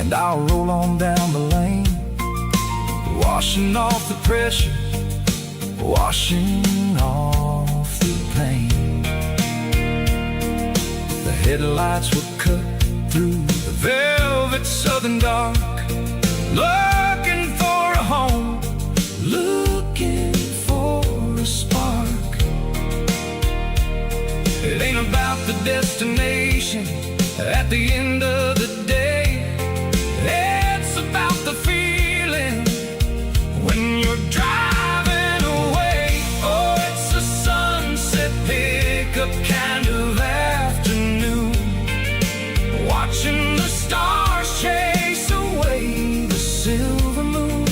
and I'll roll on down the lane, washing off the pressure, washing off the pain. The headlights will cut through the velvet southern dark, looking for a home, looking for a spark. It ain't about the destination at the end of the day, it's about the feeling when you're driving away. Oh, it's a sunset pickup kind of afternoon, watching the stars chase away the silver moon.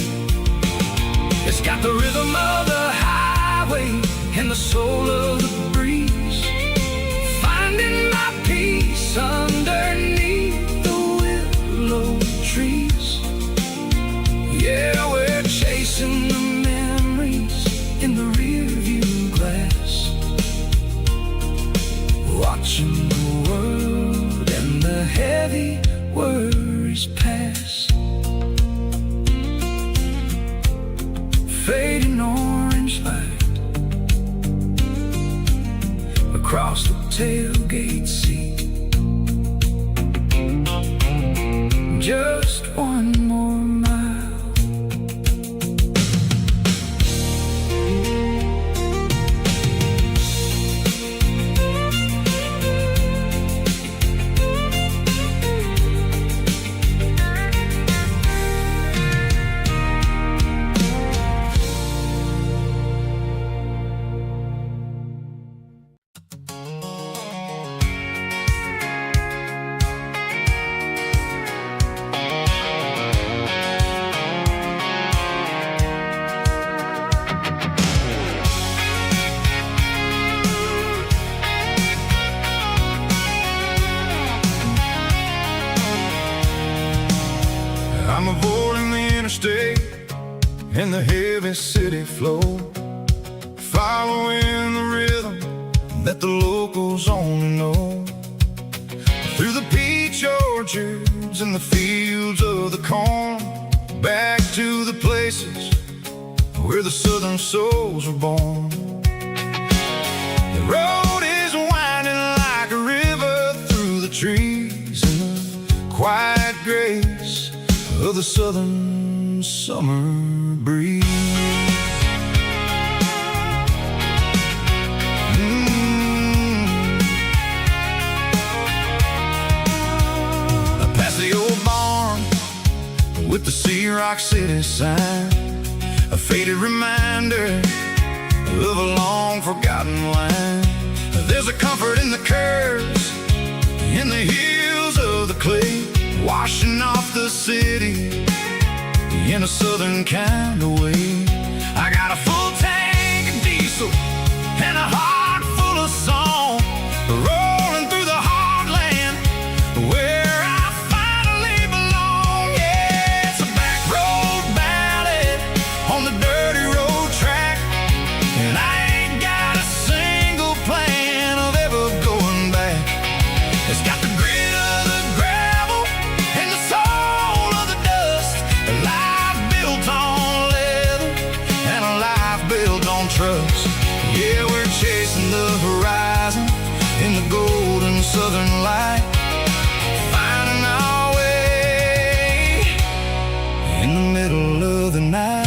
It's got the rhythm of the highway and the soul of the breeze, finding my peace underneath the willow trees. Yeah, we're chasing the memories in the rearview glass, watching the world and the heavy worries pass. Fading orange light across the tailgate seat. Just one more mile. I'm avoiding the interstate and the heavy city flow, following the rhythm that the locals only know. Through the peach orchards and the fields of the corn, back to the places where the southern souls were born. The road is winding like a river through the trees, and the quiet grace of the southern summer breeze. Past the old barn with the Sea Rock City sign, a faded reminder of a long forgotten line. There's a comfort in the curves, in the hills of the clay, washing off the city in a southern kind of way. I got a full tank of diesel and a heart full of song, rolling through the heartland where I finally belong. Yeah, it's a back road ballad on the dirty road track, and I ain't got a single plan of ever going back. It's got the grit of the gravel and the soul of the dust, a life built on leather and a life built on trust. Yeah, we're chasing the horizon in the golden southern light, finding our way in the middle of the night.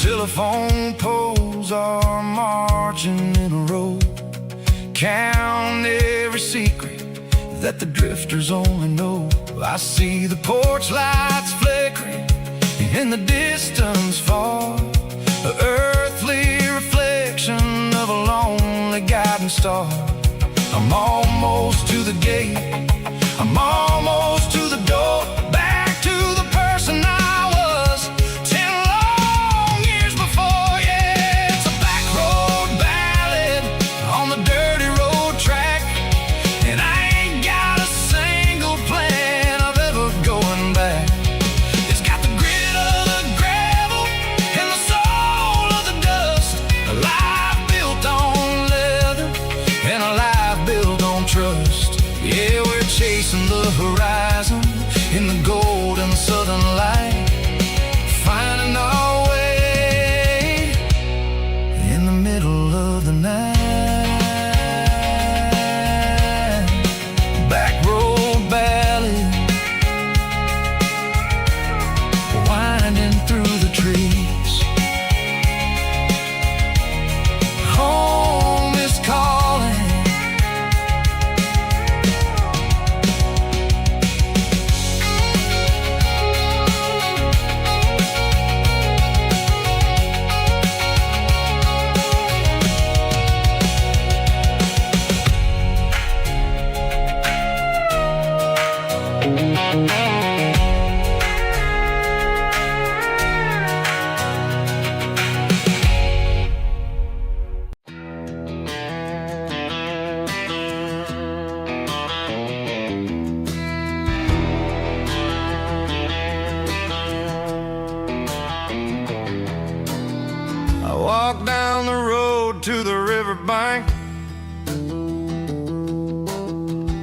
Telephone poles are marching in a row, count every secret that the drifters only know. I see the porch lights flickering in the distance far, an earthly reflection of a lonely guiding star. I'm almost to the gate, I'm almost to the door, back to the person I was 10 long years before. Yeah, it's a back road ballad on the dirty road track.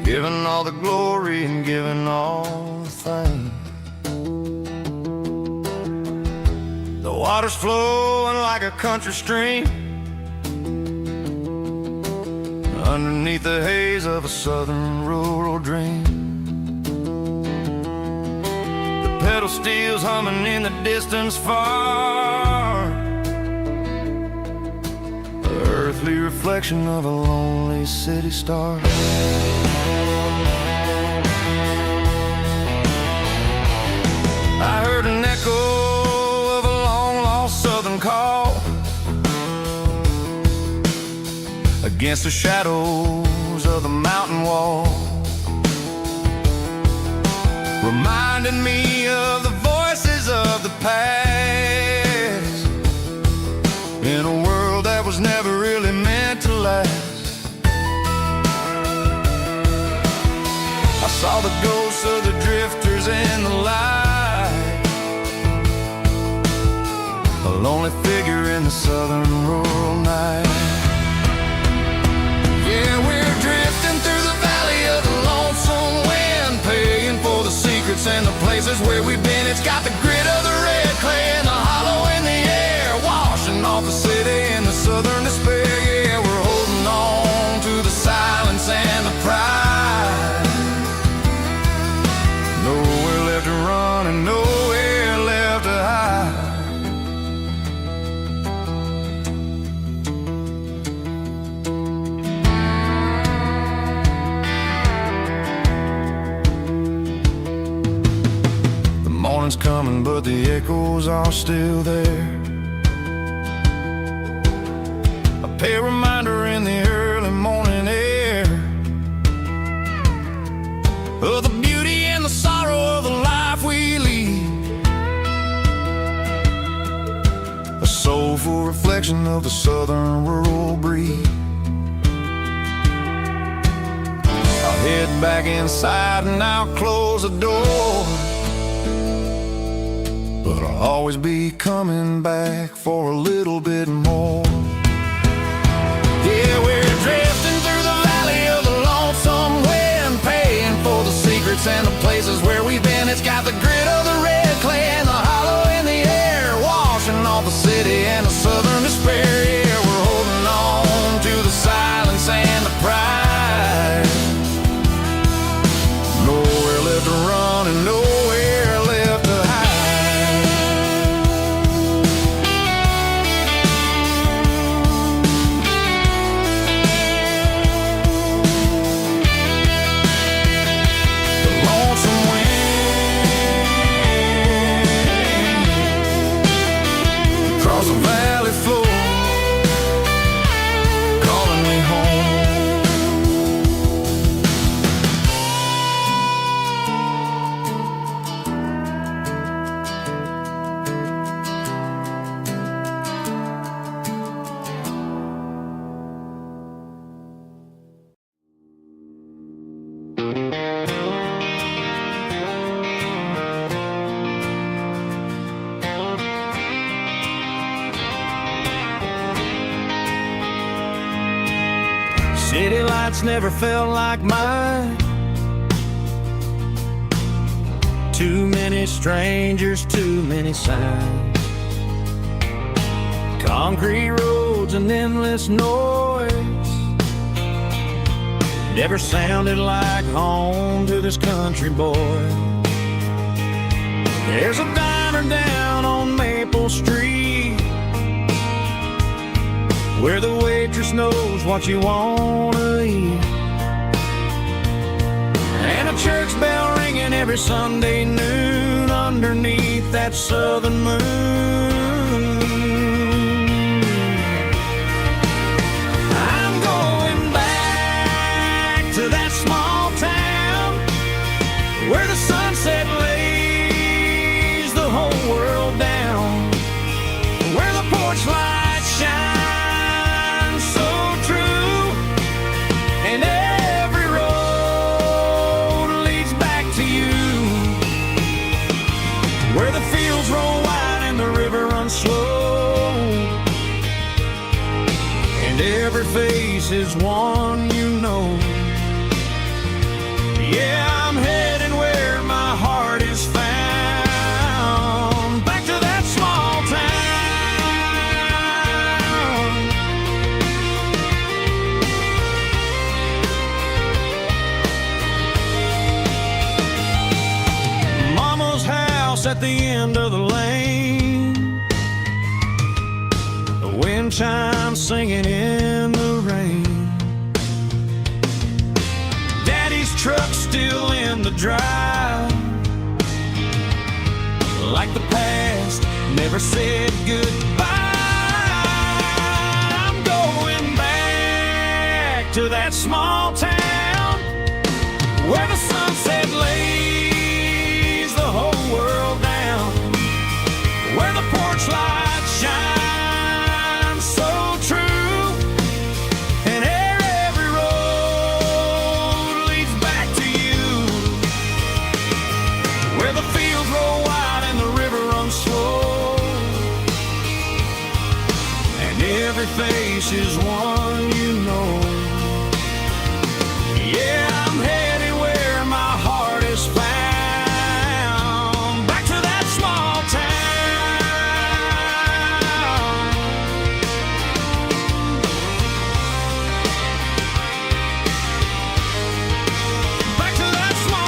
given all the glory and given all the fame. The water's flowing like a country stream underneath the haze of a southern rural dream. The pedal steel's humming in the distance far, the earthly reflection of a lonely city star. I heard an echo of a long-lost southern call against the shadows of the mountain wall, reminding me of the voices of the past in a world that was never really meant to last. I saw the ghosts of the drifters in the light, a lonely figure in the southern rural night. Yeah, we're drifting through the valley of the lonesome wind, paying for the secrets and the places where we've been. It's got the grit of the red clay and the hollow in the air, washing off the city and the southern despair. Yeah, we're holding on to the silence and the pride. Nowhere left to run and nowhere left to hide. Morning's coming, but the echoes are still there. A pale reminder in the early morning air of the beauty and the sorrow of the life we lead, a soulful reflection of the southern rural breed. I'll head back inside and I'll close the door, but I'll always be coming back for a little bit more. Yeah, we're drifting through the valley of the lonesome wind, paying for the secrets and the places where we've been. It's got the grit of the red clay and the hollow in the air, washing off the city and the southern despair. Yeah, we're holding on to the silence and the pride. Nowhere left to run and nowhere left to hide. The valley floor, calling me home. City lights never felt like mine. Too many strangers, too many signs. Concrete roads and endless noise never sounded like home to this country boy. There's a diner down on Maple Street where the waitress knows what you wanna eat, and a church bell ringing every Sunday noon underneath that southern moon. I'm going back to that small town where the sunset lays the whole world down, where the porch lights shine and every road leads back to you, where the fields roll wide and the river runs slow, and every face is one you know. at the end of the lane, the wind chimes singing in the rain. Daddy's truck's still in the drive, like the past never said goodbye. I'm going back to that small town where the sunset lays the whole world down, where the porch lights shine so true, and every road leads back to you, where the fields roll wide and the river runs slow, and every face is one you know. Yeah, I'm headed where my heart is found, back to that small town. Back to that small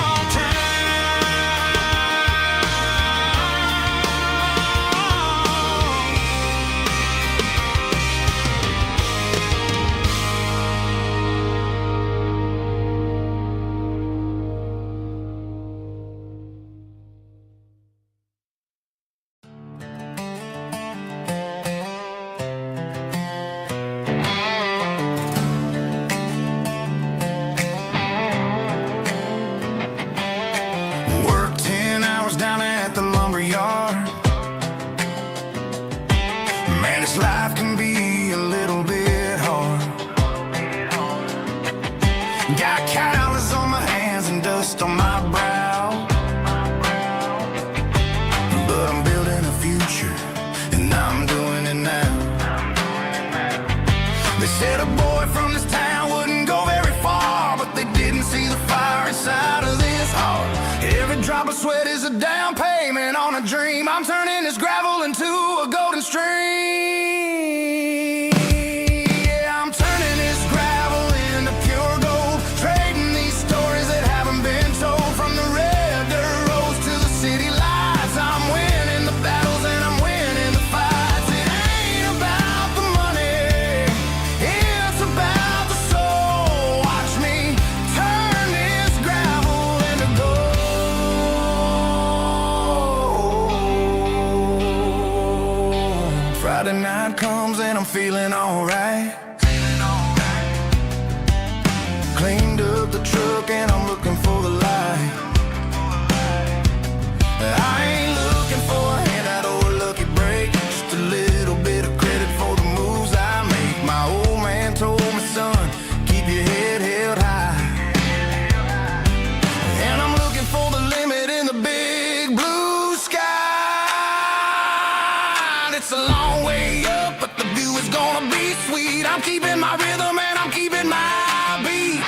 Work 10 hours down at the lumber yard. Man, this life can be a little bit hard. Got calluses on my hands and dust on my brow, but I'm building a future, and I'm doing it now. They said a boy from this town wouldn't go very far, but they didn't see the fire inside of this heart. Every drop of sweat is a down payment on a dream. I'm turning this gravel into a golden stream. Yeah, I'm turning this gravel into pure gold, trading these stories that haven't been told. From the red dirt roads to the city lights, I'm winning the battles and I'm winning the fights. It ain't about the money, it's about the soul. Watch me turn this gravel into gold. Friday night comes and I'm feeling alright. Cleaned up the truck and I'm looking for the light. I ain't looking for a handout or a lucky break, just a little bit of credit for the moves I make. My old man told me, son, keep your head held high. And I'm looking for the limit in the big blue sky. It's a long way up, but the view is gonna be sweet. I'm keeping my rhythm and I'm keeping my beat.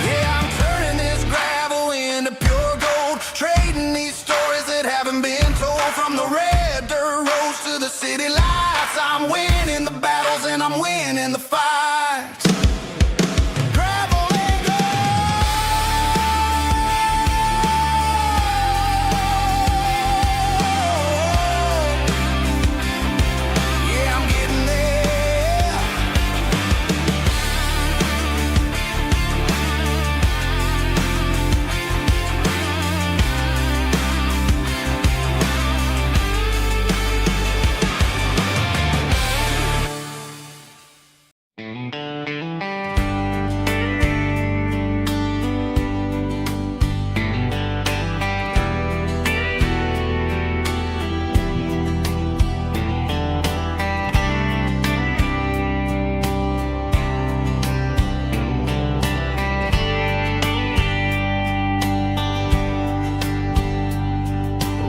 Yeah, I'm turning this gravel into pure gold, trading these stories that haven't been told. From the red dirt roads to the city lights, I'm winning the battles and I'm winning the fights. Gravel and gold. Yeah, I'm getting there.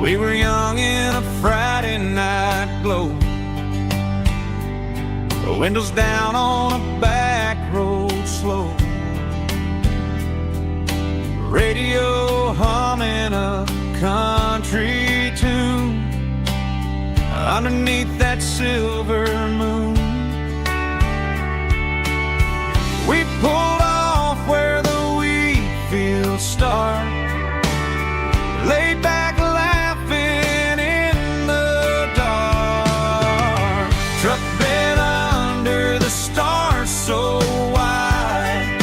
We were young in a Friday night glow, The windows down on a back road slope, radio humming a country tune underneath that silver moon. We pulled off where the wheat fields start, laid back laughing in the dark. Truck bed under the stars so wide,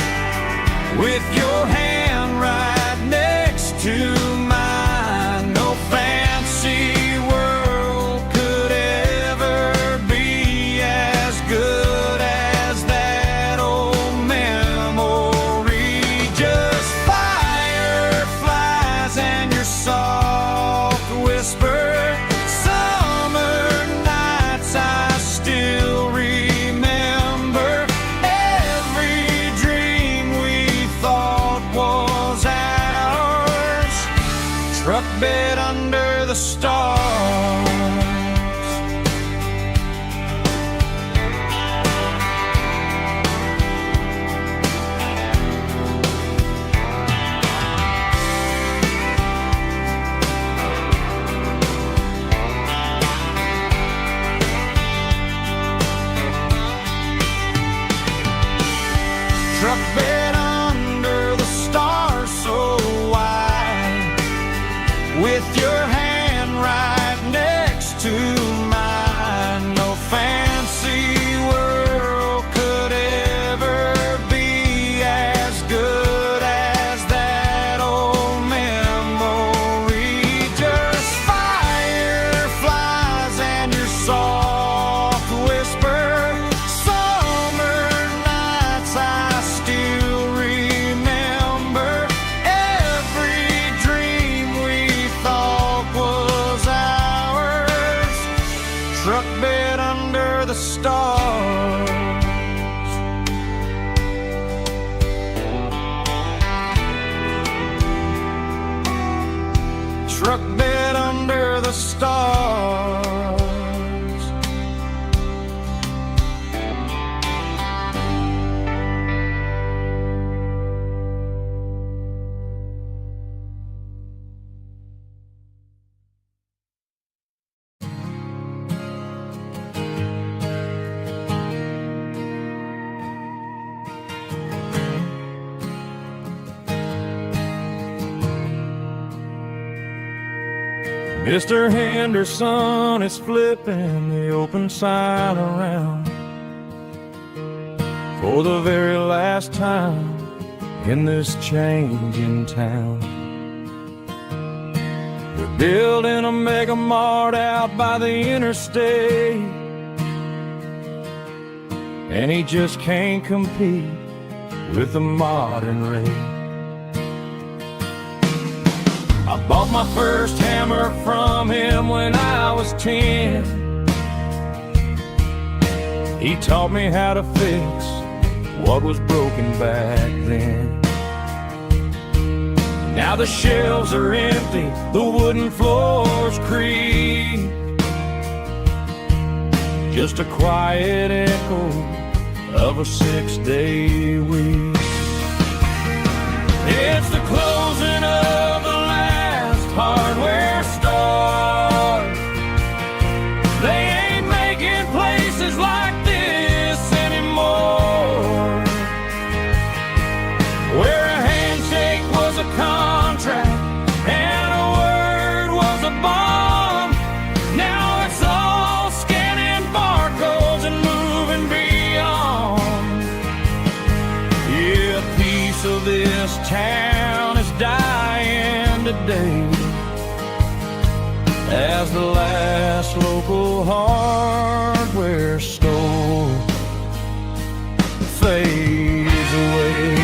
with your hand right next to mine. No fancy world could ever be as good as that old memory. Just fireflies and your soft whisper. Summer nights I still remember. Every dream we thought was ours. Truck bed under the stars. Truck bed under the stars so wide, with your hand right next to mine. No fancy world could ever be as good as that old memory. Just fireflies and your soft whisper. Summer nights I still remember. Every dream we thought was ours. Truck bed under the stars. Truck bed under the stars. Mr. Henderson is flipping the open sign around for the very last time in this changing town. They're building a mega mart out by the interstate, and he just can't compete with the modern rate. I bought my first hammer from him when I was 10. He taught me how to fix what was broken back then. Now the shelves are empty, the wooden floors creak, just a quiet echo of a 6-day week. It's the closing of the hardware store. They ain't making places like this anymore, where a handshake was a contract and a word was a bond. Now it's all scanning barcodes and moving beyond. Yeah, a piece of this town is dying today, as the last local hardware store fades away.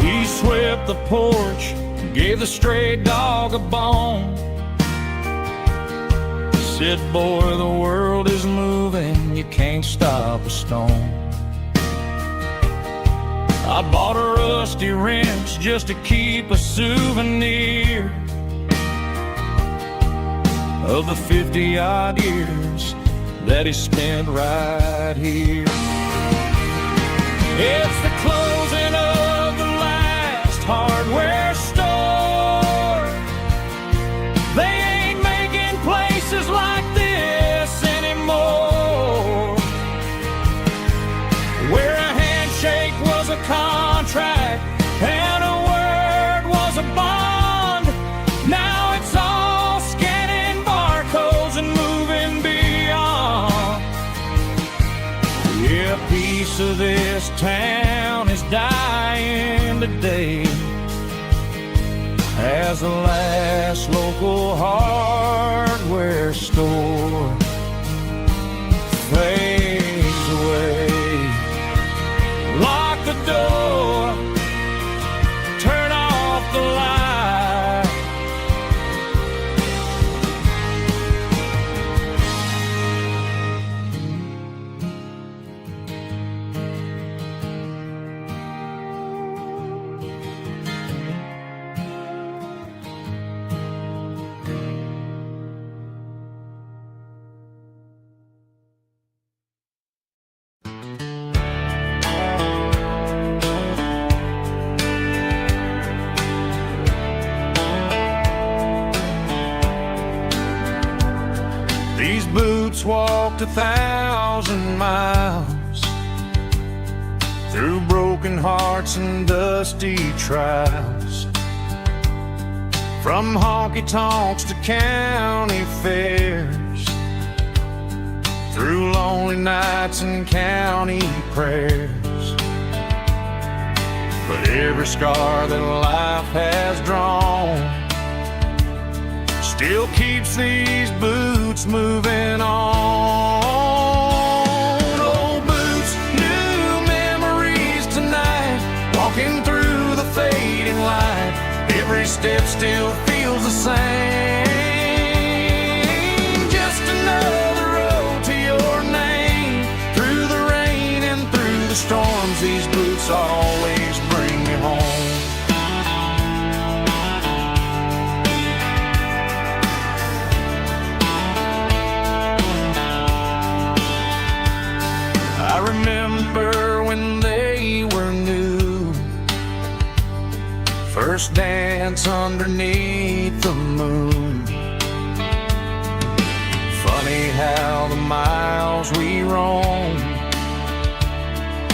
He swept the porch, gave the stray dog a bone, said, boy, the world is moving, you can't stop a stone. I bought a rusty wrench just to keep a souvenir of the 50-odd years that he spent right here. It's the closing of the last hardware store. They ain't making places like this anymore, where a handshake was a contract and a word was a bond. Now it's all scanning barcodes and moving beyond. Yeah, a piece of this town is dying today as the last local hardware store fades away. Lock the door, turn off the light. These boots walked 1,000 miles through broken hearts and dusty trials, from honky-tonks to county fairs, through lonely nights and county prayers. But every scar that life has drawn still keeps these boots moving on. Old boots, new memories tonight, walking through the fading light. Every step still feels the same. Just another road to your name. Through the rain and through the storms, these boots always bring me home. I remember when they were new, first dance underneath the moon. Funny how the miles we roam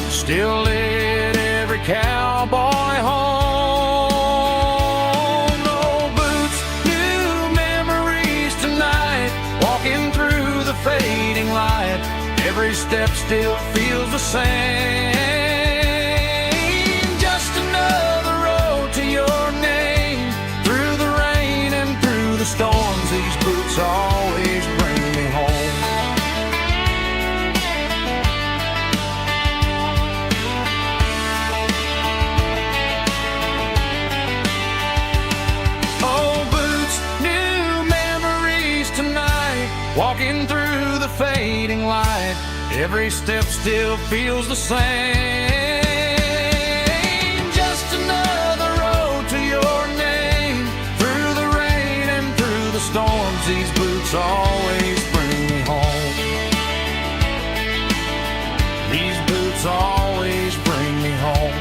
still lit every cowboy home. Old boots, new memories tonight, walking through the fading light. Every step still feels the same. Just another road to your name. Through the rain and through the storms, these boots always bring me home. Old boots, new memories tonight, walking through the fading light. Every step still feels the same. Just another road to your name. Through the rain and through the storms, these boots always bring me home. These boots always bring me home.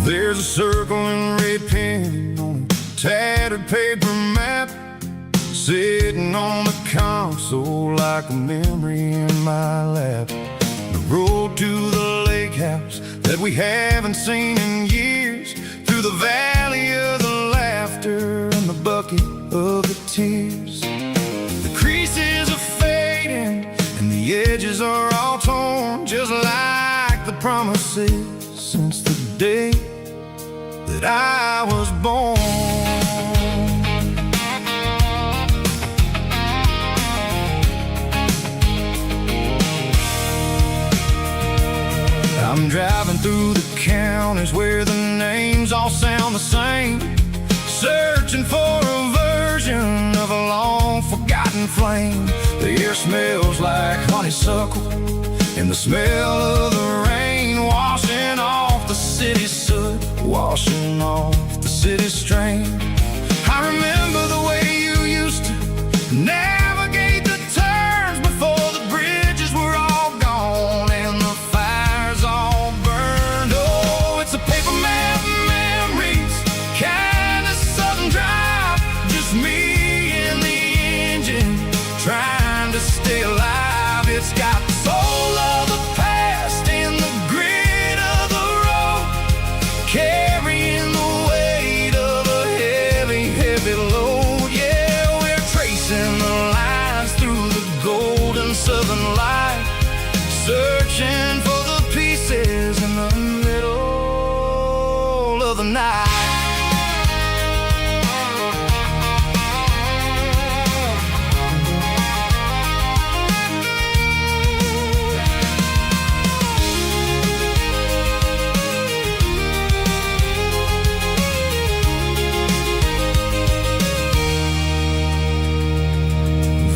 There's a circle and red pen on a tattered paper map, sitting on the console like a memory in my lap. The road to the lake house that we haven't seen in years, through the valley of the laughter and the bucket of the tears. The creases are fading and the edges are all torn, just like the promises day that I was born. I'm driving through the counties where the names all sound the same, searching for a version of a long-forgotten flame. The air smells like honeysuckle, and the smell of the rain washing off the city's soot, washing off the city's strain. I remember the way you used to navigate the turns before the bridges were all gone and the fires all burned. Oh, it's a paper map memories, kind of southern drive, just me and the engine trying to stay alive. It's got the soul of the past and the grit of the road, carrying the weight of a heavy, heavy load. Yeah, we're tracing the lines through the golden southern light, searching for the pieces in the middle of the night.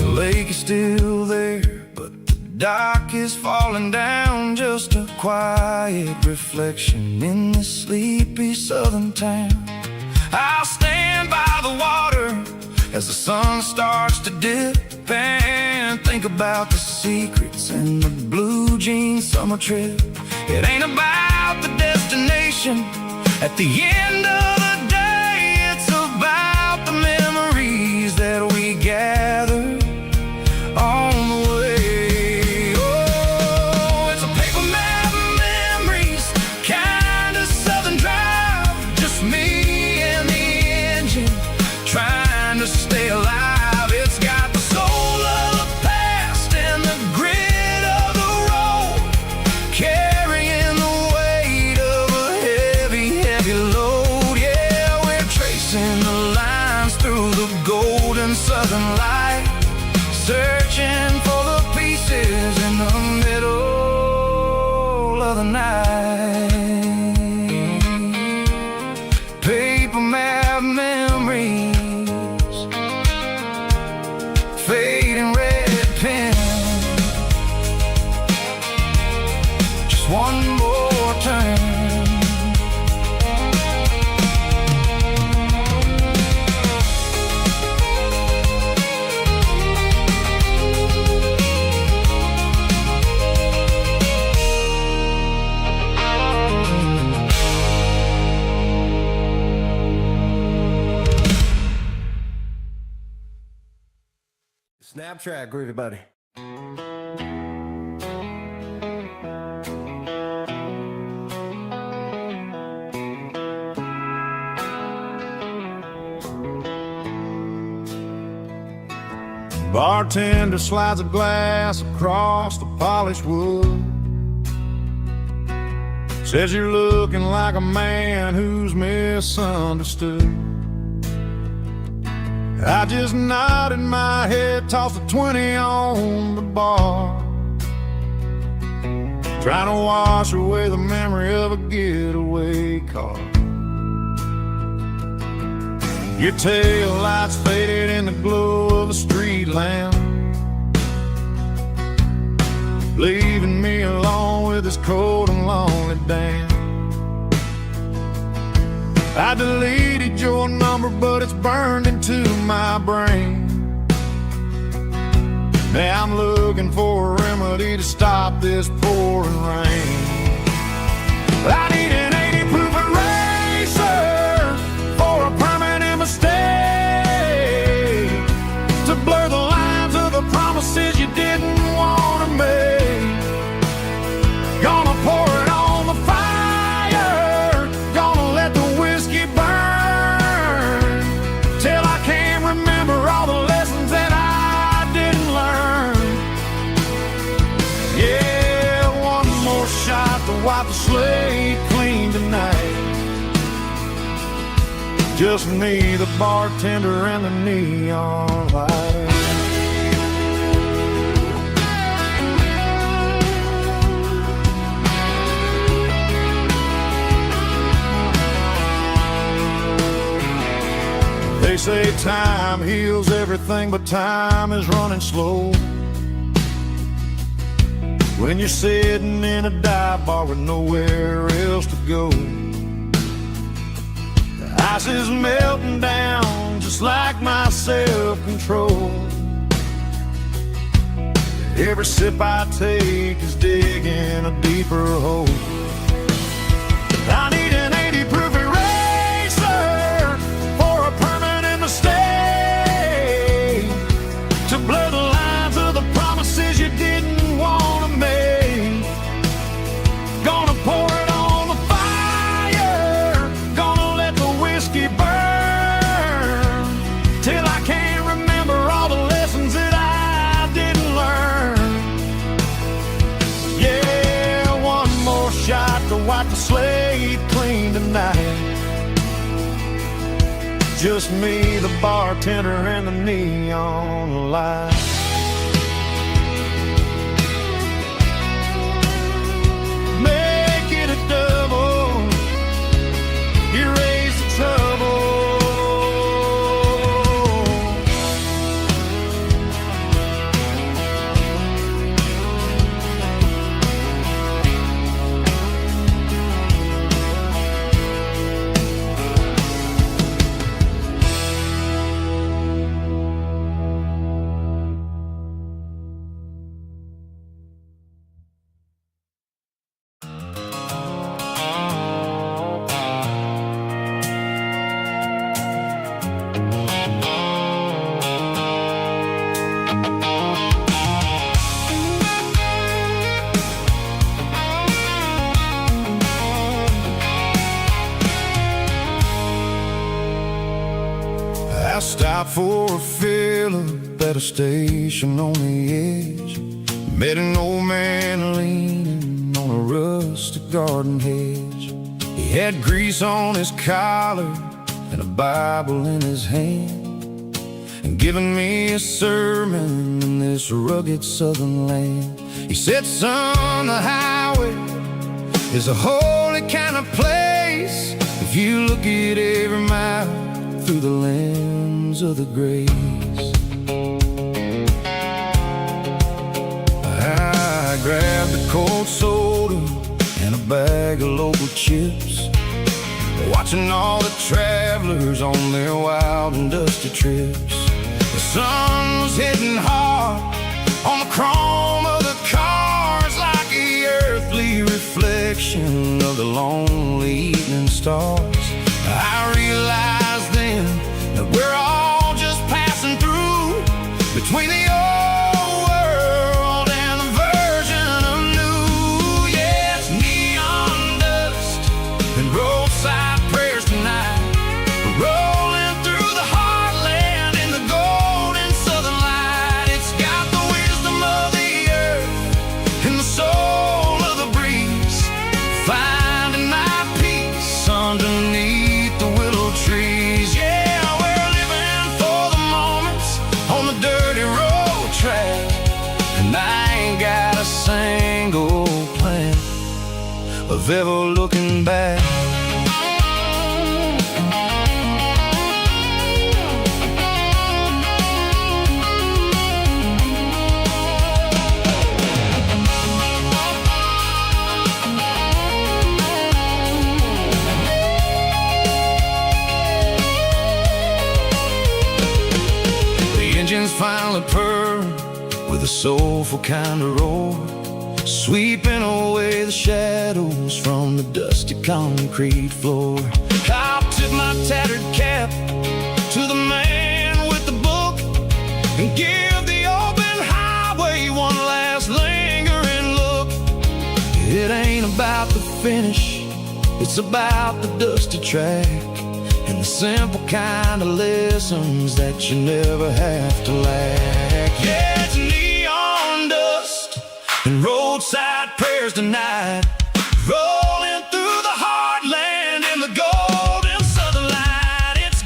The lake is still there, but the dock is falling down, just a quiet reflection in this sleepy southern town. I'll stand by the water as the sun starts to dip and think about the secrets in the blue jean summer trip. It ain't about the destination at the end of the day, it's about the memories that we gather on the way. Oh, it's a paper map memories, kind of southern drive, just me and the engine trying to stay alive. It's got the soul of the past and the grit of the road, carrying the weight of a heavy, heavy load. Yeah, we're tracing the lines through the golden southern light, searching for the pieces in the middle of the night. Paper map memories, fading red pen, just one more turn. Snap track, groovy buddy. Bartender slides a glass across the polished wood, says you're looking like a man who's misunderstood. I just nodded my head, tossed a 20 on the bar, trying to wash away the memory of a getaway car. Your tail lights faded in the glow of a street lamp, leaving me alone with this cold and lonely damn. I deleted your number, but it's burned into my brain. Now I'm looking for a remedy to stop this pouring rain. I need an 80-proof eraser for a permanent mistake, to blur the lines of the promises you didn't want to make. Gonna pour it on the fire, gonna let the whiskey burn, till I can't remember all the lessons that I didn't learn. Yeah, one more shot to wipe the slate clean tonight. Just me, the bartender, and the neon light. They say time heals everything, but time is running slow. When you're sitting in a dive bar with nowhere else to go, the ice is melting down just like my self-control. Every sip I take is digging a deeper hole. I need an 80 proof eraser for a permanent mistake, to blur the lines of the promises you didn't want to make. Gonna pour it on the fire, gonna let the whiskey burn, till I can't remember all the lessons that I didn't learn. Yeah, one more shot to wipe the slate clean tonight. Just me, the bartender, and the neon light. Make it a double, erase the trouble. I stopped for a fill-up at a station on the edge. Met an old man leaning on a rustic garden hedge. He had grease on his collar and a Bible in his hand, and giving me a sermon in this rugged southern land. He said, son, the highway is a holy kind of place if you look at every mile through the lens of the grace. I grabbed a cold soda and a bag of local chips, watching all the travelers on their wild and dusty trips. The sun was hitting hard on the chrome of the cars, like the earthly reflection of the lonely evening stars. I realized then that we're all just passing through between the old world and the version of new. Yeah, it's neon dust and roadside prayers tonight. We're rolling through the heartland in the golden southern light. It's got the wisdom of the earth and the soul of the breeze, finding my peace underneath the willow trees. Yeah, we're living for the moments on the dirty road track, and I ain't got a single plan of ever looking back. Engines finally purr with a soulful kind of roar, sweeping away the shadows from the dusty concrete floor. I'll tip my tattered cap to the man with the book and give the open highway one last lingering look. It ain't about the finish, it's about the dusty track and the simple kind of lessons that you never have to lack. Yeah, it's neon dust and roadside prayers tonight, rolling through the heartland in the golden southern light. It's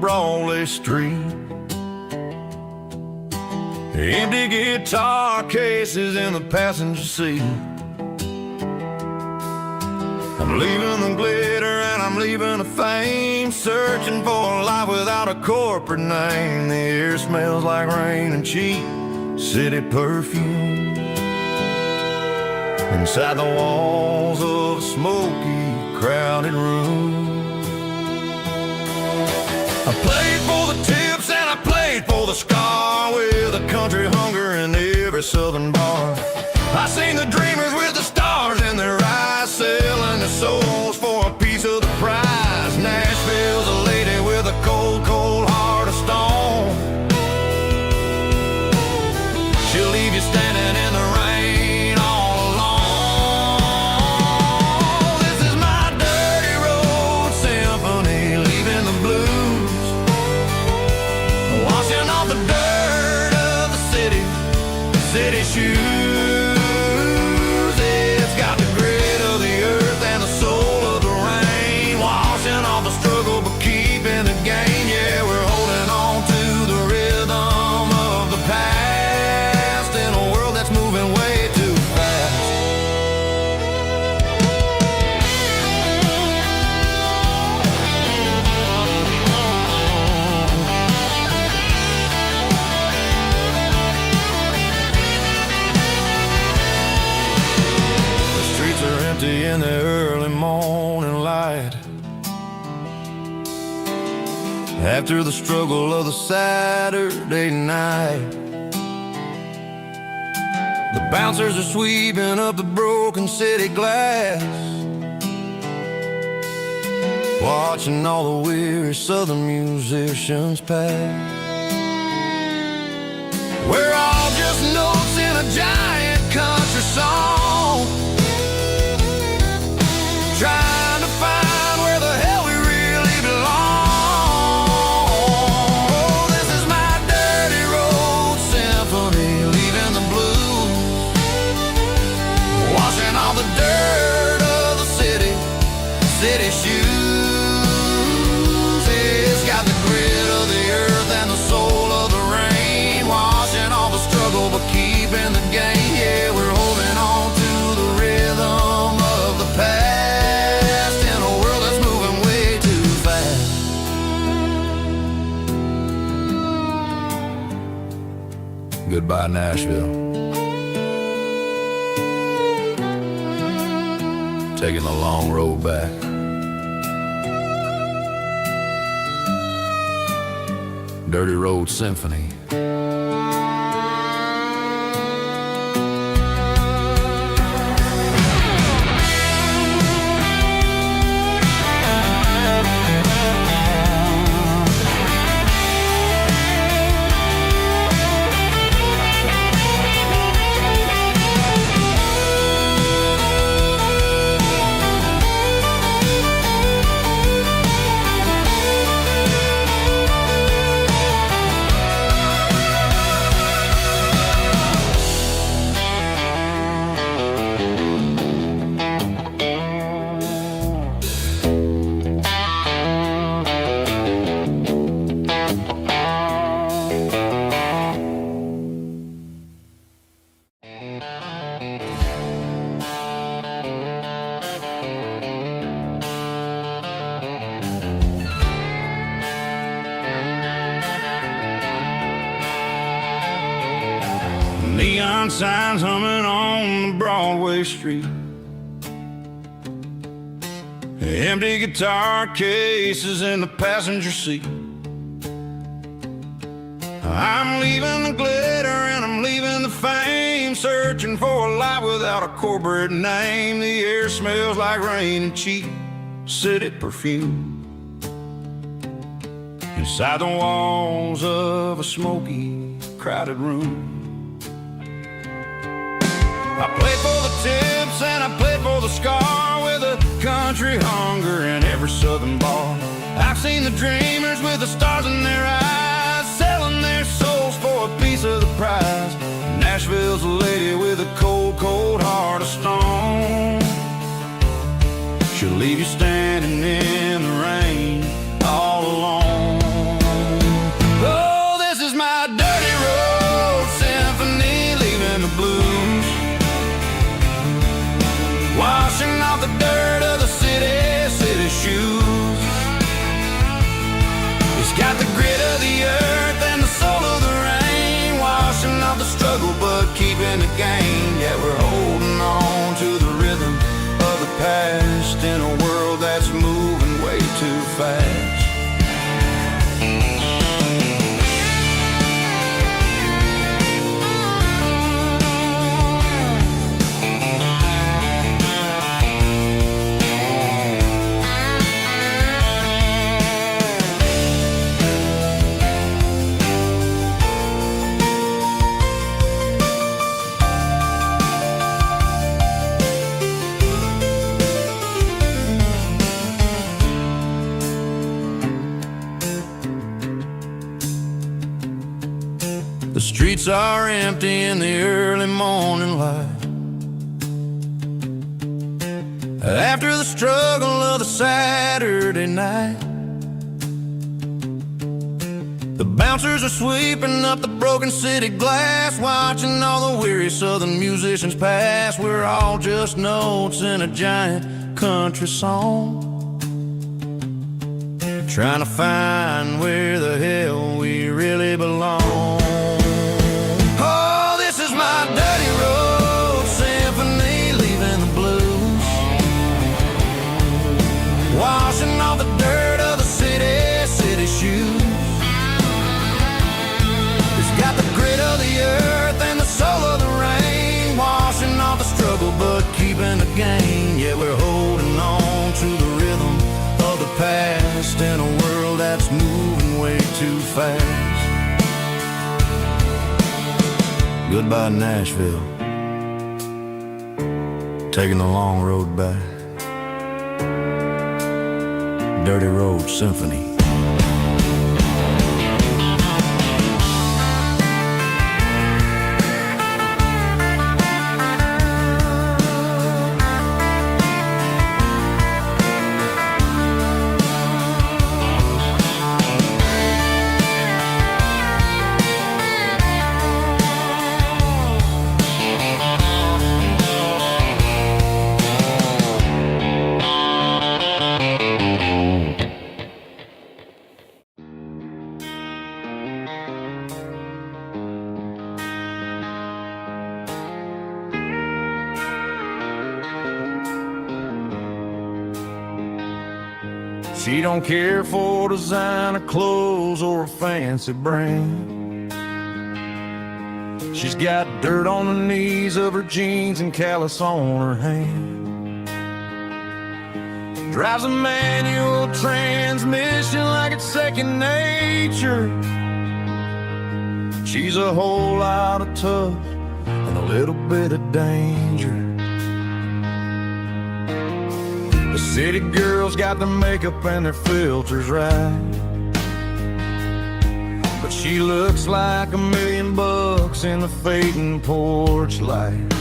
Broadway street. Empty guitar cases in the passenger seat. I'm leaving the glitter and I'm leaving the fame, searching for a life without a corporate name. The air smells like rain and cheap city perfume. Inside the walls of a smoky, crowded room. I played for the tips and I played for the scar, with a country hunger in every southern bar. I seen the dreamers with the stars in their eyes, selling their souls for a piece of the prize. Nashville's a lady with a cold, cold heart of stone. She'll leave you standing in the rain all alone. This is my dirty road symphony, leaving the blues, washing off the dirt of the city shoes. It's got the grit of the earth and the soul of the rain, washing off the struggle but keeping the gain. Yeah, we're holding on to the rhythm of the past in a world that's moving way too fast. In the early morning light, after the struggle of the Saturday night, the bouncers are sweeping up the broken city glass, watching all the weary southern musicians pass. We're all just notes in a giant country song, trying to find where the hell we really belong. Oh, this is my dirty road symphony, leaving the blues, washing all the dirt of the city shoes. It's got the grit of the earth and the soul of the rain, washing all the struggle but keeping the gain. Yeah, we're holding on to the rhythm of the past. Goodbye, Nashville. Taking the long road back. Dirty Road Symphony. Neon signs humming on the Broadway street, empty guitar cases in the passenger seat. I'm leaving the glitter and I'm leaving the fame, searching for a life without a corporate name. The air smells like rain and cheap city perfume. Inside the walls of a smoky, crowded room. I played for the tips and I played for the scar, with a country hunger in every southern bar. I've seen the dreamers with the stars in their eyes, selling their souls for a piece of the prize. Nashville's a lady with a cold, cold heart of stone. She'll leave you standing in the rain all alone. past in a world that's moving way too fast. The streets are empty in the early morning light. After the struggle of the Saturday night, the bouncers are sweeping up the broken city glass, watching all the weary southern musicians pass. We're all just notes in a giant country song, trying to find where the hell we really belong. My dirty road symphony, leaving the blues, washing off the dirt of the city shoes. It's got the grit of the earth and the soul of the rain, washing off the struggle but keeping the gain. Yeah, we're holding on to the rhythm of the past in a world that's moving way too fast. Goodbye Nashville, taking the long road back. Dirty Road Symphony. She don't care for designer clothes or a fancy brand. She's got dirt on the knees of her jeans and callus on her hand. Drives a manual transmission like it's second nature. She's a whole lot of tough and a little bit of danger. The city girls got their makeup and their filters right, but she looks like $1 million in the fading porch light.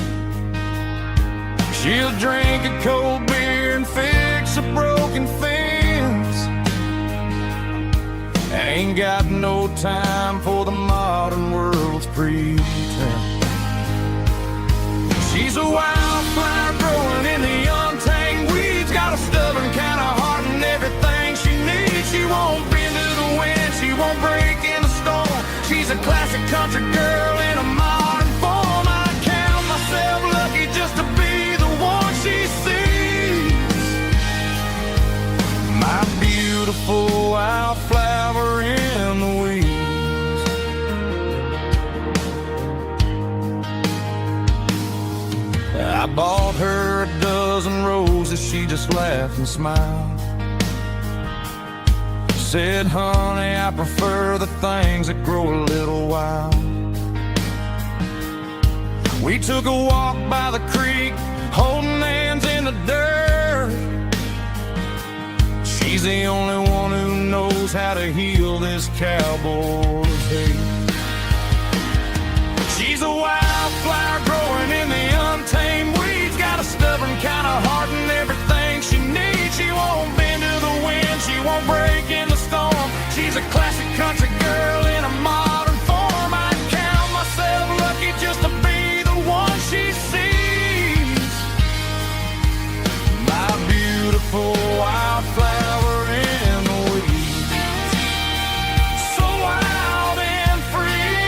She'll drink a cold beer and fix a broken fence. Ain't got no time for the modern world's pretense. She's a wildflower growing in the untamed weeds, got a stubborn kind of heart and everything she needs. She won't bend to the wind, she won't break in the storm. She's a classic country girl in a modern form. I count myself lucky just to be the one she sees. My beautiful wildflower in the weeds. I bought her a dozen roses, she just laughed and smiled. Said, honey, I prefer the things that grow a little wild. We took a walk by the creek, holding hands in the dirt. She's the only one who knows how to heal this cowboy's hate. She's a wildflower growing in the untamed weeds, got a stubborn kind of heart and everything she needs. She won't bend to the wind, she won't break in the storm. She's a classic country girl in a modern form. I count myself lucky just to be the one she sees. My beautiful wildflower in the weeds, so wild and free.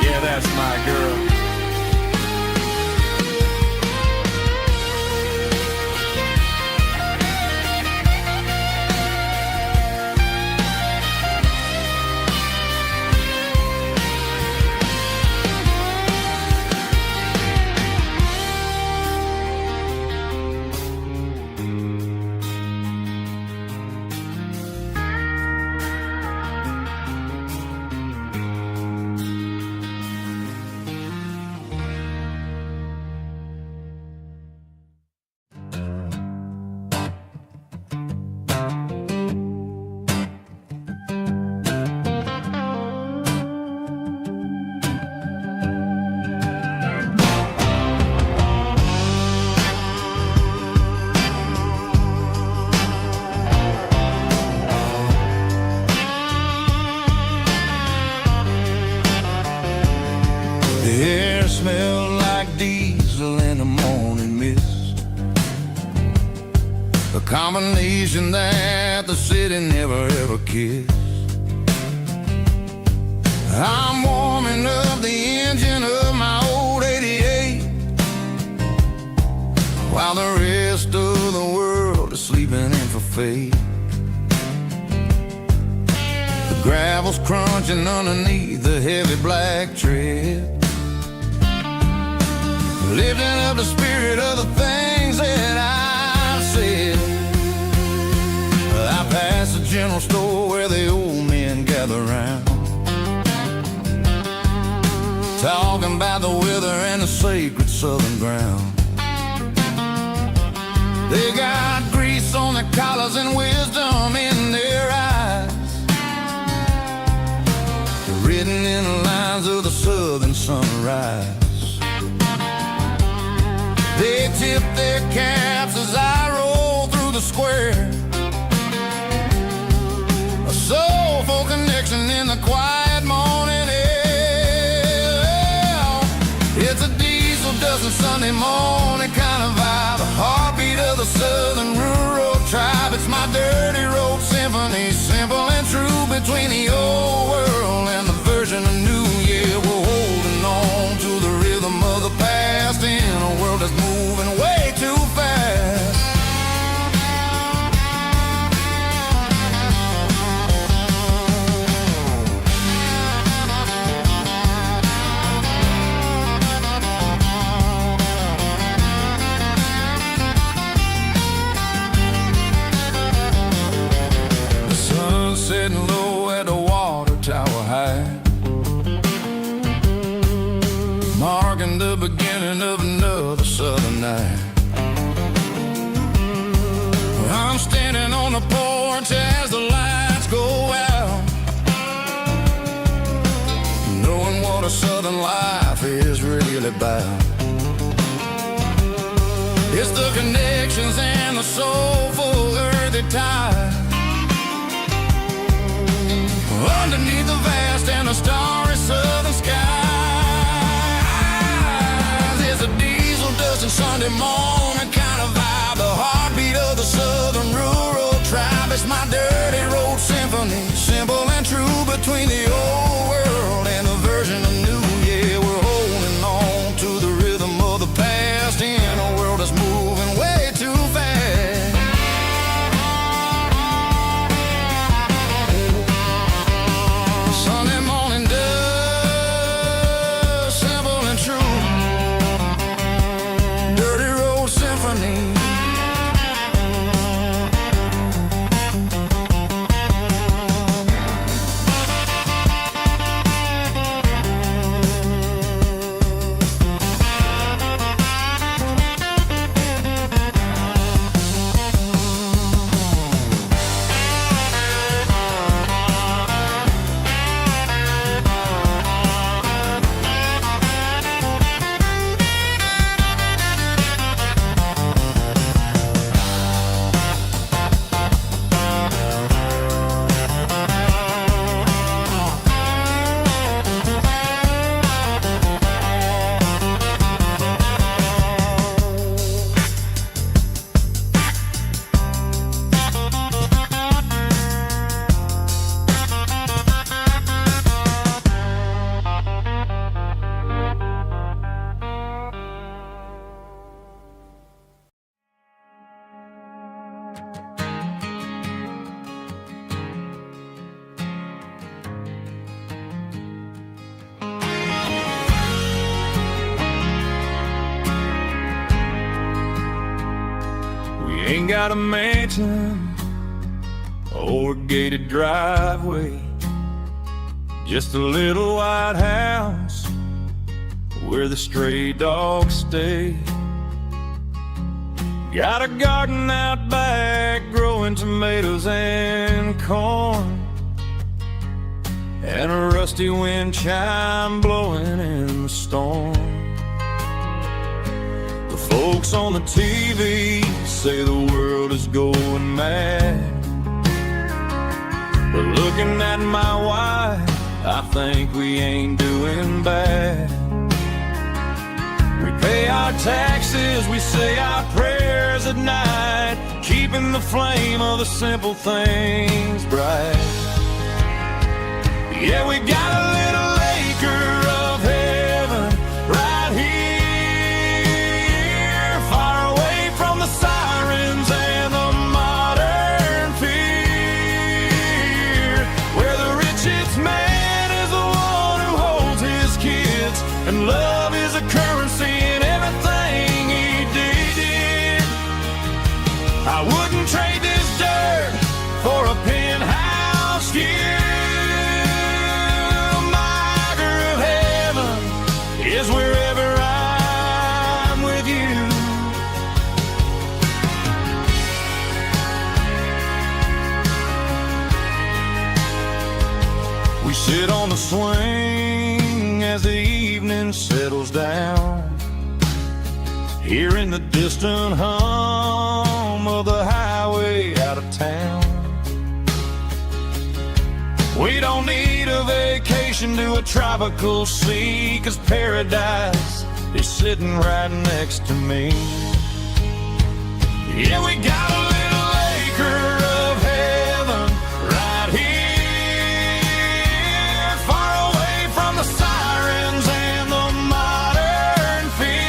Yeah, that's my girl. candle in the morning mist, a combination that the city never ever kissed. I'm warming up the engine of my old 88, while the rest of the world is sleeping in for fate. The gravel's crunching underneath the heavy black tread, lifting up the spirit of the things that I said. I passed the general store where the old men gather round, talking about the weather and the sacred southern ground. They got grease on their collars and wisdom in their eyes, written in the lines of the southern sunrise. They tip their caps as I roll through the square, a soulful connection in the quiet morning air. It's a diesel dozen Sunday morning kind of vibe, a heartbeat of the southern rural tribe. It's my dirty road symphony, simple and true, between the old world and the version of new. Yeah, we're holding on to the rhythm of the past in a world that's moving way too fast. The sun's setting low at the water tower high, marking the beginning of another southern night. I'm standing on the porch as the lights go out, knowing what a southern life is really about. It's the connections and the soulful earthy tie, underneath the vast and the starry southern skies. It's a diesel dusting Sunday morning kind of vibe, the heartbeat of the southern rural tribe. It's my dirty road symphony, simple and true, between the old world and the version of new. Yeah, we're holding on to the rhythm of the past in a world that's moving way too fast. Sunday morning dust, simple and true, dirty road symphony. Ain't got a mansion or a gated driveway, just a little white house where the stray dogs stay. Got a garden out back growing tomatoes and corn, and a rusty wind chime blowing in the storm. The folks on the TV say the world is going mad, but looking at my wife, I think we ain't doing bad. We pay pay our taxes, we say our prayers at night, keeping the flame of the simple things bright. Yeah, we got a little acre of heaven right here, far away from the sirens and the modern fear, where the richest man is the one who holds his kids, and love is a currency in everything he did. I wouldn't trade this dirt for a penthouse view. Is wherever I'm with you. We sit on the swing as the evening settles down, hearing the distant hum of the highway out of town. We don't need a vacation to a tropical sea, 'cause paradise is sitting right next to me. Yeah, we got a little acre of heaven right here, far away from the sirens and the modern fear,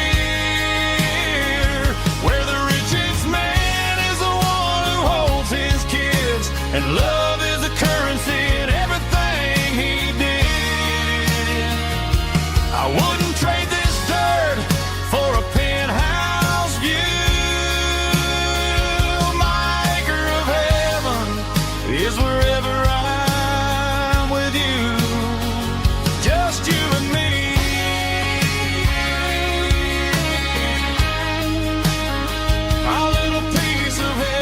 where the richest man is the one who holds his kids, and love is a currency in everything he did. I wouldn't trade this dirt for a penthouse view. My acre of heaven is wherever I'm with you, just you and me. My little piece of heaven.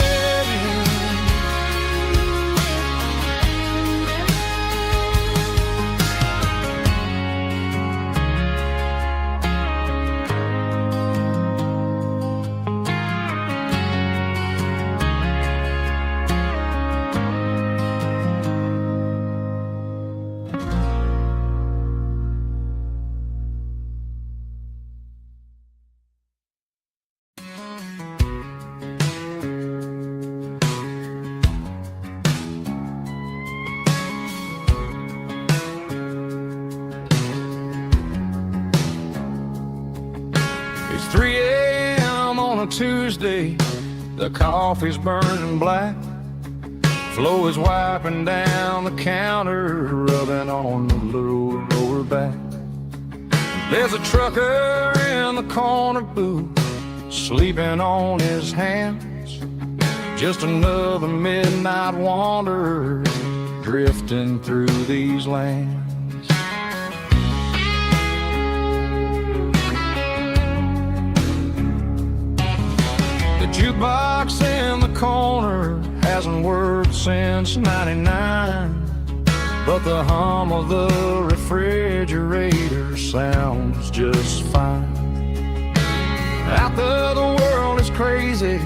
It's 3 a.m. on a Tuesday, the coffee's burning black, Flo is wiping down the counter, rubbing on the little lower back. There's a trucker in the corner booth, sleeping on his hands, just another midnight wanderer drifting through these lands. The jukebox in the corner hasn't worked since '99, but the hum of the refrigerator sounds just fine. Out there the world is crazy,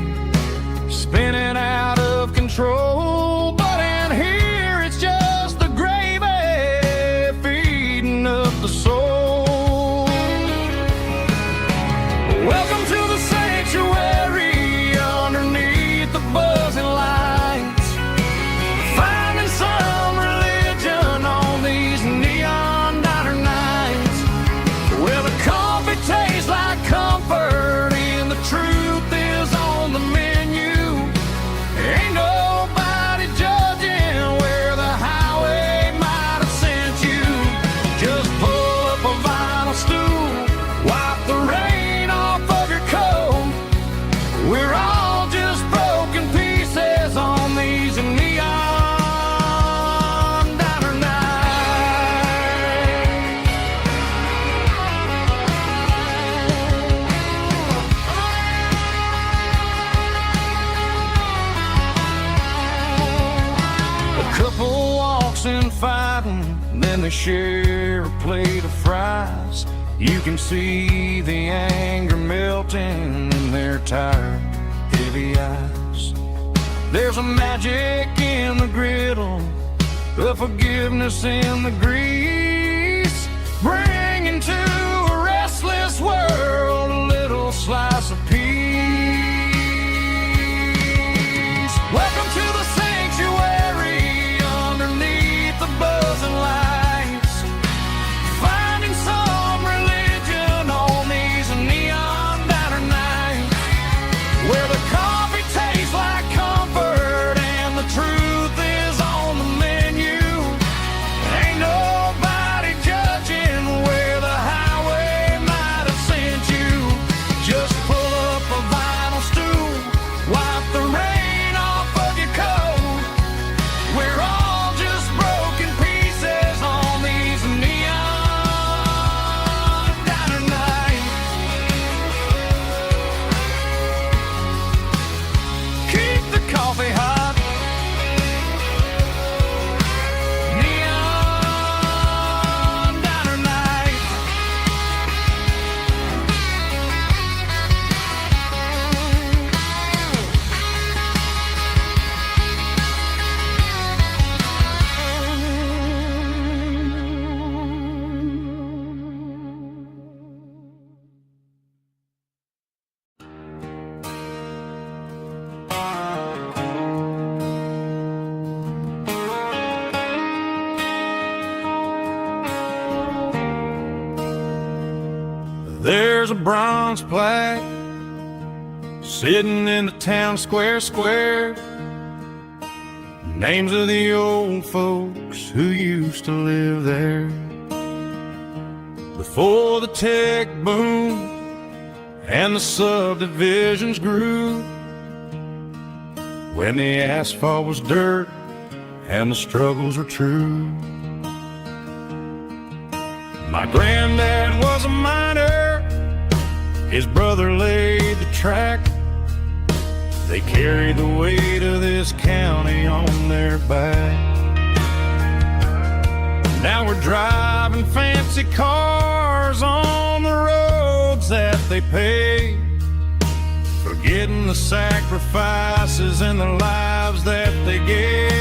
spinning out of control, but in here it's just the gravy feeding up the soul. Welcome to the sanctuary underneath the buzzing lights, finding some religion on these neon diner nights, where the coffee tastes like comfort and the truth is on the menu. Ain't nobody judging where the highway might have sent you. Just pull up a vinyl stool, wipe the rain off of your coat. We're all just broken pieces on these neon diner nights. A couple walks in fighting, then they share a plate of fries. You can see the anger melting in their tired, heavy eyes. There's a magic in the griddle, the forgiveness in the grease, bringing to a restless world a there's a bronze plaque sitting in the town square. Names of the old folks who used to live there before the tech boom and the subdivisions grew, when the asphalt was dirt and the struggles were true. My granddad was a miner, his brother laid the track. They carried the weight of this county on their back. Now we're driving fancy cars on the roads that they paved, forgetting the sacrifices and the lives that they gave.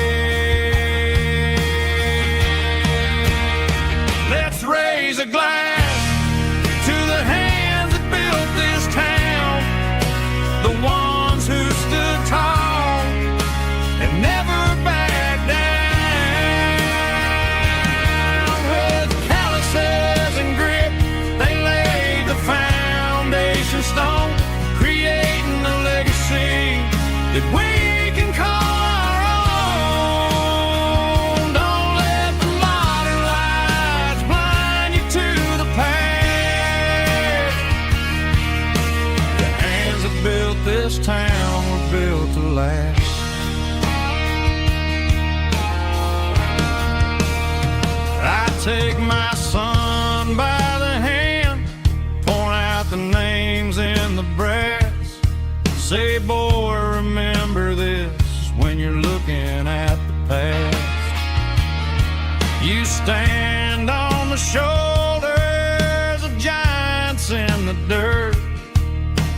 Let's raise a glass to the hands that built this town, the ones who stood tall and never backed down. With calluses and grit, they laid the foundation stone, creating a legacy that we can call our own. Don't let the modern lights blind you to the past. The hands that built this town were built to last. I take my son by the hand, point out the names in the brass. Say, boy, remember this when you're looking at the past. You stand on the shoulders of giants in the dirt,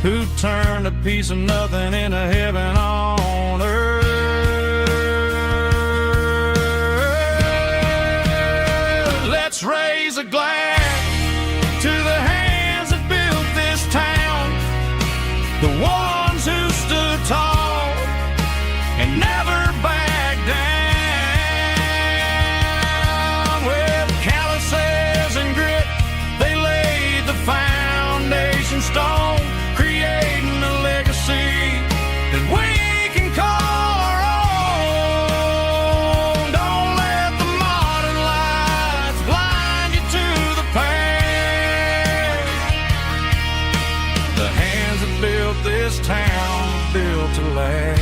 who turned a piece of nothing into heaven on earth. Let's raise a glass to the hands that built this town, the ones who stood tall and never backed down. With calluses and grit, they laid the foundation stone, creating a legacy that we can call our own. Don't let the modern lights blind you to the past. The hands that built this town were built to last.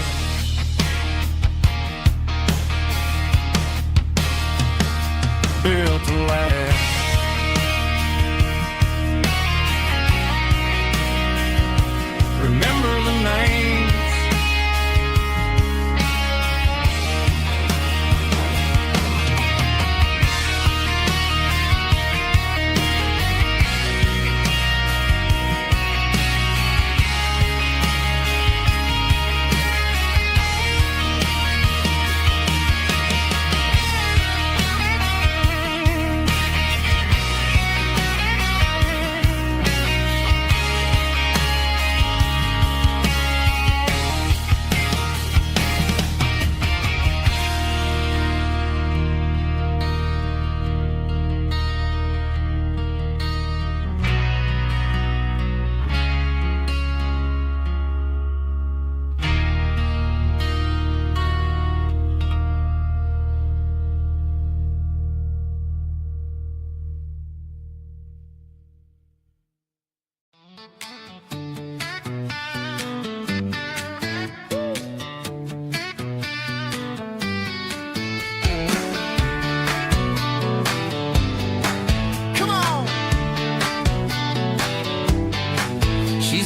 Built to last. Remember the names.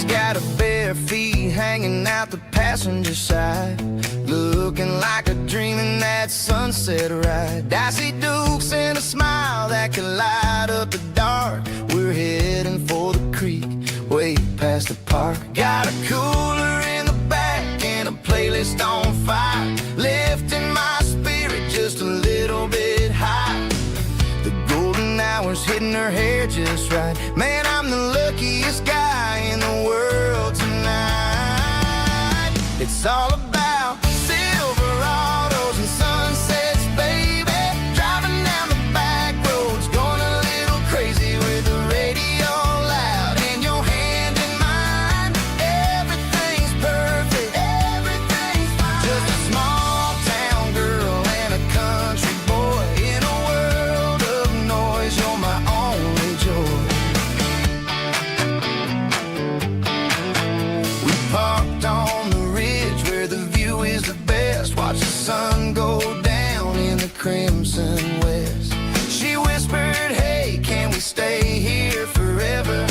Got her bare feet hanging out the passenger side, looking like a dream in that sunset ride. I see Dukes and a smile that can light up the dark. We're heading for the creek, way past the park. Got a cooler in the back and a playlist on fire, lifting my spirit just a little bit high. The golden hours hitting her hair just right. Man, I'm the luckiest guy in the world tonight. It's all about Silverados and sunsets, baby. Driving down the back roads, going a little crazy with the radio loud and your hands crimson west. She whispered, hey, can we stay here forever?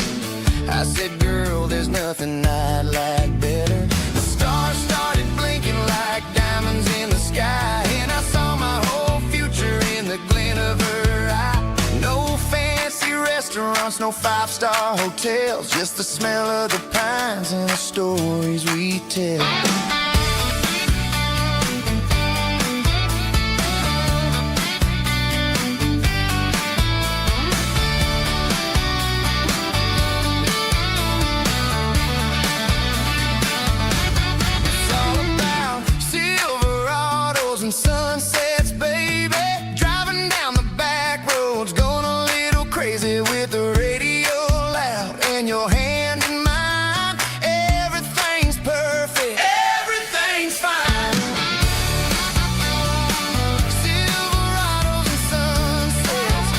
I said, girl, there's nothing I'd like better. The stars started blinking like diamonds in the sky, and I saw my whole future in the glint of her eye. No fancy restaurants, no five-star hotels, just the smell of the pines and the stories we tell. And sunsets, baby, driving down the back roads, going a little crazy with the radio loud and your hand in mine. Everything's perfect, everything's fine. Silverados and sunsets,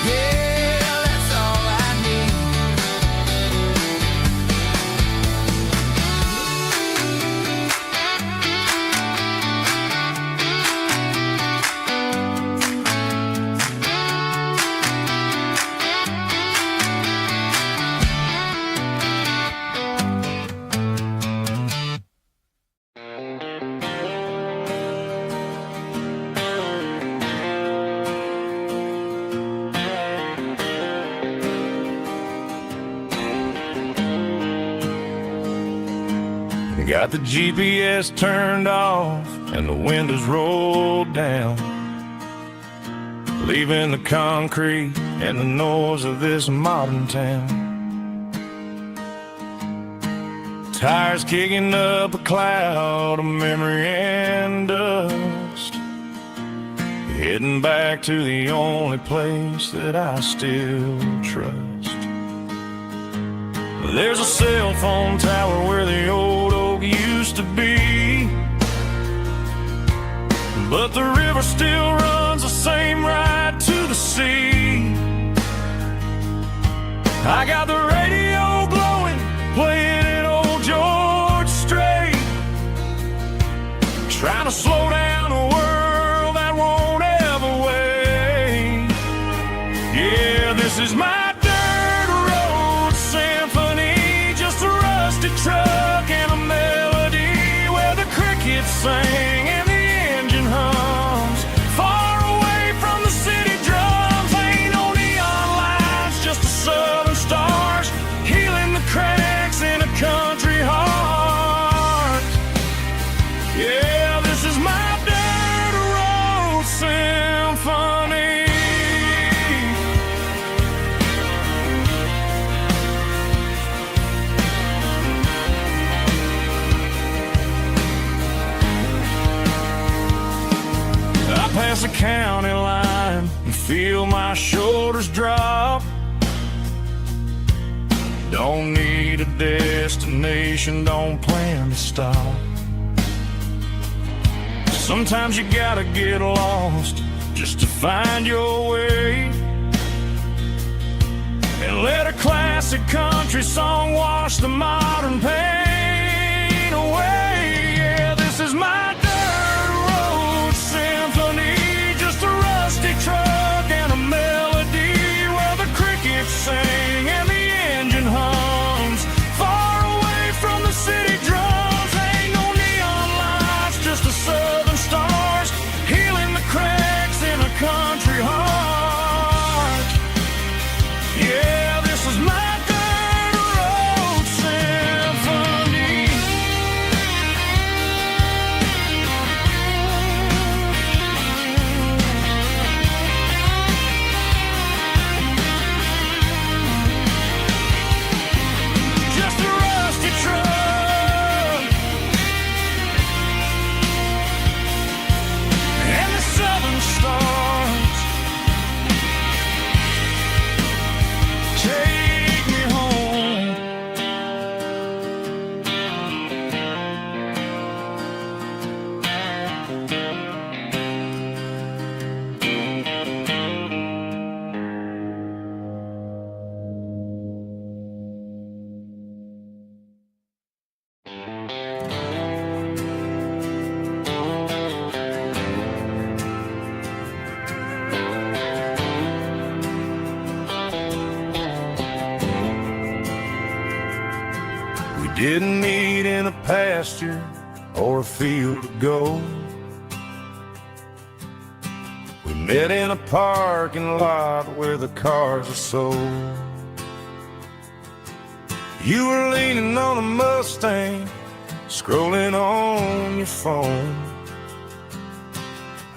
yeah, that's all I need. Got the GPS turned off and the windows rolled down, leaving the concrete and the noise of this modern town. Tires kicking up a cloud of memory and dust, heading back to the only place that I still trust. There's a cell phone tower where the old oak used to be, but the river still runs the same right to the sea. I got the radio glowing, playing it old George Strait, trying to slow down a world that won't ever wait. Yeah, this is my truck and a melody where the crickets sing and the engine hums, far away from the city drums. Ain't no neon lights, just the southern stars healing the cracks in a country heart. Yeah, this is my dirt road symphony. Past the county line and feel my shoulders drop. Don't need a destination, don't plan to stop. Sometimes you gotta get lost just to find your way, and let a classic country song wash the modern pain away. Yeah, this is my truck and a melody where the crickets sing and the engine hums, far away from the city drums. Ain't no neon lights, just the southern stars healing the cracks in a country heart. Yeah, this is my dirt road symphony. didn't meet in a pasture or a field of gold. We met in a parking lot where the cars are sold. You were leaning on a Mustang, scrolling on your phone.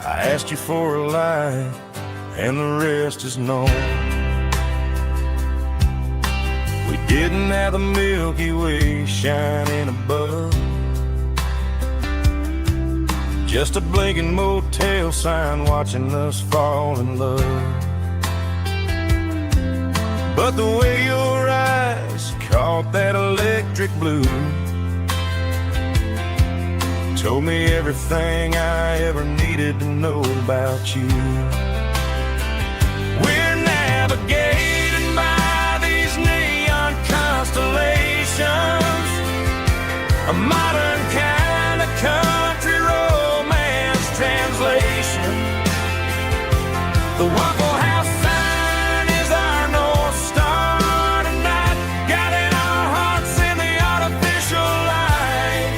I asked you for a light, and the rest is known. We didn't have the Milky Way shining above, just a blinking motel sign watching us fall in love. But the way your eyes caught that electric blue told me everything I ever needed to know about you. We're navigating by these neon constellations, a modern kind of country romance translation. The Waffle House sign is our North Star tonight, guiding our hearts in the artificial light.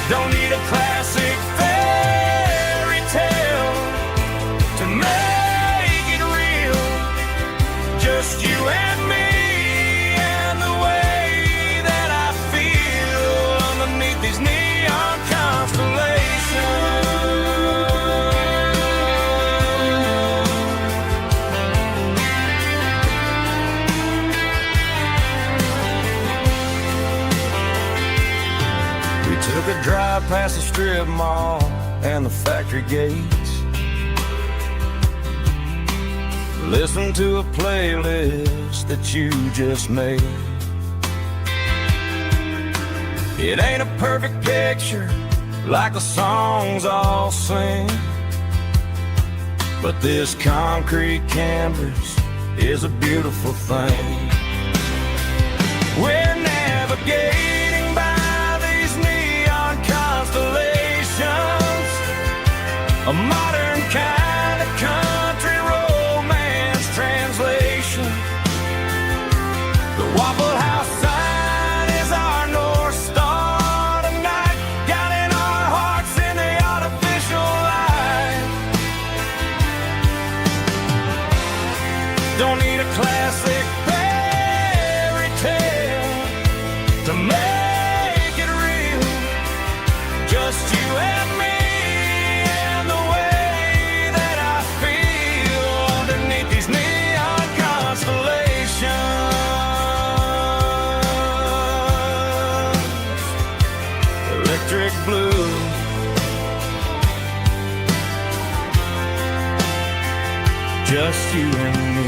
Don't need a classic fairy tale to make it real, just you and me and the way that I feel underneath these neon constellations. We took a drive past the strip mall and the factory gates, listened to a playlist that you just made. It ain't a perfect picture like the songs all sing, but this concrete canvas is a beautiful thing. We're navigating by these neon constellations, a modern kind of country romance translation. The Waffle House sign is our North Star tonight, guiding our hearts in the artificial light. Don't need a classic fairy tale to make it real, just you and me and the way that I feel underneath these neon constellations. Electric blue, just you and me.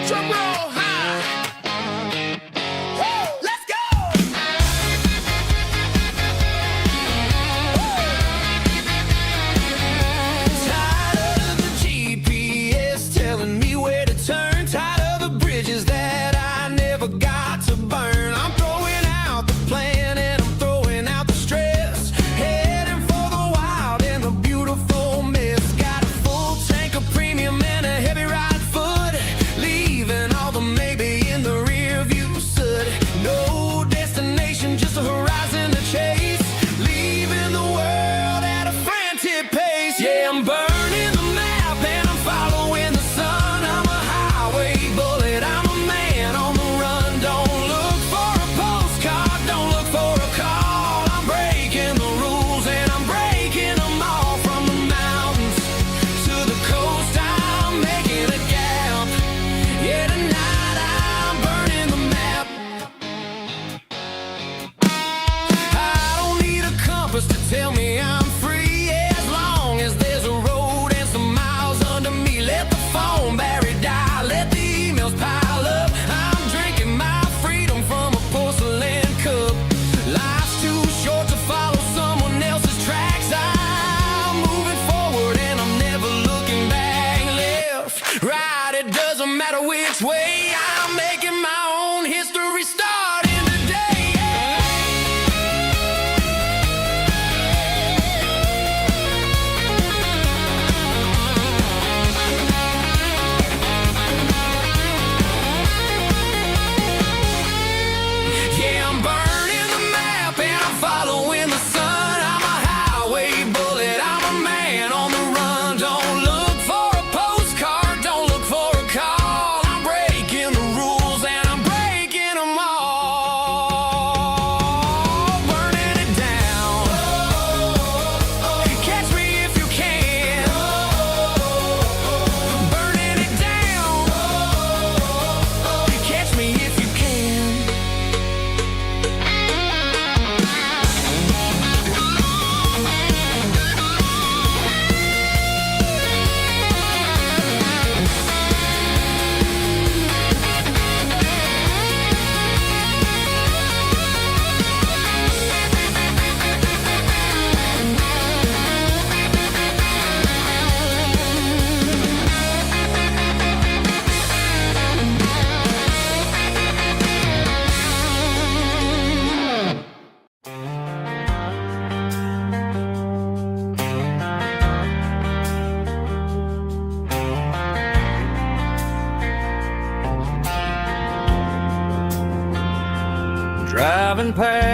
Drum roll high. Woo, let's go. Tired of the GPS telling me where to turn, tired of the bridges that I never got to burn. I'm throwing out the plan and I'm throwing out the stress, heading for the wild and the beautiful mess. Got a full tank of premium and a heavy right foot, leaving all the maybe in the rear view soot. No destination, just a horizon to chase, leaving the world at a frantic pace. Yeah, I'm burning the map and I'm following the sun. I'm a highway bullet, I'm a man on the run. Don't look for a postcard, don't look for a call. I'm breaking the rules and I'm breaking them all. From the mountains to the coast, I'm making a gap. Yeah, tonight I'm burning the map. I don't need a compass to tell me I'm free, as long as there's a road and some miles under me. Let the phone battery die, let the emails pile up. I'm drinking my freedom from a porcelain cup. Life's too short to follow someone else's tracks. I'm moving forward and I'm never looking back.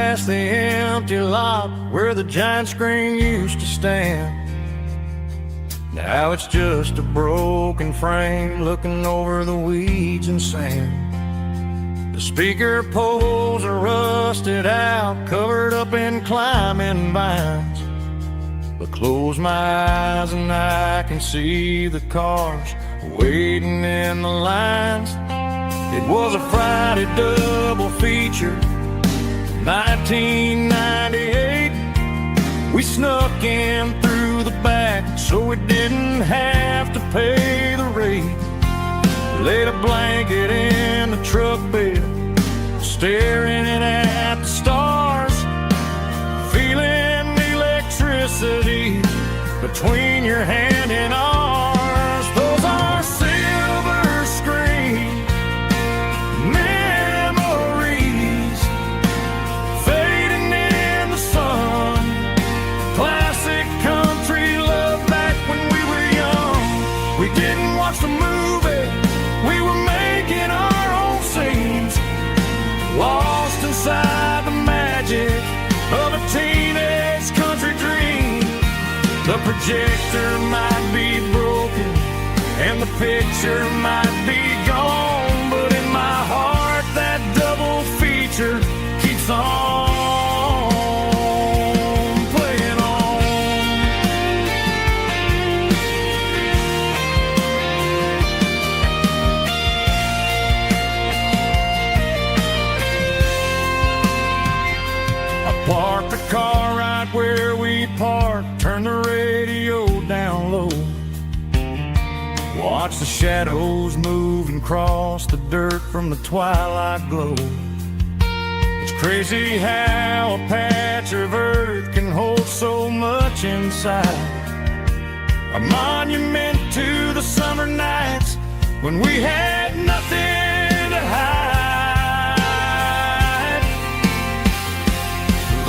past the empty lot where the giant screen used to stand. Now it's just a broken frame looking over the weeds and sand. The speaker poles are rusted out, covered up in climbing vines. But close my eyes and I can see the cars waiting in the lines. It was a Friday double feature, 1998. We snuck in through the back so we didn't have to pay the rate. Laid a blanket in the truck bed, staring at the stars, feeling the electricity between your hand and ours. Those are silver screen memories fading in the sun. Classic country love back when we were young. We didn't watch the movie, we were making our own scenes, lost inside the magic of a teenage country dream. The projector might be broken and the picture might be gone, but in my heart that double feature keeps on playing on. I parked the car right where we parked, turned the radio down low, watch the shadows move and cross the dirt from the twilight glow. It's crazy how a patch of earth can hold so much inside. A monument to the summer nights when we had nothing to hide.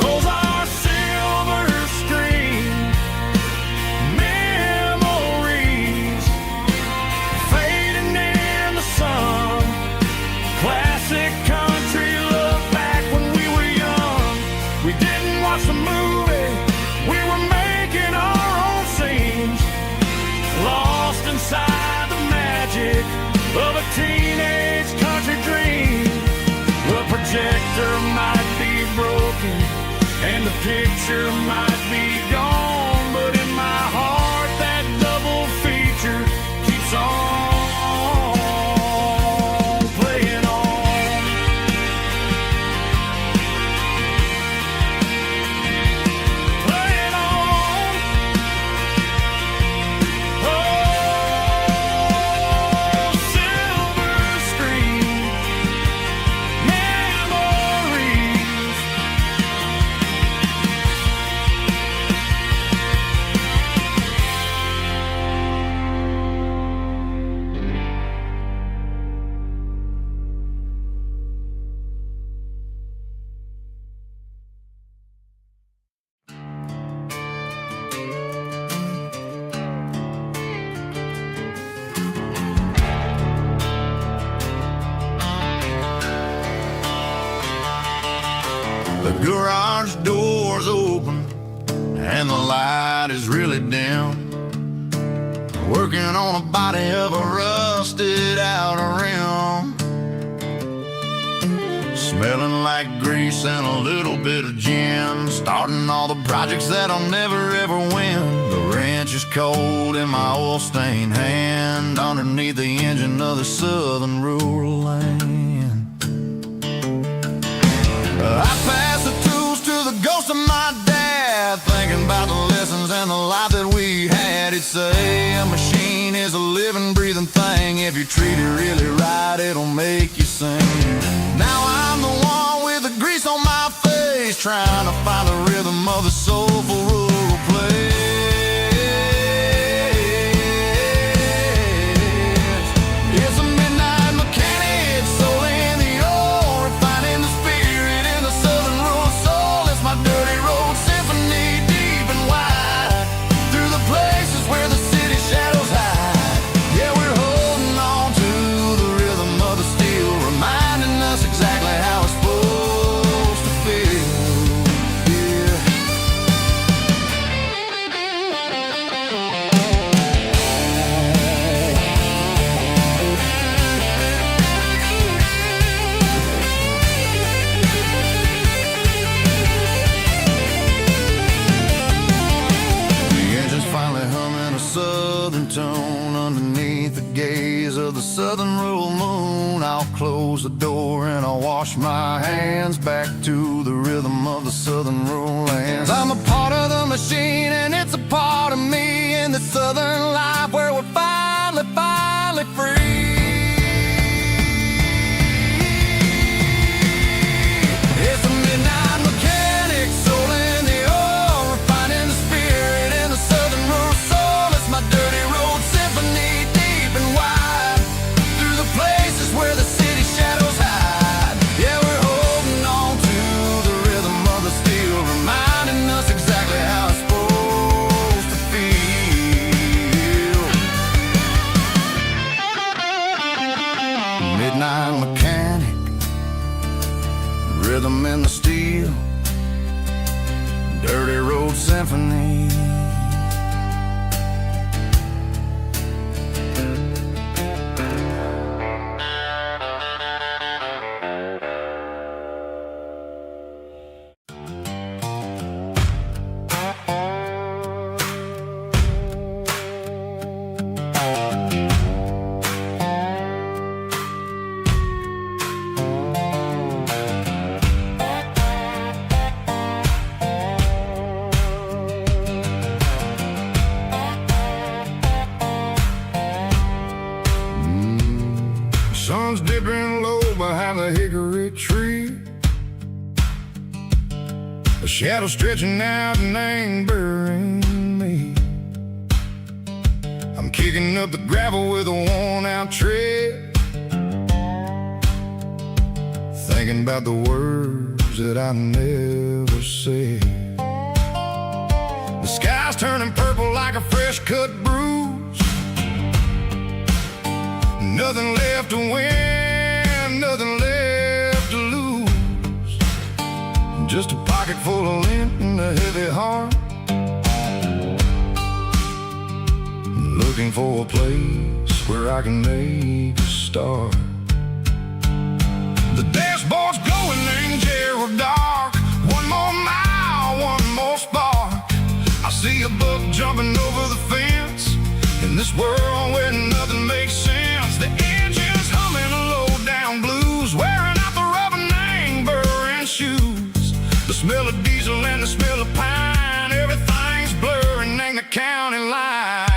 Those are silver screen memories fading in the sun. Classic country love back when we were young. We didn't watch the movie, we were making our own scenes, lost inside the magic of a teenage country dream. The projector might be broken and the picture might be gone, but in my heart that double feature keeps on playing on. Playing on. Oh, silver screen memories. The garage door's open and the light is really dim. Working on a body of a rusted out rim, smelling like grease and a little bit of gin. Starting all the projects that I'll never ever win. The wrench is cold in my oil-stained hand underneath the engine of the southern rural land. I pass the tools to the ghost of my dad, thinking about the lessons and the life that we had. He'd say a machine is a living, breathing thing. If you treat it really right, it'll make you sing. Now I'm the one with the grease on my face, trying to find the rhythm of the soulful rural place. It's a midnight mechanic, soul in the ore, refining the spirit in the southern rural soul. It's my dirty road symphony, deep and wide, through the places where the city shadows hide. Yeah, we're holding on to the rhythm of the steel, reminding us exactly how it's supposed to feel. the southern rural moon. I'll close the door and I'll wash my hands back to the rhythm of the southern rural lands. I'm a part of the machine and it's a part of me in the southern life where we're finally free. It's a midnight mechanic, soul in the oil, refining the spirit in the southern rural soul. It's my dirty road symphony, deep and wide, through the places where the city shadows hide. Yeah, we're holding on to the rhythm of the steel, reminding us exactly how it's supposed to feel. Midnight mechanic, rhythm in the steel, dirty road symphony. Sun's dipping low behind the hickory tree, a shadow stretching out and ain't burying me. I'm kicking up the gravel with a worn-out tread, thinking about the words that I never said. The sky's turning purple like a fresh-cut bruise. Nothing left to win, nothing left to lose. Just a pocket full of lint and a heavy heart, looking for a place where I can make a start. The dashboard's glowing, ain't Gerald dark. One more mile, one more spark. I see a buck jumping over the fence in this world where nothing makes sense. The engine's humming a low-down blues, wearing out the rubber name, burring shoes. The smell of diesel and the smell of pine, everything's blurring, ain't the county line.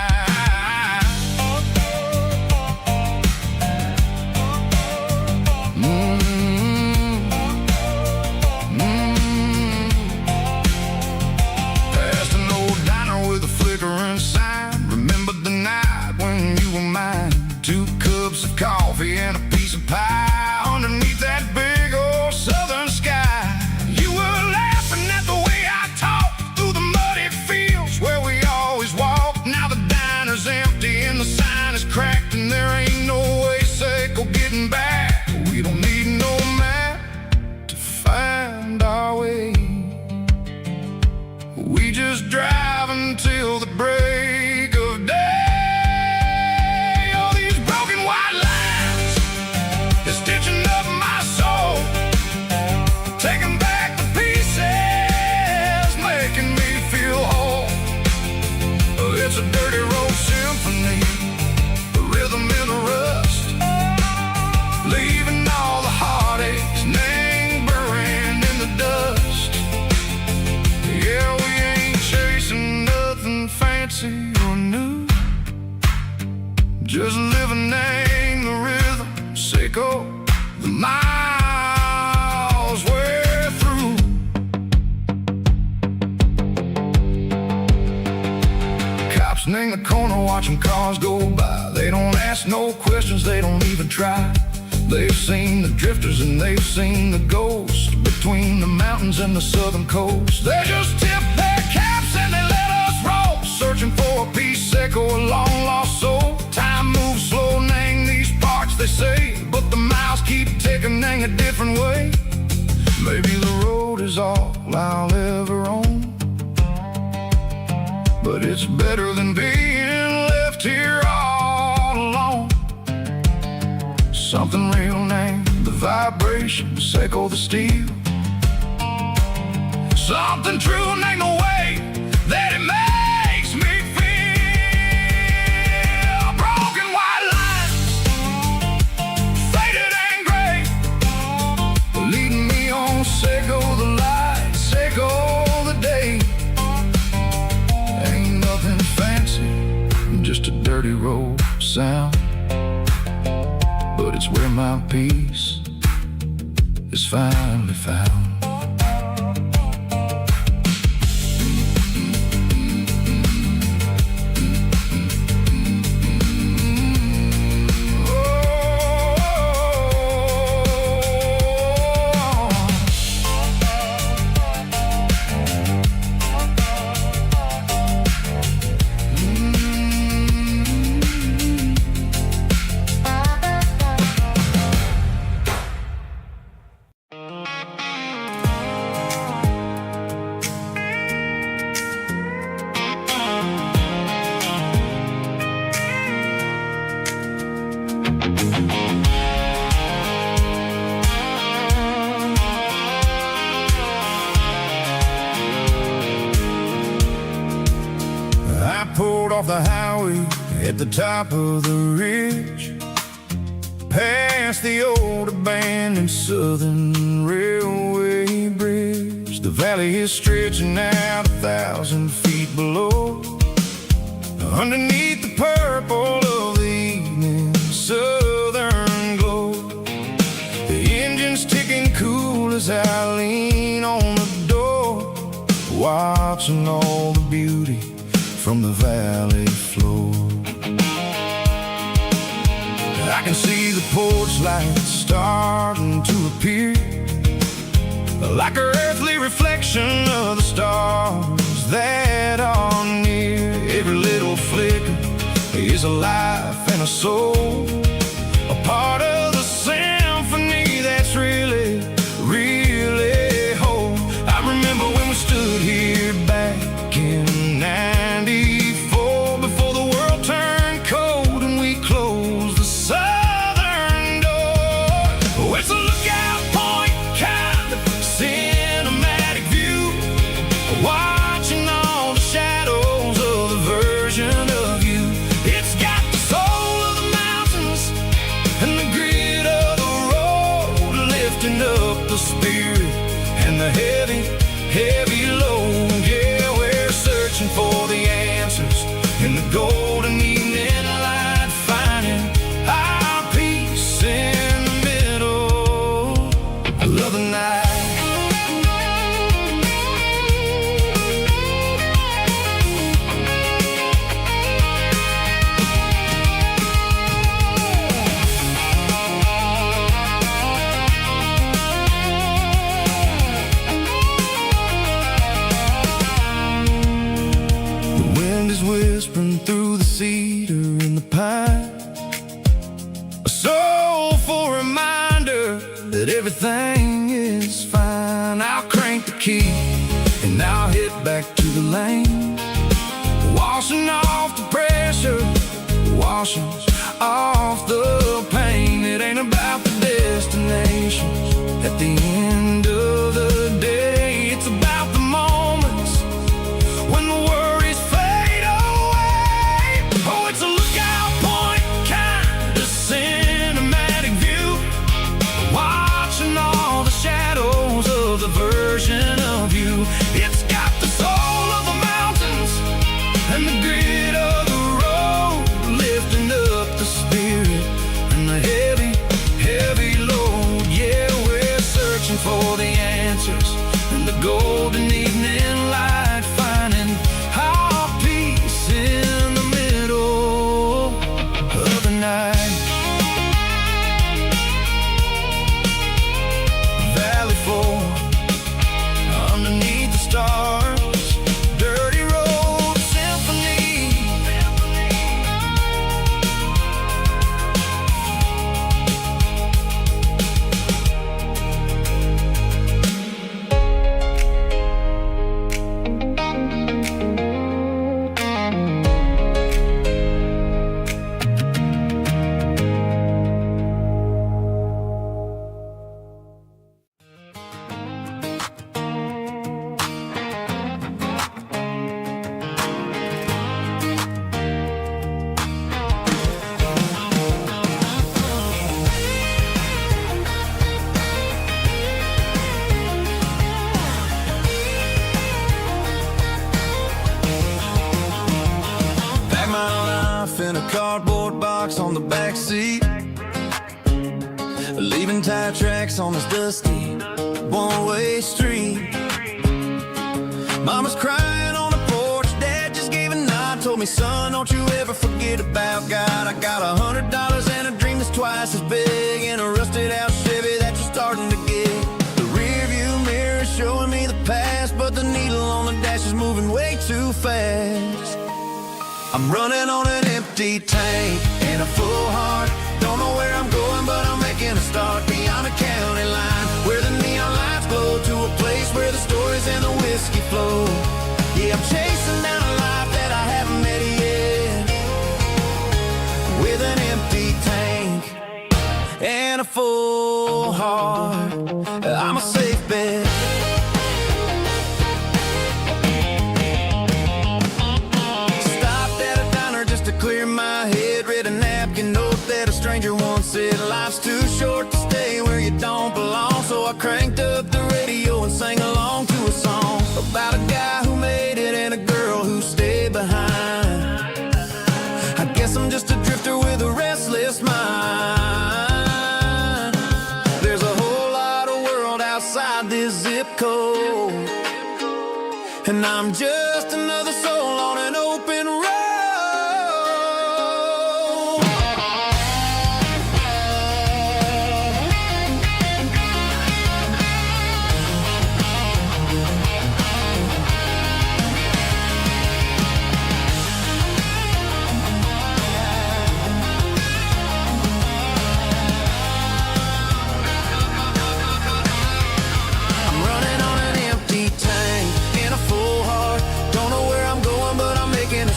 Past an old diner with a flickering sign, remembered the night when you were mine. 2 cups of coffee and a piece of pie underneath that big old southern sky. You were laughing at the way I talked through the muddy fields where we always walked. Now the diner's empty and the sign is cracked, and there ain't no way safe or getting back. We don't need no map to find our way. We just drive until the break of day. It's a dirty road symphony, a rhythm in the rust, leaving all the heartaches, name burning in the dust. Yeah, we ain't chasing nothing fancy or new, just living in the rhythm, sicko, the miles we're through. In the corner watching cars go by, they don't ask no questions, they don't even try. They've seen the drifters and they've seen the ghosts between the mountains and the southern coast. They just tip their caps and they let us roll, searching for a piece sick or a long lost soul. Time moves slow, nang these parts they say, but the miles keep ticking, nang a different way. Maybe the road is all I'll ever own, but it's better than being left here all alone. Something real named the vibrations echo the steel. Something true named the way that it makes me feel. Broken white lines dirty road sound, but it's where my peace is finally found. I pulled off the highway at the top of the ridge, past the old abandoned Southern Railway bridge. The valley is stretching out 1,000 feet below, underneath the purple of the evening southern glow. The engine's ticking cool as I lean on the door, watching all the beauty from the valley floor. I can see the porch lights starting to appear, like an earthly reflection of the stars that are near. Every little flicker is a life and a soul, a part of the symphony that's really, really whole. I remember when we stood here back in '94, before the world turned cold and we closed the southern door. Oh, it's a lookout point, kind of cinematic view, watching all the shadows of the version of you. It's got the soul of the mountains and the grit of the road, lifting up the spirit and the heavy, heavy load. Yeah, we're searching for the answers in the golden evening light, finding our peace in the middle of the night. The wind is whispering through the cedar and the pine, a soulful reminder that everything is fine. I'll crank the key and I'll head back to the lane, washing off the pressure, washing off the pain. It ain't about the destinations at the end of the day, it's about the moments when the worries fade away. Oh, it's a lookout point, kind of cinematic view, watching all the shadows of the version of you. It's got the soul of the mountains and the grit of the road, lifting up the spirit and the heavy, heavy load. Yeah, we're searching for the answers in the golden evening light, finding our peace in the middle of the night. Valley floor, underneath the stars, dirty road symphony. on the back seat, leaving tire tracks on this dusty one-way street. Mama's crying on the porch, Dad just gave a nod, told me, son, don't you ever forget about God. I got $100 and a dream that's twice as big, and a rusted out Chevy that you're starting to get. The rear view mirror is showing me the past, but the needle on the dash is moving way too fast. I'm running on an empty tank and a full heart. Don't know where I'm going, but I'm making a start beyond the county line, where the neon lights glow, to a place where the stories and the whiskey flow. Yeah, I'm chasing down a life that I haven't met yet, with an empty tank and a full heart. I'm a safe bet. Clear my head, read a napkin note that a stranger once said, life's too short to stay where you don't belong. So I cranked up the radio and sang along to a song about a guy who made it and a girl who stayed behind. I guess I'm just a drifter with a restless mind. There's a whole lot of world outside this zip code, and I'm just another soul on an open road.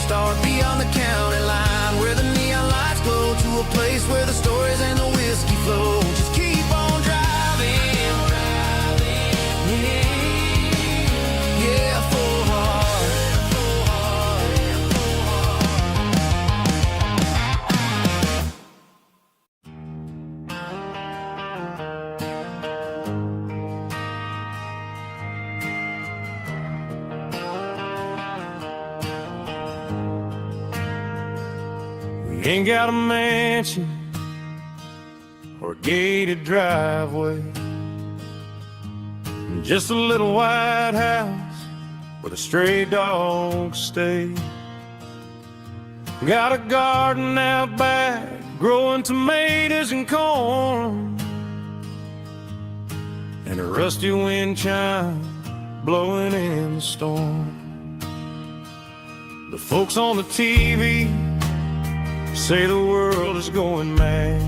Start beyond the county line, where the neon lights glow, to a place where the stories and the whiskey flow. Just keep on driving, yeah, full heart. Ain't got a mansion or a gated driveway, just a little white house where the stray dogs stay. Got a garden out back, growing tomatoes and corn, and a rusty wind chime blowing in the storm. The folks on the TV say the world is going mad,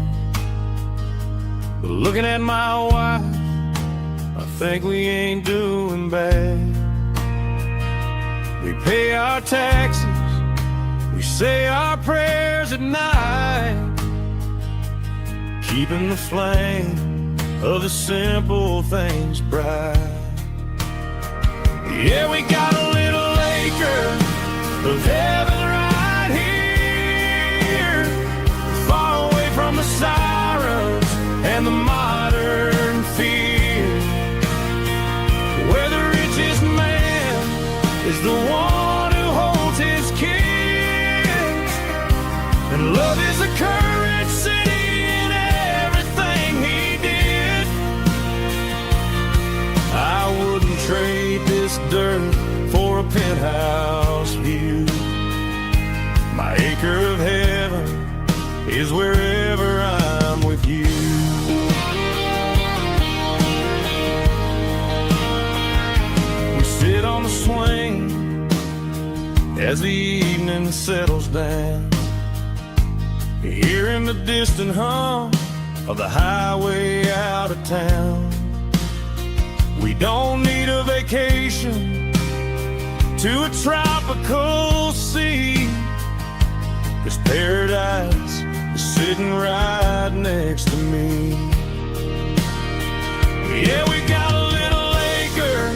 but looking at my wife, I think we ain't doing bad. We pay our taxes, we say our prayers at night, keeping the flame of the simple things bright. Yeah, we got a little acre of heaven right here, far away from the sirens and the modern fear, where the richest man is the one who holds his kids, and love is a currency in everything he did. I wouldn't trade this dirt for a penthouse view. My acre of heaven is wherever I'm with you. We sit on the swing as the evening settles down, hearing the distant hum of the highway out of town. We don't need a vacation to a tropical sea, 'cause paradise is sitting right next to me. Yeah, we got a little acre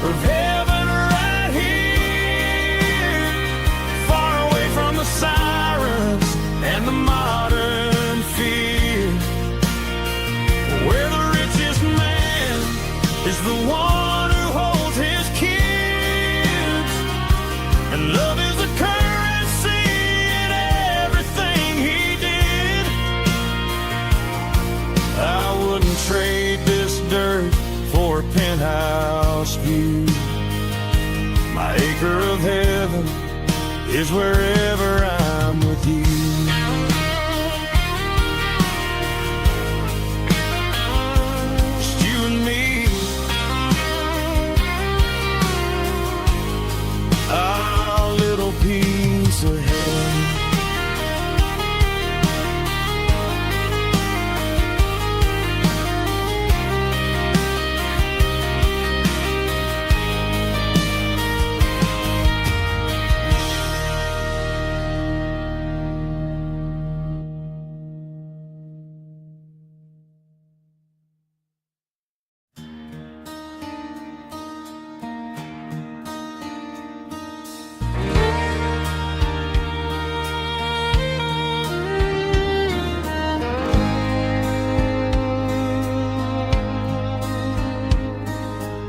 of heaven right here, far away from the sirens and the modern fear, where the richest man is the one who holds his kids, and love is a currency in everything he did. is wherever I'm with you. Just you and me, our little piece of heaven.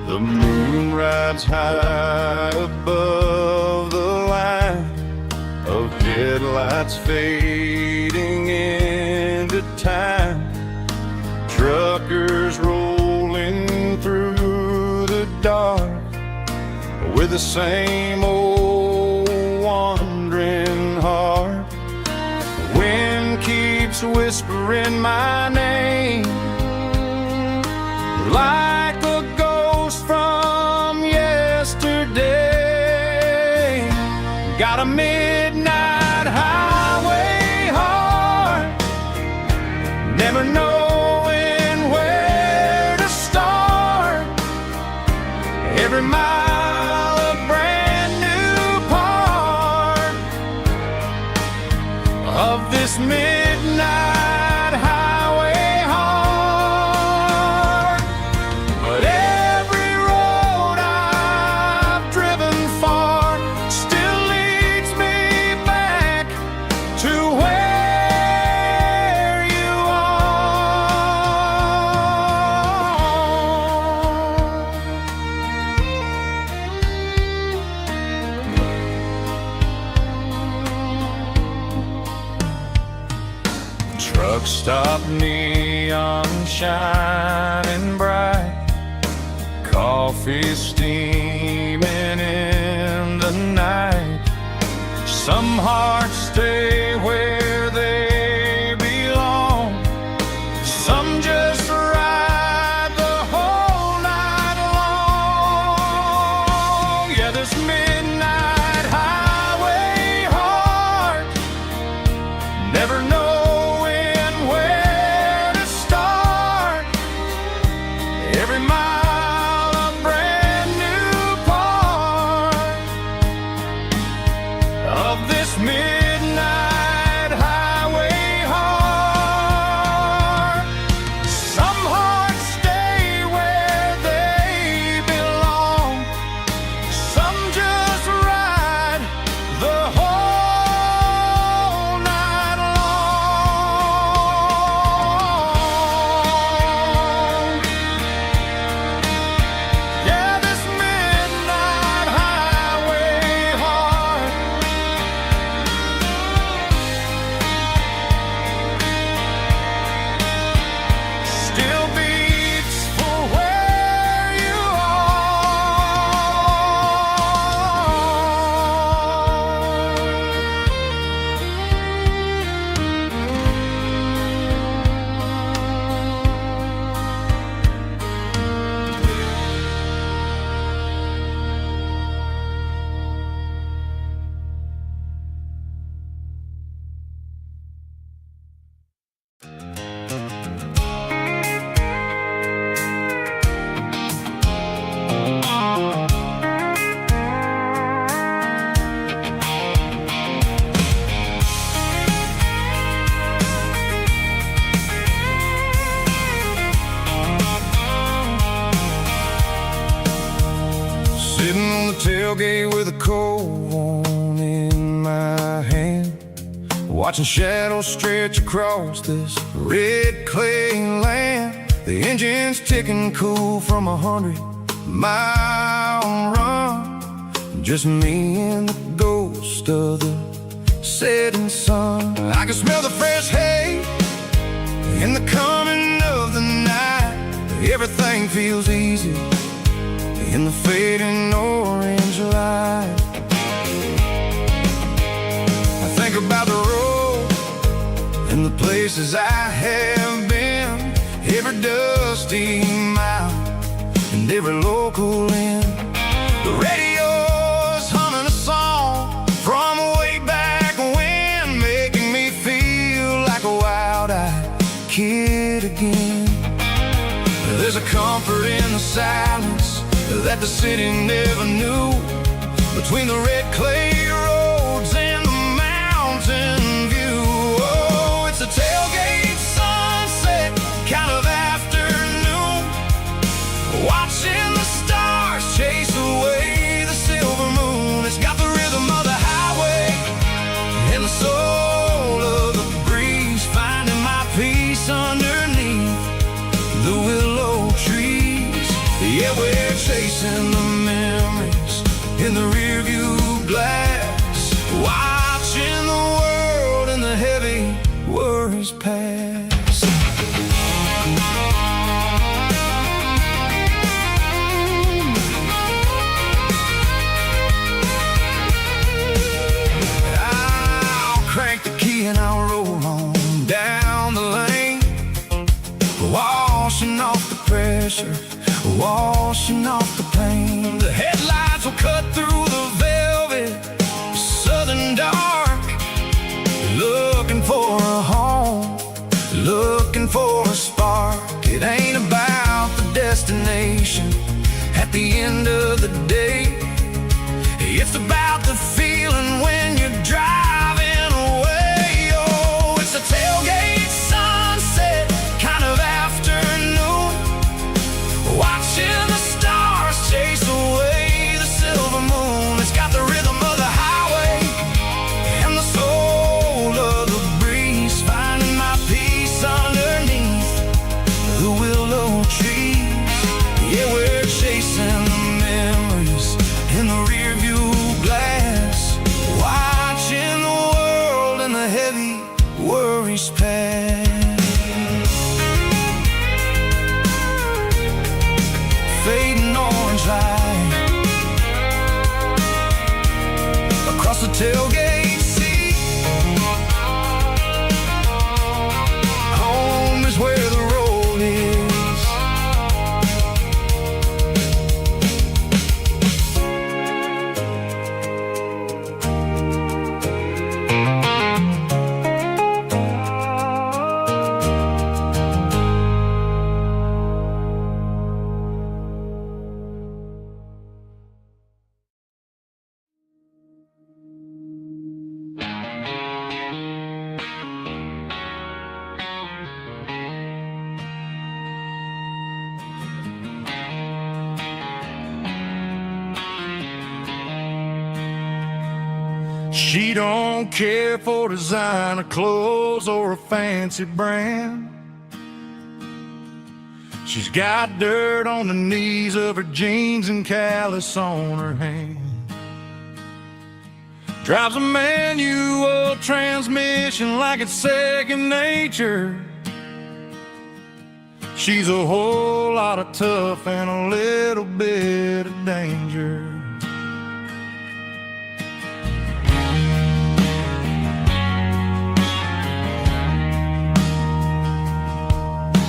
The moon rides high above the line of headlights fading into time. Truckers rolling through the dark with the same old wandering heart. The wind keeps whispering my name like a ghost from yesterday. Got a midnight highway heart, never knowing where to start. Every mile a brand new part of this midnight highway heart. But every road I've driven far still leads me back to where you are. Truck stop, neon shining bright, coffee steaming in the night. Some hearts stay where they belong, some just ride the whole night long. Yeah, this midnight highway heart, never knowing where to start. Every mile a brand new part of this midnight highway heart. Some hearts stay where they belong, some just ride the whole night long. Yeah, this midnight highway heart still beats for where you sitting on the tailgate with a cold one in my hand, watching shadows stretch across this red clay land. The engine's ticking cool from 100-mile run. Just me and the ghost of the setting sun. I can smell the fresh hay in the coming of the night. Everything feels easy in the fading orange light. places I have been, every dusty mile and every local inn. The radio's humming a song from way back when, making me feel like a wild-eyed kid again. There's a comfort in the silence that the city never knew, between the red clay roads and the mountain view. Oh, it's a tailgate sunset kind of afternoon, watching the stars chase away the silver moon. It's got the rhythm of the highway and the soul of the breeze, finding my peace underneath the willow trees. Yeah, we're chasing the memories in the rearview glass, watching the world and the heavy worries pass. I'll crank the key and I'll roll on down the lane, washing off the pressure, washing off the pain. The headlights will cut through the velvet southern dark, looking for a home, looking for a spark. It ain't about the destination at the end of the day, it's about the feeling when you're driving away. Oh, it's a tailgate sunset kind of afternoon, watching the stars chase away the silver moon. It's got the rhythm of the highway and the soul of the breeze, finding my peace underneath the willow trees. Yeah, we're chasing the memories in the rearview glass, watching the world and the heavy worries pass. Fading orange light across the tailgate seat. Home is where the road is. She don't care for designer clothes or a fancy brand. She's got dirt on the knees of her jeans and callus on her hand. Drives a manual transmission like it's second nature. She's a whole lot of tough and a little bit of danger.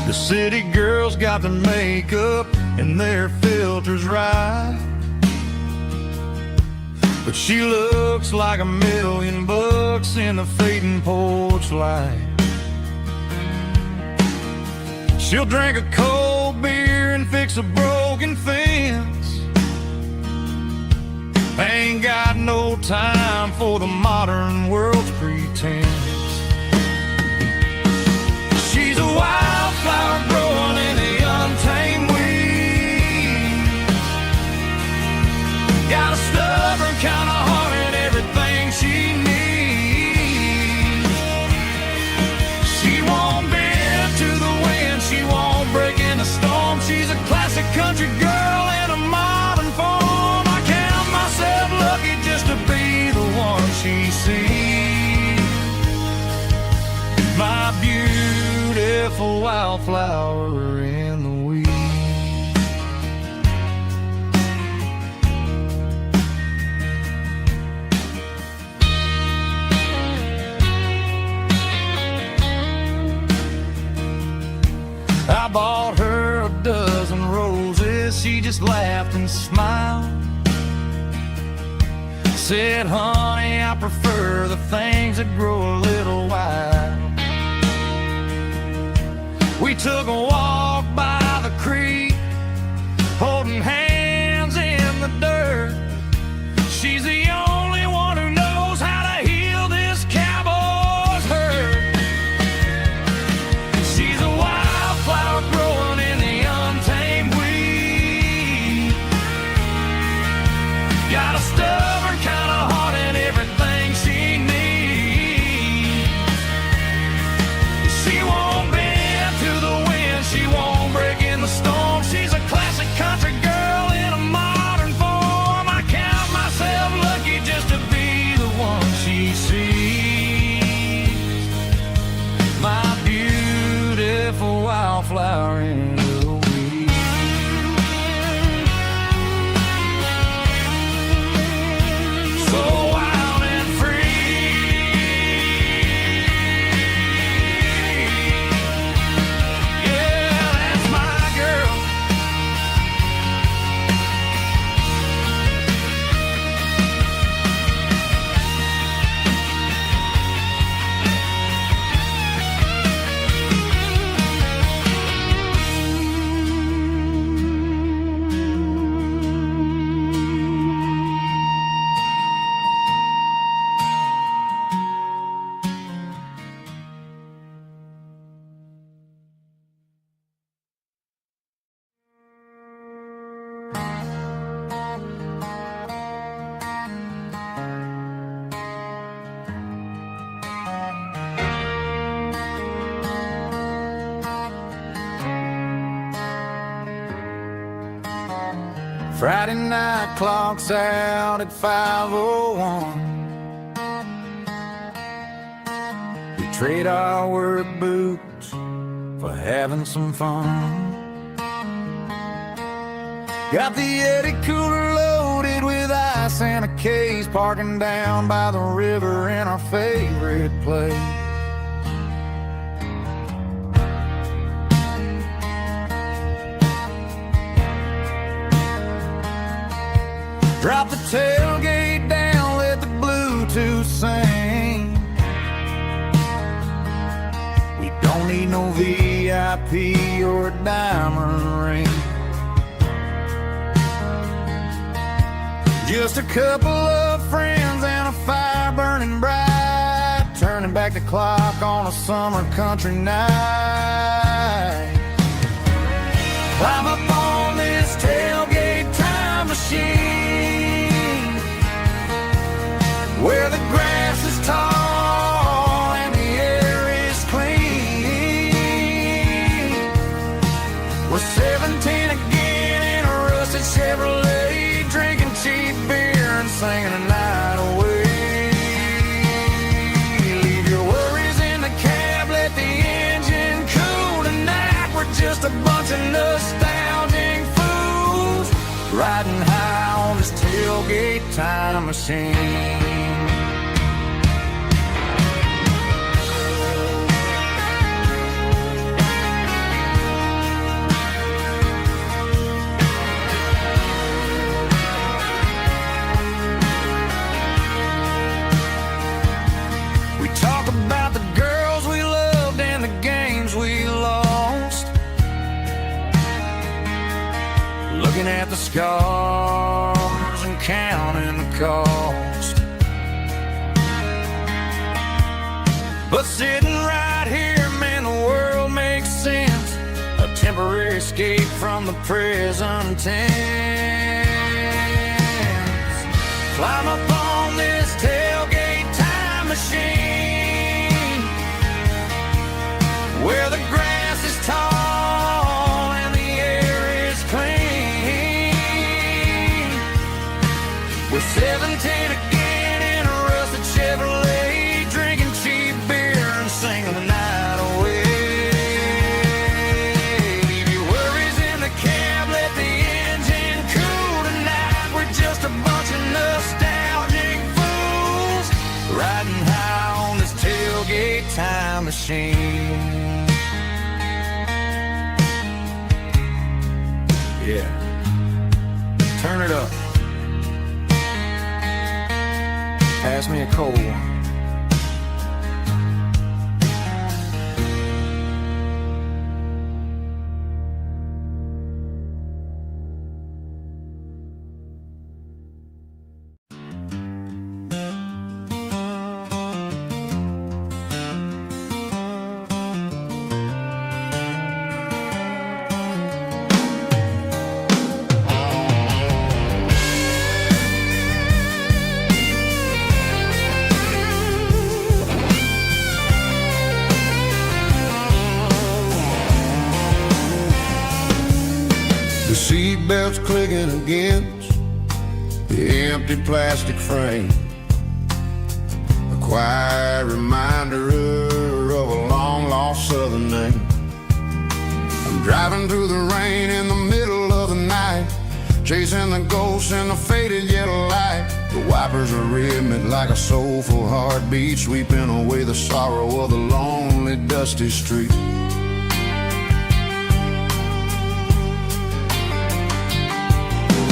The city girls got their makeup and their filters right, but she looks like $1,000,000 in the fading porch light. She'll drink a cold beer and fix a broken fence. Ain't got no time for the modern world's pretense. She's a wildflower growing in the untamed weeds. Got a stubborn kind of heart and everything she needs. She won't bend to the wind, she won't break in a storm. She's a classic country girl in a modern form. I count myself lucky just to be the one she sees. My beautiful wildflower in the weeds. just laughed and smiled. Said, honey, I prefer the things that grow a little wild. We took a walk by the creek, holding hands in the dirt. She's the only one who knows how to heal this cowboy's hurt. She's a wildflower growing in the untamed weed. Got a stubborn kind of heart and everything she needs. She won't bend to the wind, she won't break in the storm. She's a classic country girl in a modern form. I count myself lucky just to be the one she sees. My beautiful wildflower in the weed. So wild and free. Yeah, that's my girl. Friday night clock's out at 5:01. We trade our work boots for having some fun. Got the Yeti cooler loaded with ice and a case, parking down by the river in our favorite place. Drop the tailgate down, let the Bluetooth sing. We don't need no VIP or a diamond ring. Just a couple of friends and a fire burning bright, turning back the clock on a summer country night. Climb up on this tailgate time machine, where the grass is tall and the air is clean. We're 17 again in a rusted Chevrolet, drinking cheap beer and singing the night away. Leave your worries in the cab, let the engine cool tonight. We're just a bunch of nostalgic fools, riding high on this tailgate time machine. We talk about the girls we loved and the games we lost, looking at the scars and counting the cost. But sitting right here, man, the world makes sense. A temporary escape from the present tense. Climb up on this tailgate time machine, where the grass is tall and the air is clean. We're 17 again in a rusted Chevrolet, drinking cheap beer and singing the night away. Leave your worries in the cab, let the engine cool tonight. We're just a bunch of nostalgic fools, riding high on this tailgate time machine. Yeah. Turn it up. Pass me a cold one. The seatbelt's clicking against the empty plastic frame, a quiet reminder of a long-lost southern name. I'm driving through the rain in the middle of the night, chasing the ghosts in the faded yellow light. The wipers are rhythmic like a soulful heartbeat, sweeping away the sorrow of the lonely, dusty street.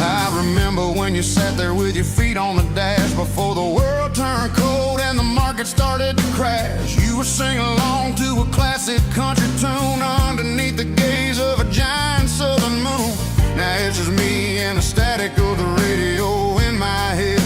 I remember when you sat there with your feet on the dash before the world turned cold and the market started to crash. You were singing along to a classic country tune underneath the gaze of a giant southern moon. Now it's just me and the static of the radio in my head,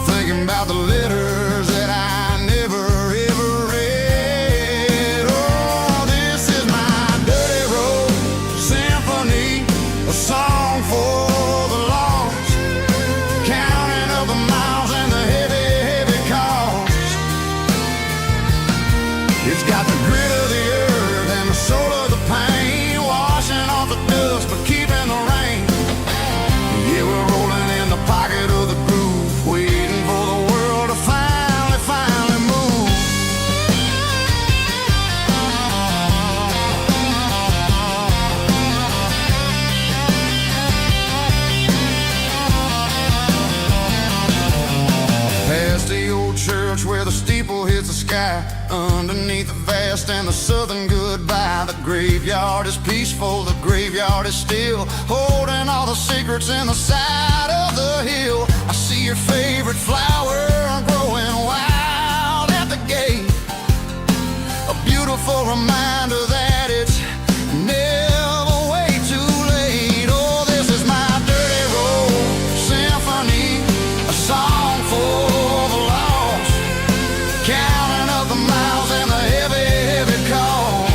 thinking about the letters that I never ever read. Oh, this is my dirty road symphony, a song for the lost, counting up the miles and the heavy, heavy cost. It's got the grit of the earth and the soul of the pain, washing off the dust but keeping the rain. Yeah, we're rolling in the pocket of the groove, waiting for the world to finally move. Past the old church where the steeple hits the sky, underneath the vast and the southern goodbye. The graveyard is peaceful, the graveyard is still, holding all the secrets in the side of the hill. I see your favorite flower growing wild at the gate, a beautiful reminder that it's never way too late. Oh, this is my dirty road symphony, a song for the lost, counting up the miles and the heavy, heavy call.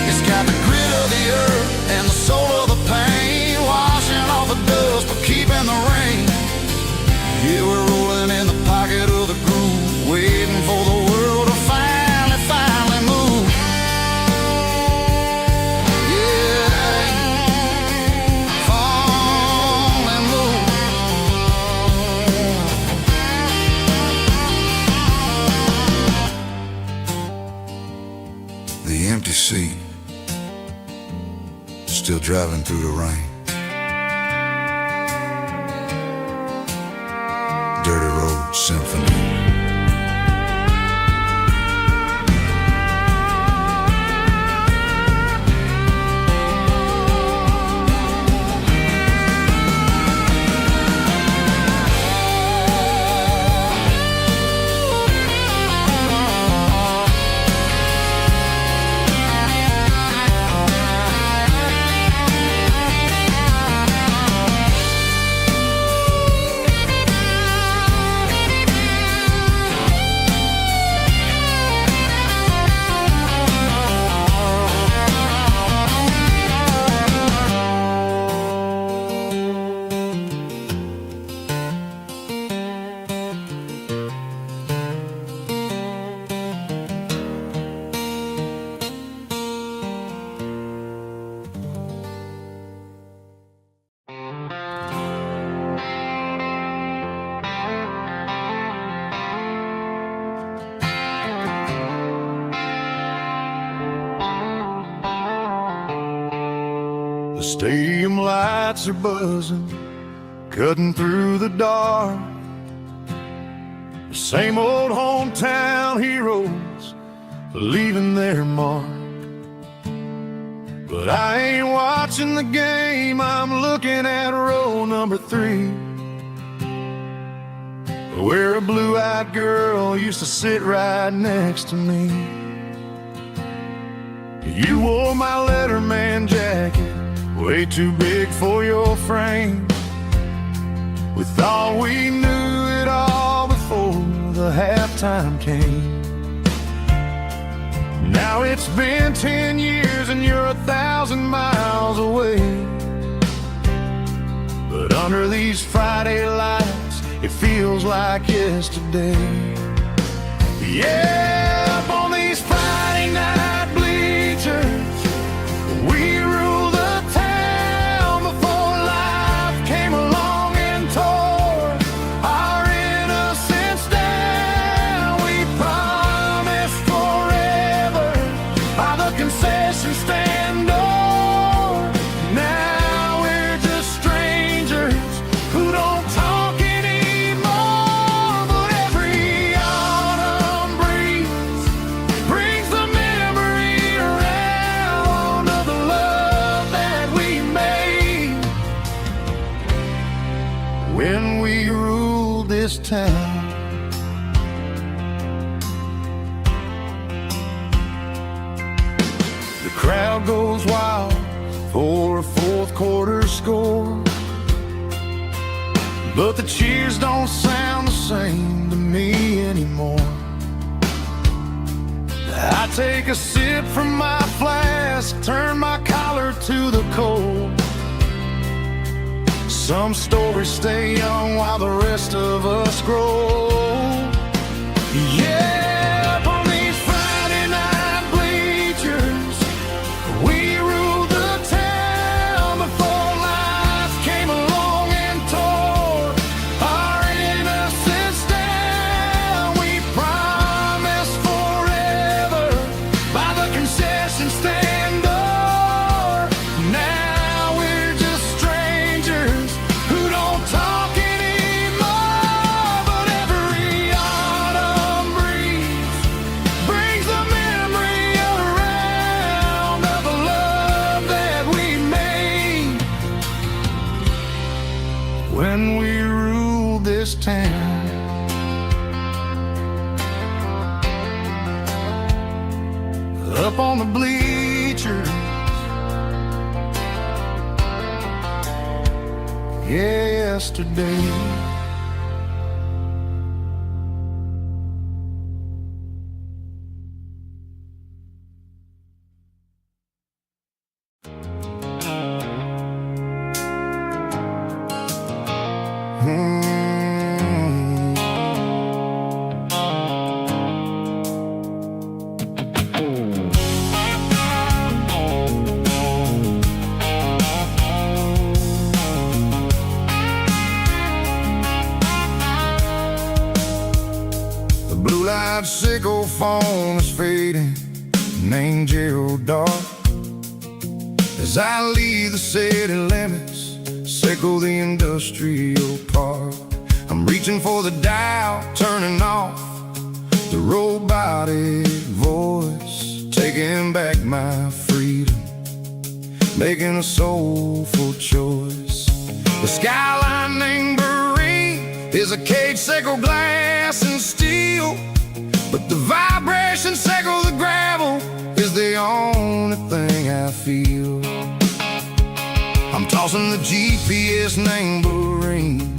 It's got the grit of the earth and the soul of the pain, washing off the dust but keeping the rain. Yeah, we're rolling in the pocket of the groove, waiting for the world to finally move. Yeah, finally move. The empty seat, still driving through the rain. Dirty Road Symphony. The stadium lights are buzzing, cutting through the dark. The same old hometown heroes leaving their mark. But I ain't watching the game, I'm looking at row number 3, where a blue-eyed girl used to sit right next to me. You wore my Letterman jacket, way too big for your frame. We thought we knew it all before the halftime came. Now it's been 10 years and you're 1,000 miles away. But under these Friday lights, it feels like yesterday. Yeah, up on these Friday night bleachers, we rule the town before life came along and tore our innocence down. We promised forever by the concession stand door. Now we're just strangers who don't talk anymore. But every autumn breeze brings the memory around of the love that we made when we ruled this town. The crowd goes wild for a fourth quarter score, but the cheers don't sound the same to me anymore. I take a sip from my flask, turn my collar to the cold. Some stories stay young while the rest of us grow. Yeah, up on these Friday night bleachers, we ruled the town before life came along and tore our innocence down. We promised forever by the concession stand door. Now we're just strangers who don't talk anymore. But every autumn breeze brings the memory around of the love that we made when we ruled this town. Up on the bleachers, yesterday. The blue-light sickle phone is fading, named Gerald Dark. As I leave the city limits, sickle the industrial park. I'm reaching for the dial, turning off the robotic voice, taking back my freedom, making a soulful choice. The skyline named Marine is a cage, sickle glass and steel, but the vibration sickle the gravel is the only thing I feel. I'm tossing the GPS named Marine,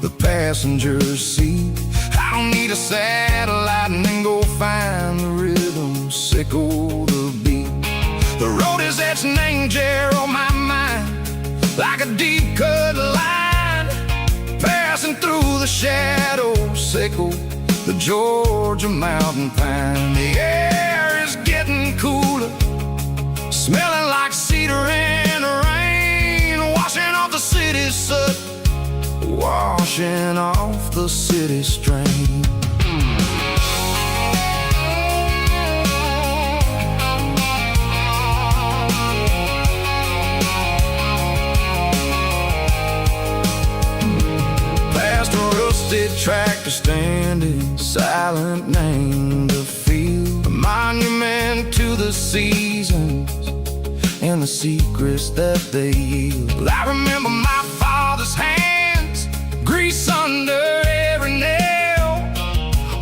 the passenger seat. I don't need a satellite and then go find the rhythm, sickle the beat. The road is etched named Gerald on my mind, like a deep cut line, passing through the shadows, sickle the Georgia mountain pine. The air is getting cooler, smelling like cedar in the rain, washing off the city's soot, washing off the city strain. Past a rusted tractor standing silent, named the field, a monument to the seasons and and the secrets that they yield. I remember my father's hands, grease under every nail,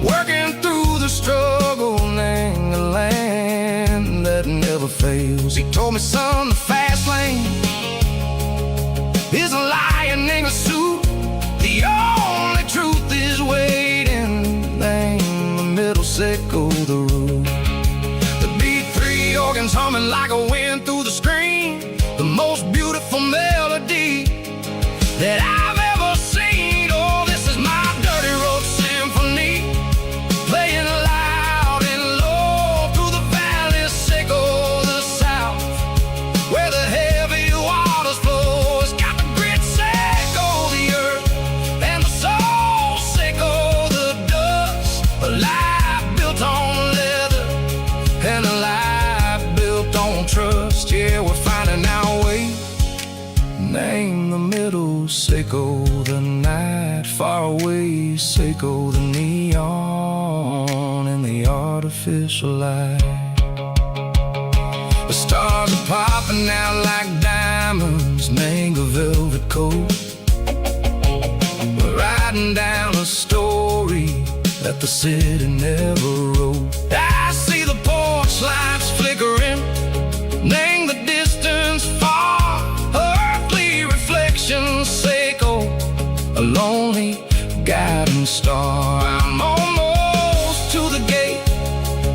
working through the struggle, laying a land that never fails. He told me, son, the fast lane is a lion in a suit. The only truth is waiting. Name the middle, sickle the root. The beat, three organs humming like a wind through the screen. The most beautiful melody that I've ever seen. Oh, this is my dirty road symphony, playing loud and low through the valleys, sickle the south, where the heavy waters flow. It's got the grit, sickle the earth, and the soul, sickle the dust. A life built on leather and a life built on trust. Yeah, we're finding our way. Name the middle, sickle the night, far away, sickle the neon and the artificial light. The stars are popping out like diamonds, mango velvet coat. We're riding down a story that the city never wrote. I see the porch lights flickering, name the distance far, earthly reflections, sickle a lonely guiding star. I'm almost to the gate,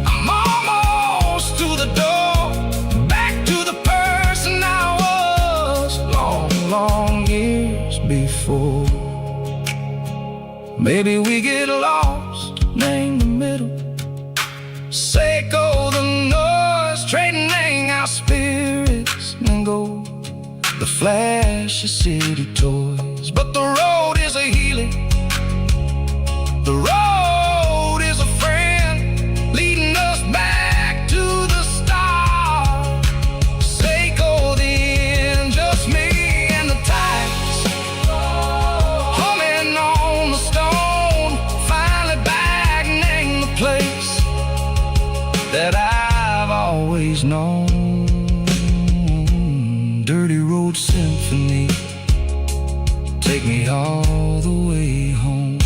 I'm almost to the door, back to the person I was long, long years before. Maybe we get lost, name the middle, sickle the noise, trading our spirits and go the flash of city toys. But the road is a healing, the road is a friend, leading us back to the start. Sickle the end, just me and the tides, humming on the stone. Finally back, name the place that I've always known. Dirty road symphony, take me all the way home.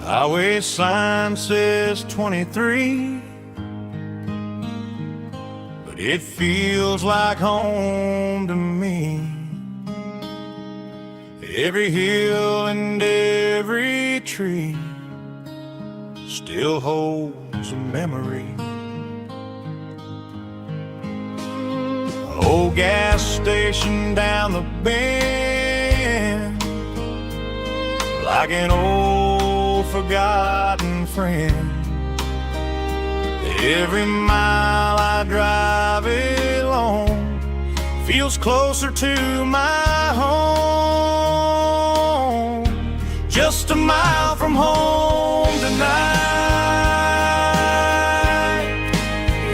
Highway sign says 23, but it feels like home to me. Every hill and every tree still holds a memory. Old gas station down the bend, like an old forgotten friend. Every mile I drive along feels closer to my home. Just a mile from home tonight,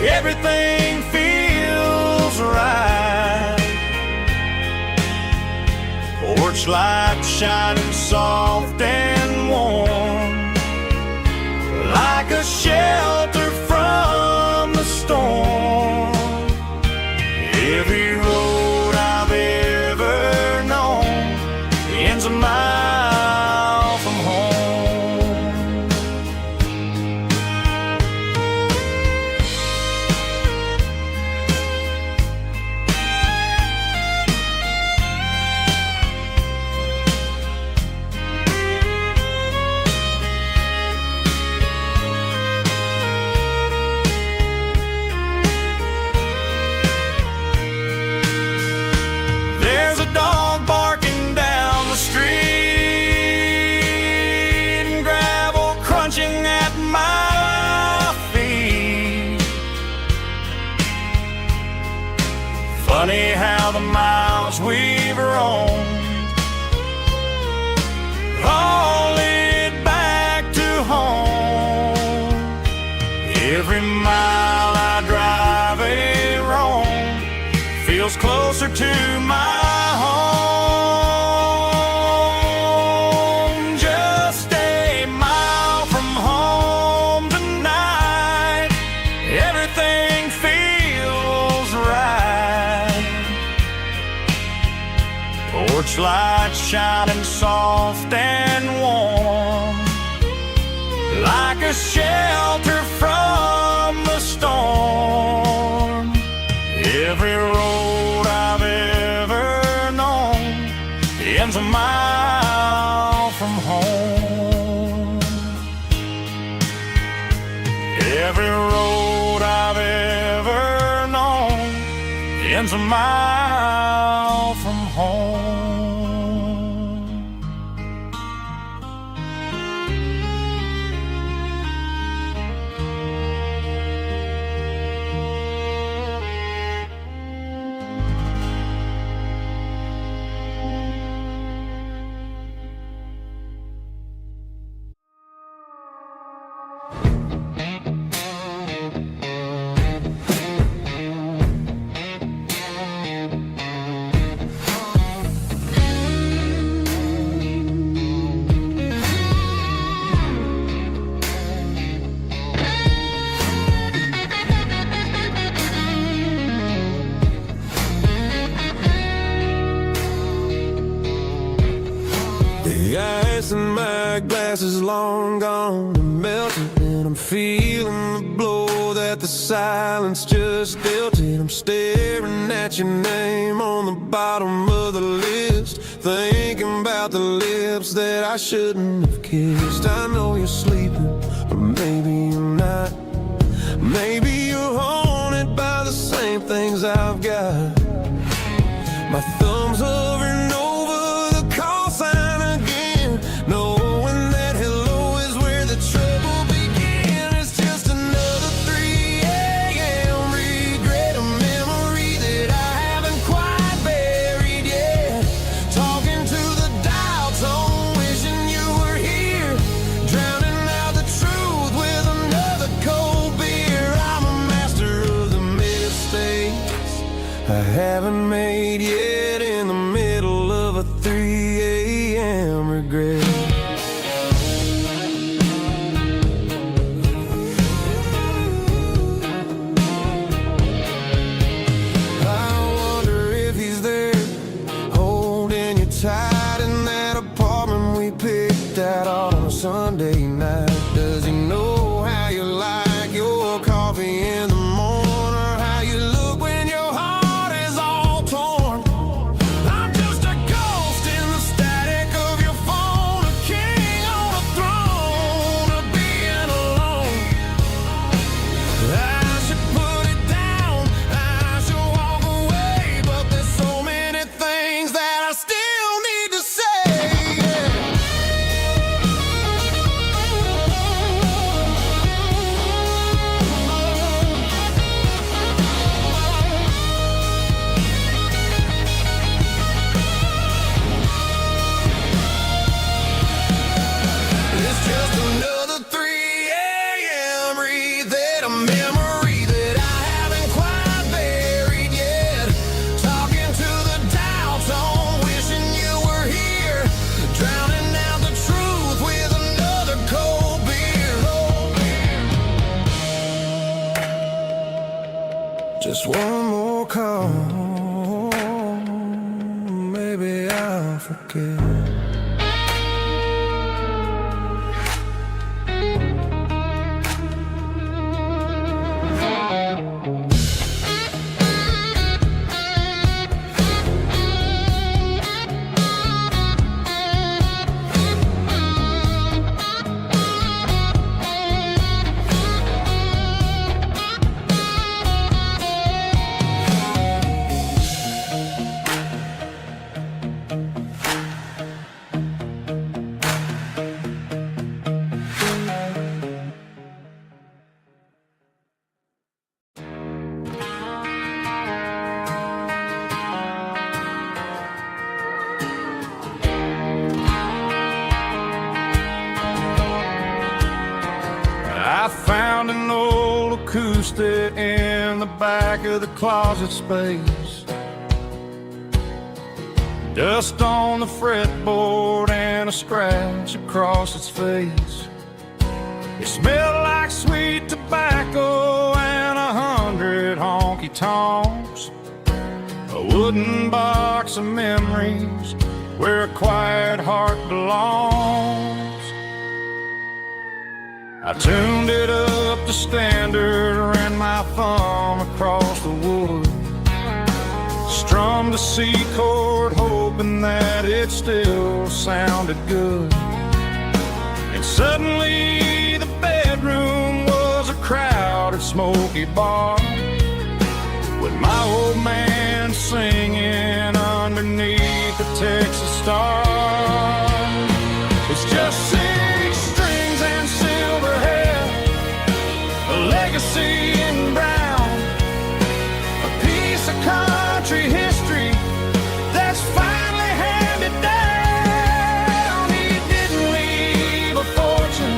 everything feels right. Porch light shining soft and warm, like a shelter from the storm. Every road I've ever known ends a mile from home. Every mile I drive a roam feels closer to my home. Just a mile from home tonight, everything feels right. Porch lights shining soft and warm, like a shelter from the storm. Every road I've ever known ends a mile from home. Every road I've ever known ends a mile from home. The ice in my glass is long gone and melted, and I'm feeling the blow that the silence just dealt it. I'm staring at your name on the bottom of the list, thinking about the lips that I shouldn't have kissed. I know you're sleeping, but maybe you're not. Maybe you're haunted by the same things I've got. My thumb's hovering over the call sign again, knowing that hello is where the trouble began. It's just another 3 a.m. regret, a memory that I haven't quite buried yet. Talking to the dial tone, wishing you were here, drowning out the truth with another cold beer. I'm a master of the mistakes I haven't made yet, in the middle of a 3 a.m. regret. I wonder if he's there, holding you tight in that apartment we picked out on a Sunday night. Does he know how you like your coffee in the morning, or how you look when your heart is all torn? I'm just a ghost in the static of your phone, a king on a throne of being alone. I should put it down, I should walk away, but there's so many things that I still need to say. It's just another 3 a.m. read, a memory that I haven't quite buried yet. Talking to the dial tone, wishing you were here, drowning out the truth with another cold beer. Just one more call, maybe I'll forget. acoustic in the back of the closet space. Dust on the fretboard and a scratch across its face. It smelled like sweet tobacco and 100 honky-tonks. A wooden box of memories where a quiet heart belongs. I tuned it up to standard, ran my thumb across the wood, strummed a C chord, hoping that it still sounded good. And suddenly the bedroom was a crowded, smoky bar, with my old man singing underneath the Texas stars. It's just 6 strings and silver hair, a legacy in brown, a piece of country history that's finally handed down. He didn't leave a fortune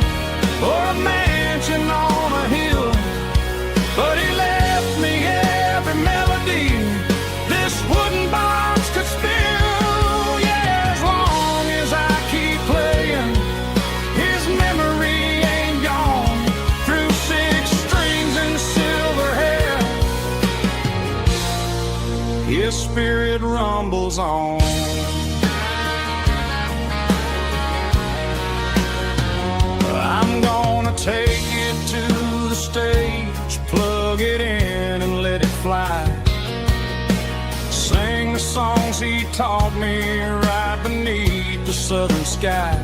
or a mansion on a hill, but he left me every melody this wooden box could spill. Yeah, as long as I keep playing, his memory ain't gone. Through 6 strings and silver hair, his spirit rumbles on. I'm gonna take it to the stage, plug it in and let it fly. Sing the songs he taught me right beneath the southern sky.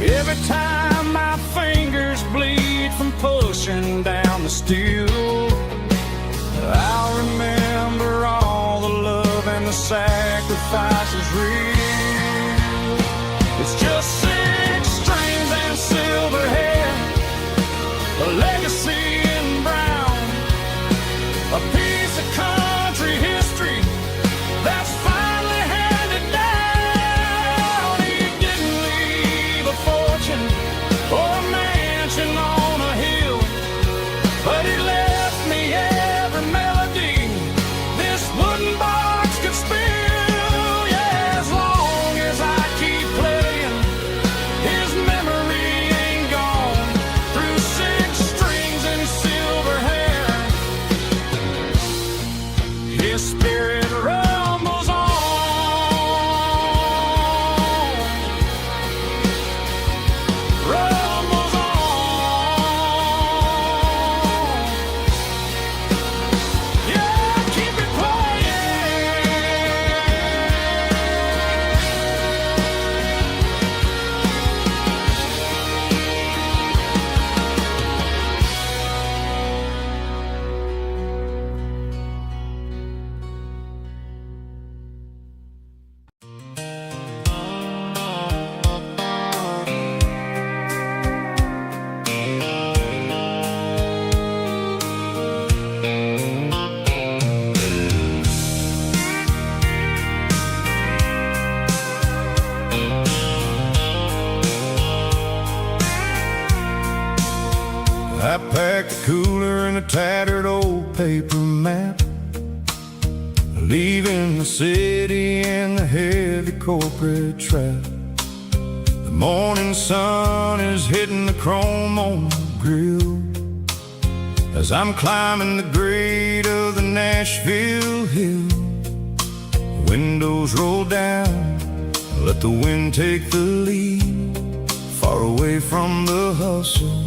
Every time my fingers bleed from pushing down the steel, I'll remember all the love and the sacrifices real. It's just 6 strings and silver hair, a legacy in brown, a piece of country history that's finally handed down. He didn't leave a fortune or a mansion on a hill, but he left me every melody this wooden box could spill. Yeah, as long as I keep playing, his memory ain't gone. Through 6 strings and silver hair, his spirit rumbles on. Rumbles on. Yeah, keep it playing. I packed a cooler and a tattered old paper map, leaving the city in the heavy corporate trap. The morning sun is hitting the chrome on the grill as I'm climbing the grade of the Nashville hill. Windows roll down, let the wind take the lead, far away from the hustle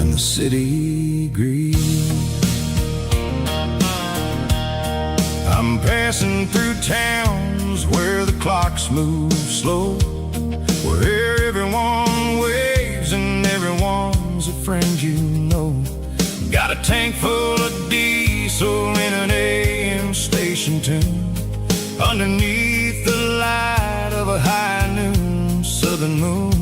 and the city greed. I'm passing through towns where the clocks move slow, where everyone waves and everyone's a friend you know. Got a tank full of diesel in an AM station tune, underneath the light of a high noon southern moon.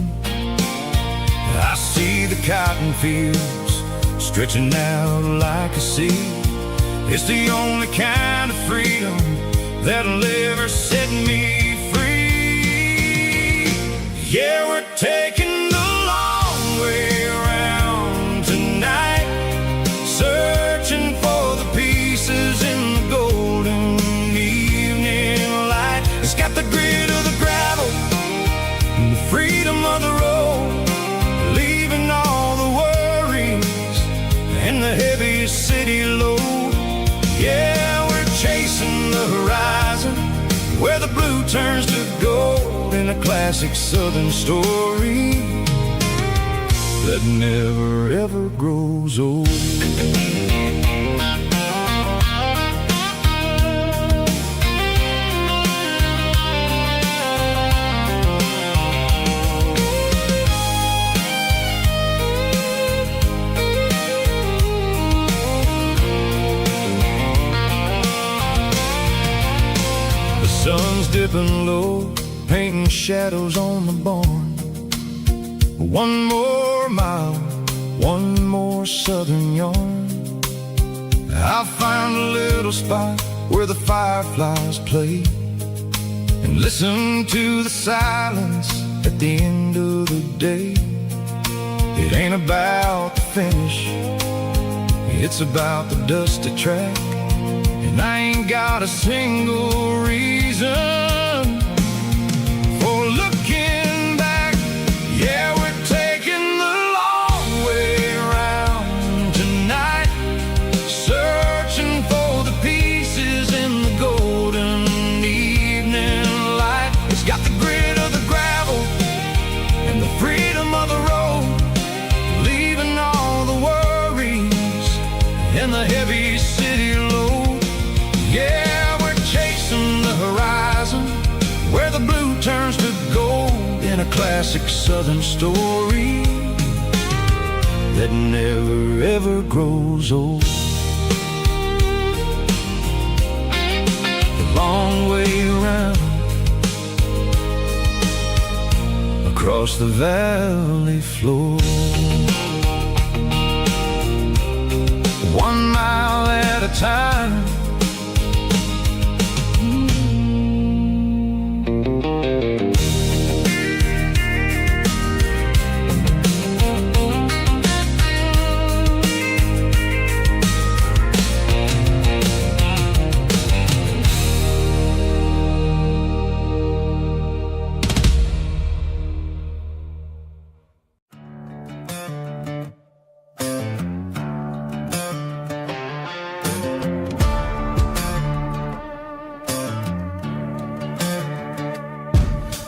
I see the cotton fields stretching out like a sea. It's the only kind of freedom that'll ever set me free. Yeah, we're taking the long blue turns to gold in a classic southern story that never ever grows old. Sun's dipping low, painting shadows on the barn. One more mile, one more southern yarn. I found a little spot where the fireflies play, and listen to the silence at the end of the day. It ain't about the finish, it's about the dusty track. And I ain't got a single reason for looking back. Yeah, we're taking the long way around tonight, searching for the pieces in the golden evening light. It's got the grit of the gravel and the freedom of the road, leaving all the worries and the heavy city load. Yeah, we're chasing the horizon where the blue turns to gold in a classic southern story that never ever grows old. The long way around across the valley floor, 1 mile at a time.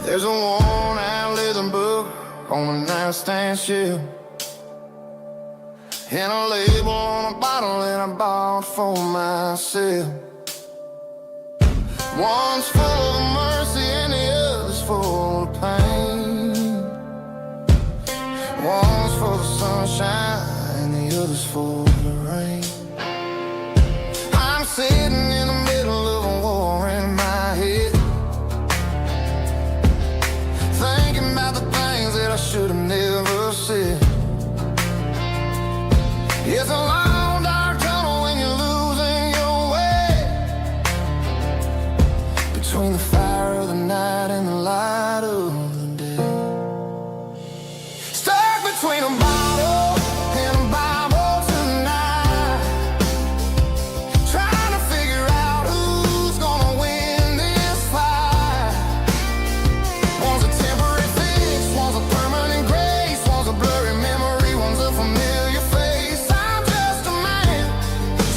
There's a worn-out leather book on the nightstand shelf, and a label on a bottle that I bought for myself. One's full of mercy and the other's full of pain. One's for the sunshine and the other's for the rain. I'm sitting in the middle of a war in my head, thinking about the things that I should have never said. It's a long dark tunnel when you're losing your way, between the fire of the night and the light of the day. Stuck between a bottle and a Bible tonight, trying to figure out who's gonna win this fight. One's a temporary fix, one's a permanent grace, one's a blurry memory, one's a familiar face. I'm just a man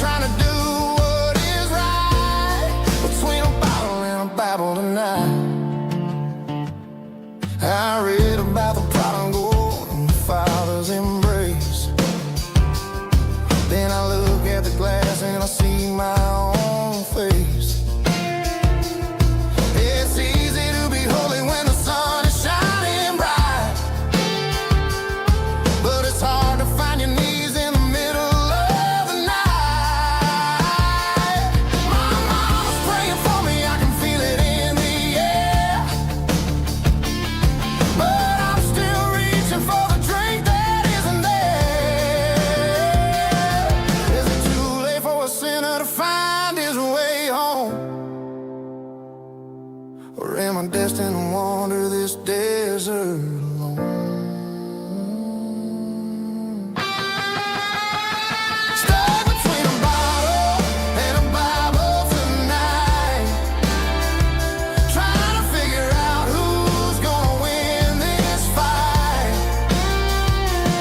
trying to do what is right, between a bottle and a Bible tonight. I read about the prodigal and the father's embrace. Then I look at the glass and I see my own face. It's easy to be holy when the sun is shining bright, but it's hard to find your knees in the middle of the night. My mama's praying for me, I can feel it in the air, but I'm still reaching for the drink that isn't there. Is it too late for a sinner to find his way home? Or am I destined to wander this desert alone? Stuck between a bottle and a Bible tonight, trying to figure out who's gonna win this fight.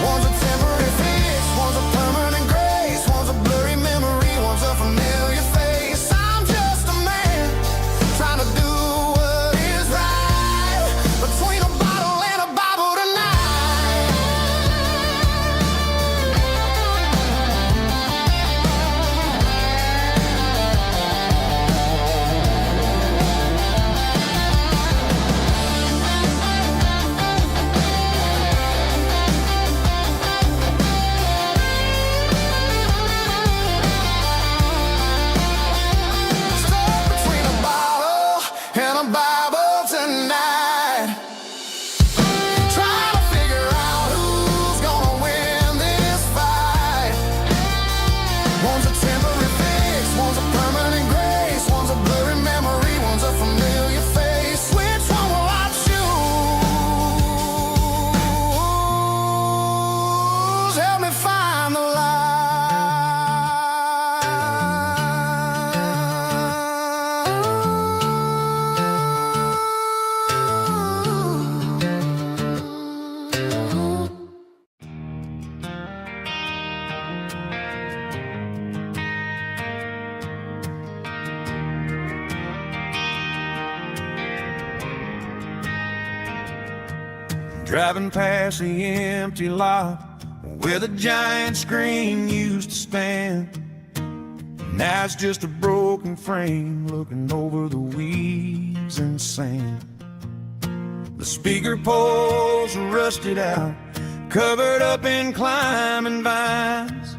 One's a temporary fix, one's a permanent grace, one's a blurry memory, one's a familiar face. I'm just a man trying to do what driving past the empty lot where the giant screen used to stand. Now it's just a broken frame looking over the weeds and sand. The speaker poles are rusted out, covered up in climbing vines.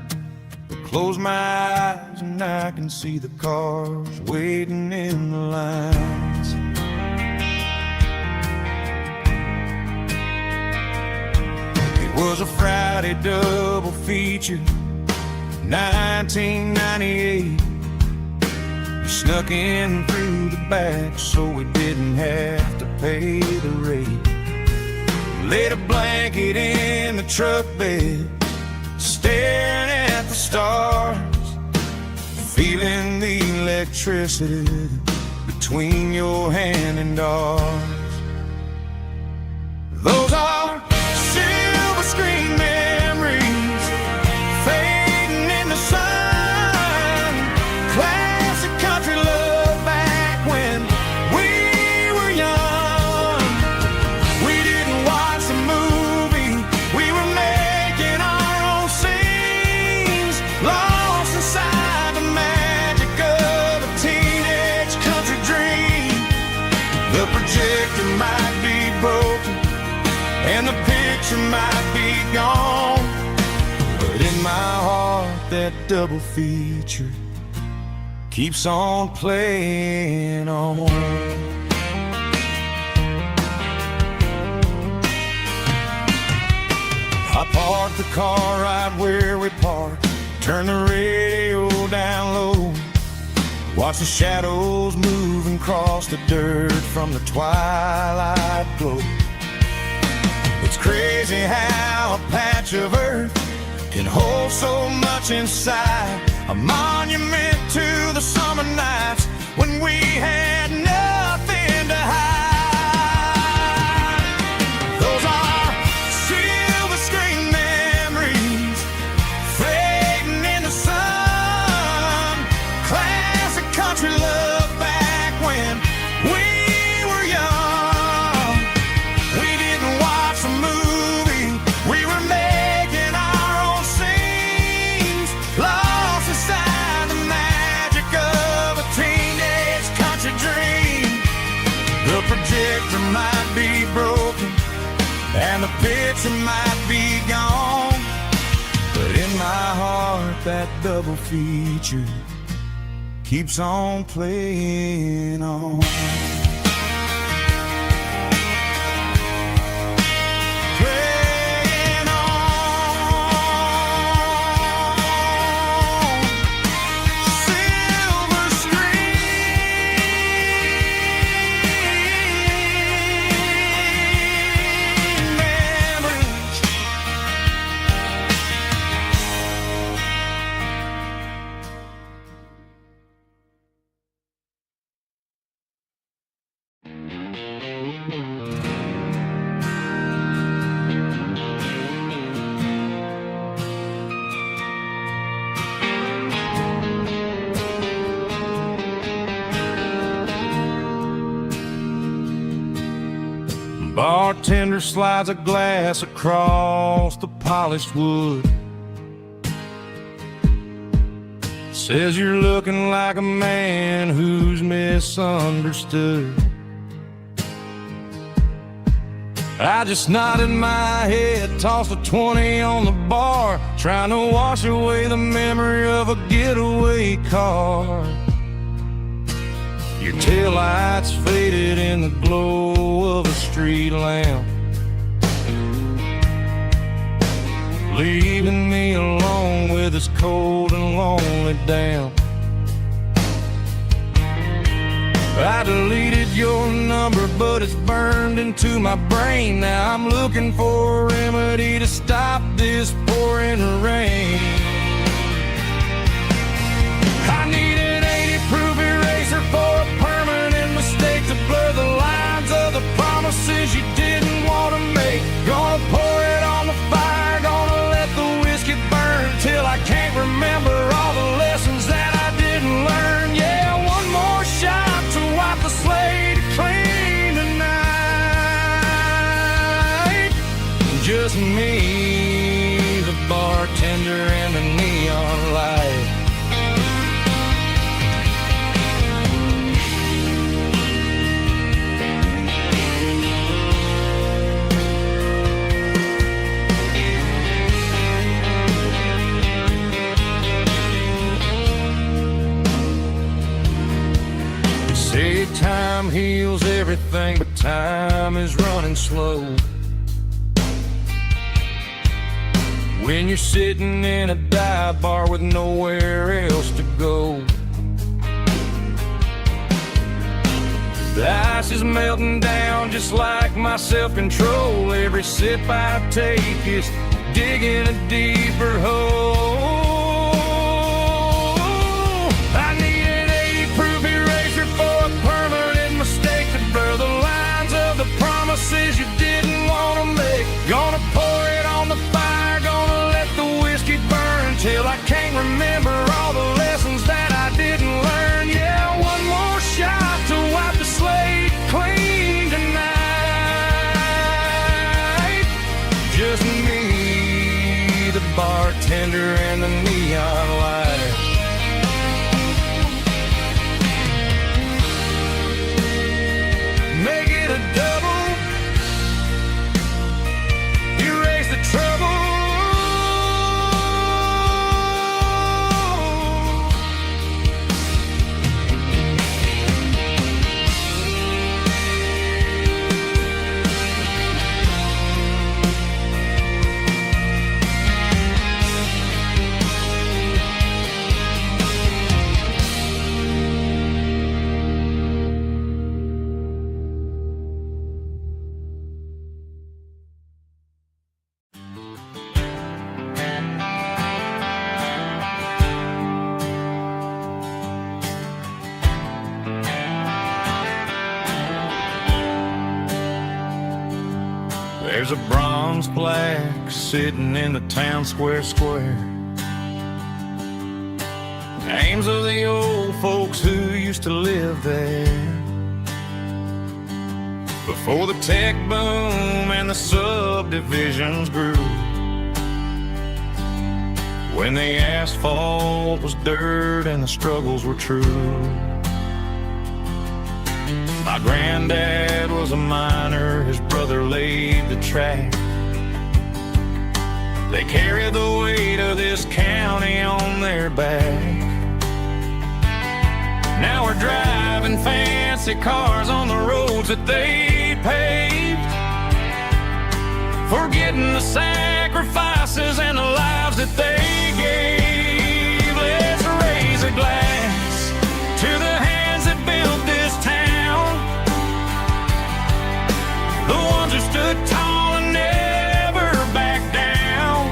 I close my eyes and I can see the cars waiting in the lines. It was a Friday double feature, 1998. We snuck in through the back so we didn't have to pay the rate. Laid a blanket in the truck bed, staring at the stars, feeling the electricity between your hand and ours. Those are silver screen memories fading in the sun. Classic country love back when we were young. We didn't watch the movie, we were making our own scenes, lost inside the magic of a teenage country dream. The projector might be broken and the picture might be gone, but in my heart that double feature keeps on playing on. I parked the car right where we parked, turned the radio down low, watch the shadows moving across the dirt from the twilight glow. It's crazy how a patch of earth can hold so much inside, a monument to the summer nights when we had nothing to hide. Those are silver screen memories fading in the sun. Classic country love back when we were young. We didn't watch the movie, we were making our own scenes, lost inside the magic of a teenage country dream. The projector might be broken and the picture might be gone, but in my heart that double feature keeps on playing on. Playing on. Silver screen memories. Bartender slides a glass across the polished wood, says you're looking like a man who's misunderstood. I just nodded my head, tossed a 20 on the bar, trying to wash away the memory of a getaway car. Your taillights faded in the glow of a street lamp, leaving me alone with this cold and lonely damp. I deleted your number, but it's burned into my brain. Now I'm looking for a remedy to stop this pouring rain. I need an 80-proof eraser for a permanent mistake to blur the lines of the promises you didn't want to make. Gonna pour it on the fire, gonna let the whiskey burn till I can't remember all the lessons that I didn't learn. Yeah, one more shot to wipe the slate clean tonight. Say time heals everything, but time is running slow. When you're sitting in a dive bar with nowhere else to go. The ice is melting down just like my self-control. Every sip I take is digging a deeper hole. I need an 80-proof eraser for a permanent mistake to blur the lines of the promises you didn't want to make. Gonna pour it on the fire, gonna let the whiskey burn till I can't remember all the lessons that I didn't learn. Yeah, one more shot to wipe the slate clean tonight. Just me, the bartender, and the neon light. Make it a double, erase the trouble. There's a bronze plaque sitting in the town square. Names of the old folks who used to live there before the tech boom and the subdivisions grew. When the asphalt was dirt and the struggles were true. My granddad was a miner, his brother laid the track. They carried the weight of this county on their back. Now we're driving fancy cars on the roads that they paved, forgetting the sacrifices and the lives that they gave. Let's raise a glass to the hands that built this town, the ones who stood tall and never backed down.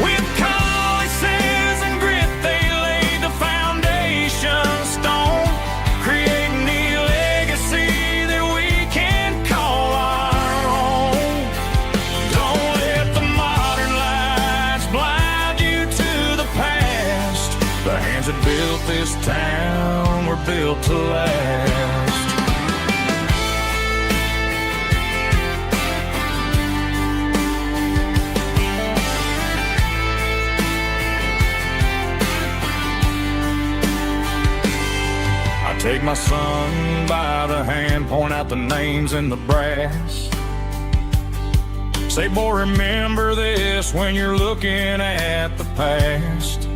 With calluses and grit they laid the foundation stone, creating the legacy that we can call our own. Don't let the modern lights blind you to the past. The hands that built this town were built to last. Take my son by the hand, point out the names in the brass. Say, boy, remember this when you're looking at the past.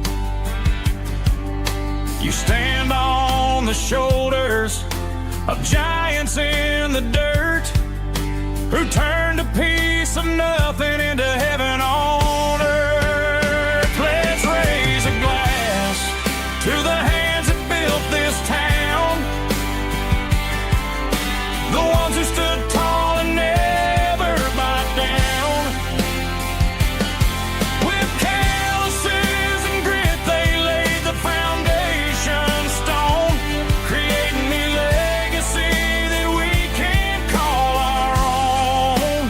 You stand on the shoulders of giants in the dirt, who turned a piece of nothing into heaven on earth. Let's raise a glass to the hands that built this town, the ones who stood tall and never backed down. With calluses and grit they laid the foundation stone, creating the legacy that we can call our own.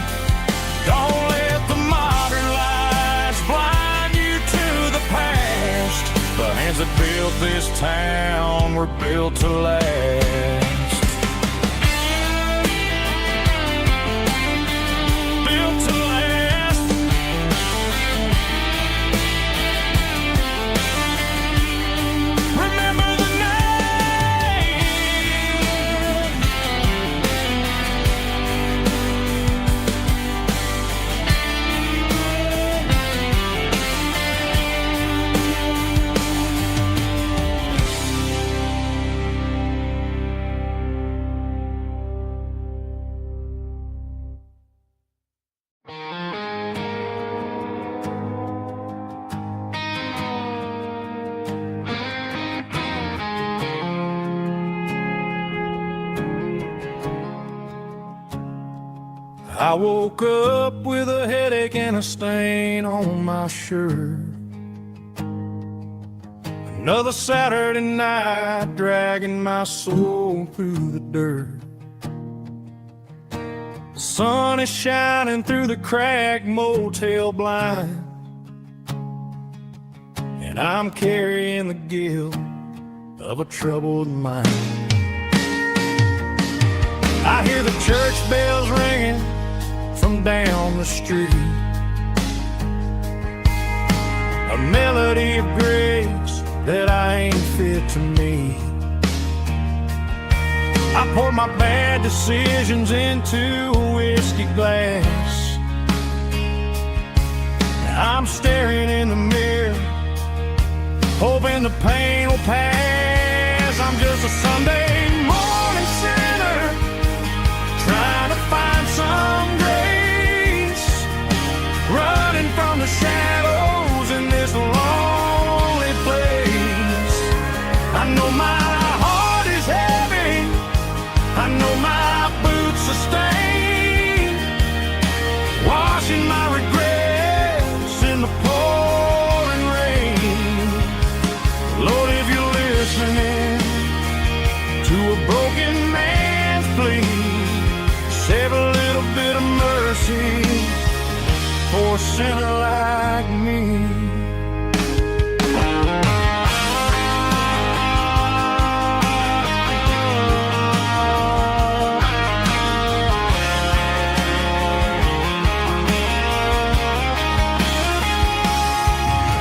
Don't let the modern lights blind you to the past. The hands that built this town were built to last. I woke up with a headache and a stain on my shirt. Another Saturday night dragging my soul through the dirt. The sun is shining through the cracked motel blind, and I'm carrying the guilt of a troubled mind. I hear the church bells ringing from down the street, a melody of grace that I ain't fit to meet. I poured my bad decisions into a whiskey glass. I'm staring in the mirror, hoping the pain will pass. I'm just a Sunday morning sinner, trying to find some grace, running from the shadows in this lonely place. I know my heart is heavy, I know my boots are stained, washing my regrets in the pouring rain. Lord, if you're listening to a broken man's plea, save a little bit of mercy for a sinner like me.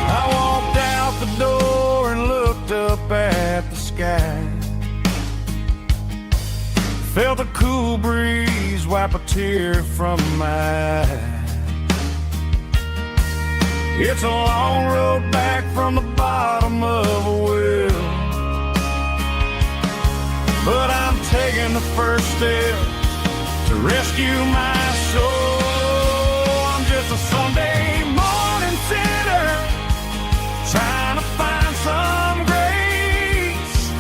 I walked out the door and looked up at the sky, felt a cool breeze wipe a tear from my eye. It's a long road back from the bottom of a well, but I'm taking the first step to rescue my soul. I'm just a Sunday morning sinner, trying to find some grace,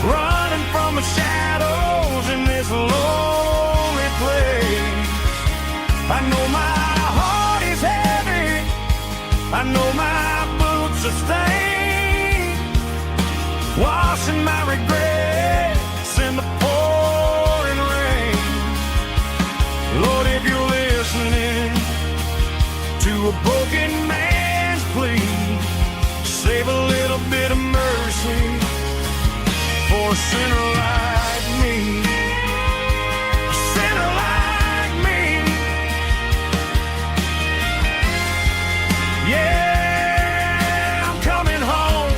running from the shadows in this lonely place. I know my heart is heavy, I know my boots are stained, washing my regrets in the pouring rain. Lord, if you're listening to a broken man's plea, save a little bit of mercy for a sinner like me. A sinner like me. Yeah, I'm coming home.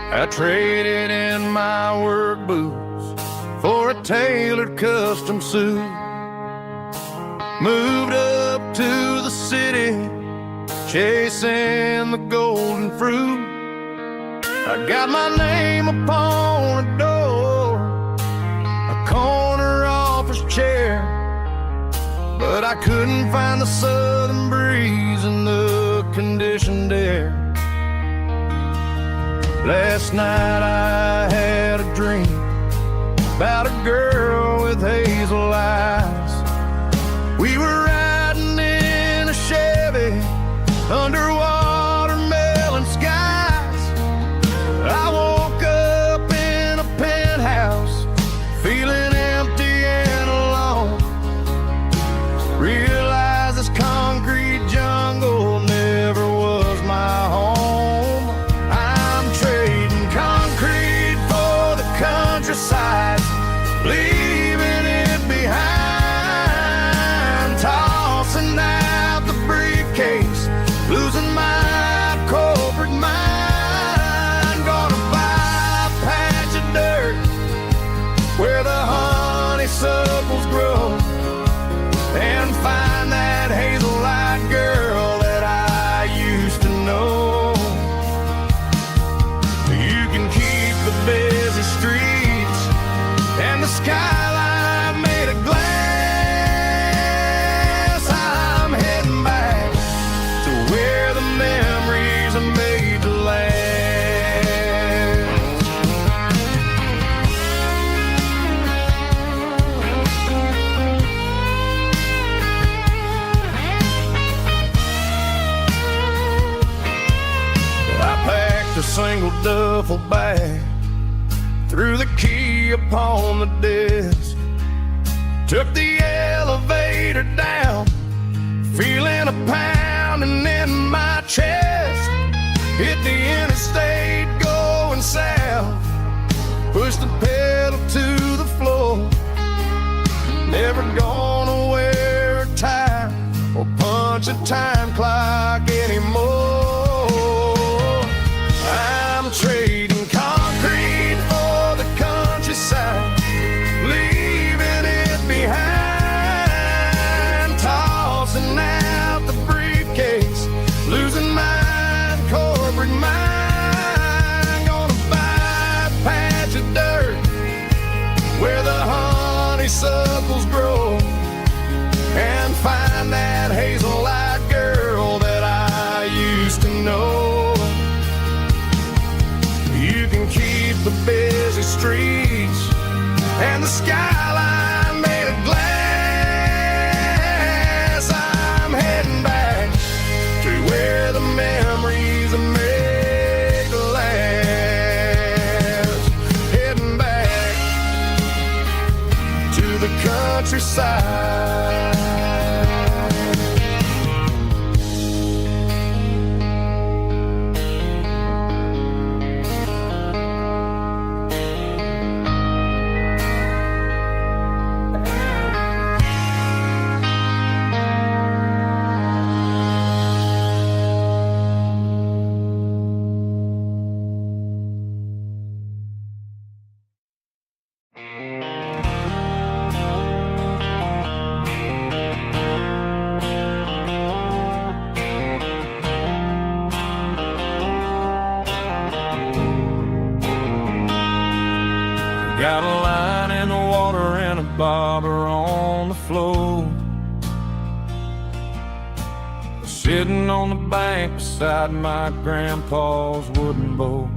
I traded in my work boots for a tailored custom suit, moved up to the city, chasing the golden fruit. I got my name upon a door, a corner office chair, but I couldn't find the southern breeze in the conditioned air. Last night I had a dream about a girl with hazel eyes. We were riding in a Chevy under watermelon skies. I woke up in a penthouse feeling empty and alone. Realized this concrete jungle never was my duffel bag, threw the key upon the desk, took the elevator down, feeling a pounding in my chest. Hit the interstate going south, pushed the pedal to the floor. Never gonna wear a tie or punch a time clock anymore. I'm trading concrete for the countryside, leaving it behind, tossing out the briefcase, losing my corporate mind. Gonna buy a patch of dirt where the honeysuckles grow, and find that hazel-eyed girl that I used to know. You can keep the busy streets and the skyline made of glass. I'm heading back to where the memories are made to last. Heading back to the countryside. Got a line in the water and a bobber on the floor, sitting on the bank beside my grandpa's wooden boat.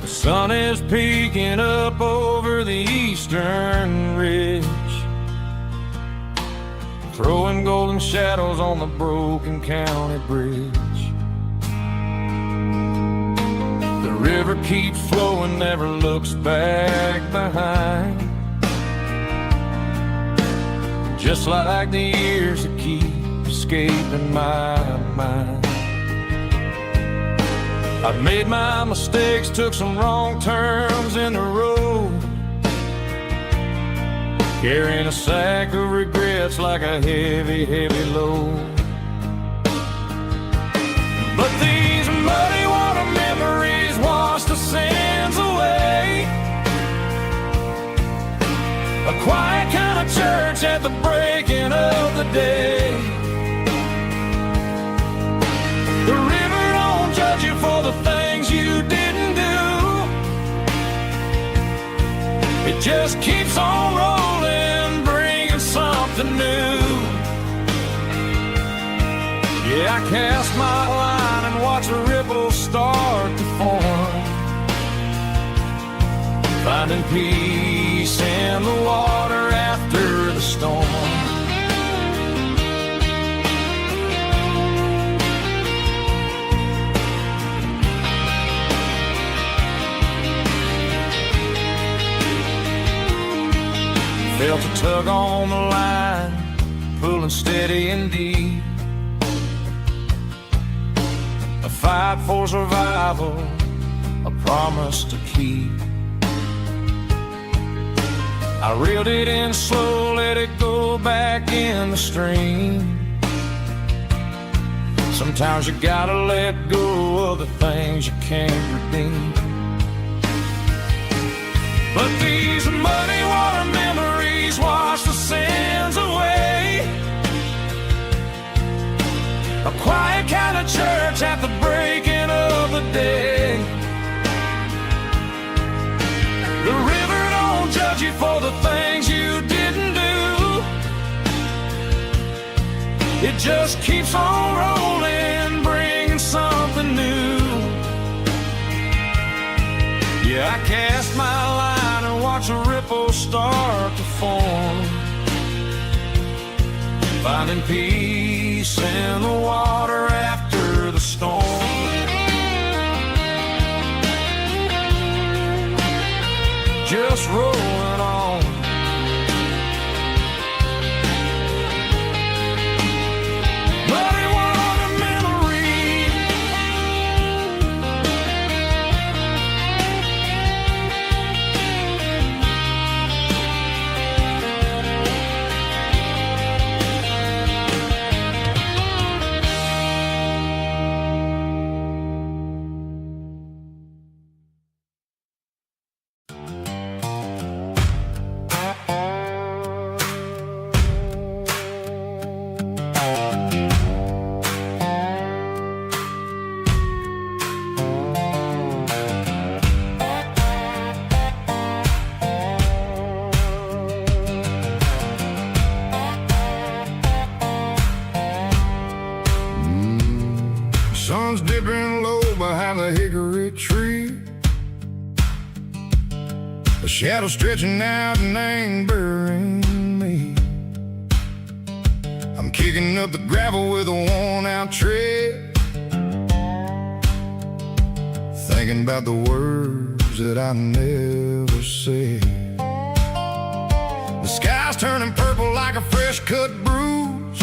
The sun is peeking up over the eastern ridge, throwing golden shadows on the broken county bridge. The river keeps flowing, never looks back behind, just like the years that keep escaping my mind. I've made my mistakes, took some wrong turns in the road, carrying a sack of regrets like a heavy, heavy load. But these muddy water memories wash the sins away. A quiet kind of church at the breaking of the day. The river don't judge you for the things you didn't do. It just keeps on rolling, bringing something new. Yeah, I cast my line and watch a ripple start to form, finding peace in the water after the storm. Felt a tug on the line, pulling steady and deep. A fight for survival, a promise to keep. I reeled it in slow, let it go back in the stream. Sometimes you gotta let go of the things you can't redeem. But these muddy water memories wash the sins away. A quiet kind of church at the breaking of the day. The river don't judge you for the things you didn't do. It just keeps on rolling, bringing something new. Yeah, I cast my line and watch a ripple start to form, finding peace in the water after the storm. sun's dipping low behind the hickory tree. A shadow stretching out and angering me. I'm kicking up the gravel with a worn-out tread, thinking about the words that I never said. The sky's turning purple like a fresh-cut bruise.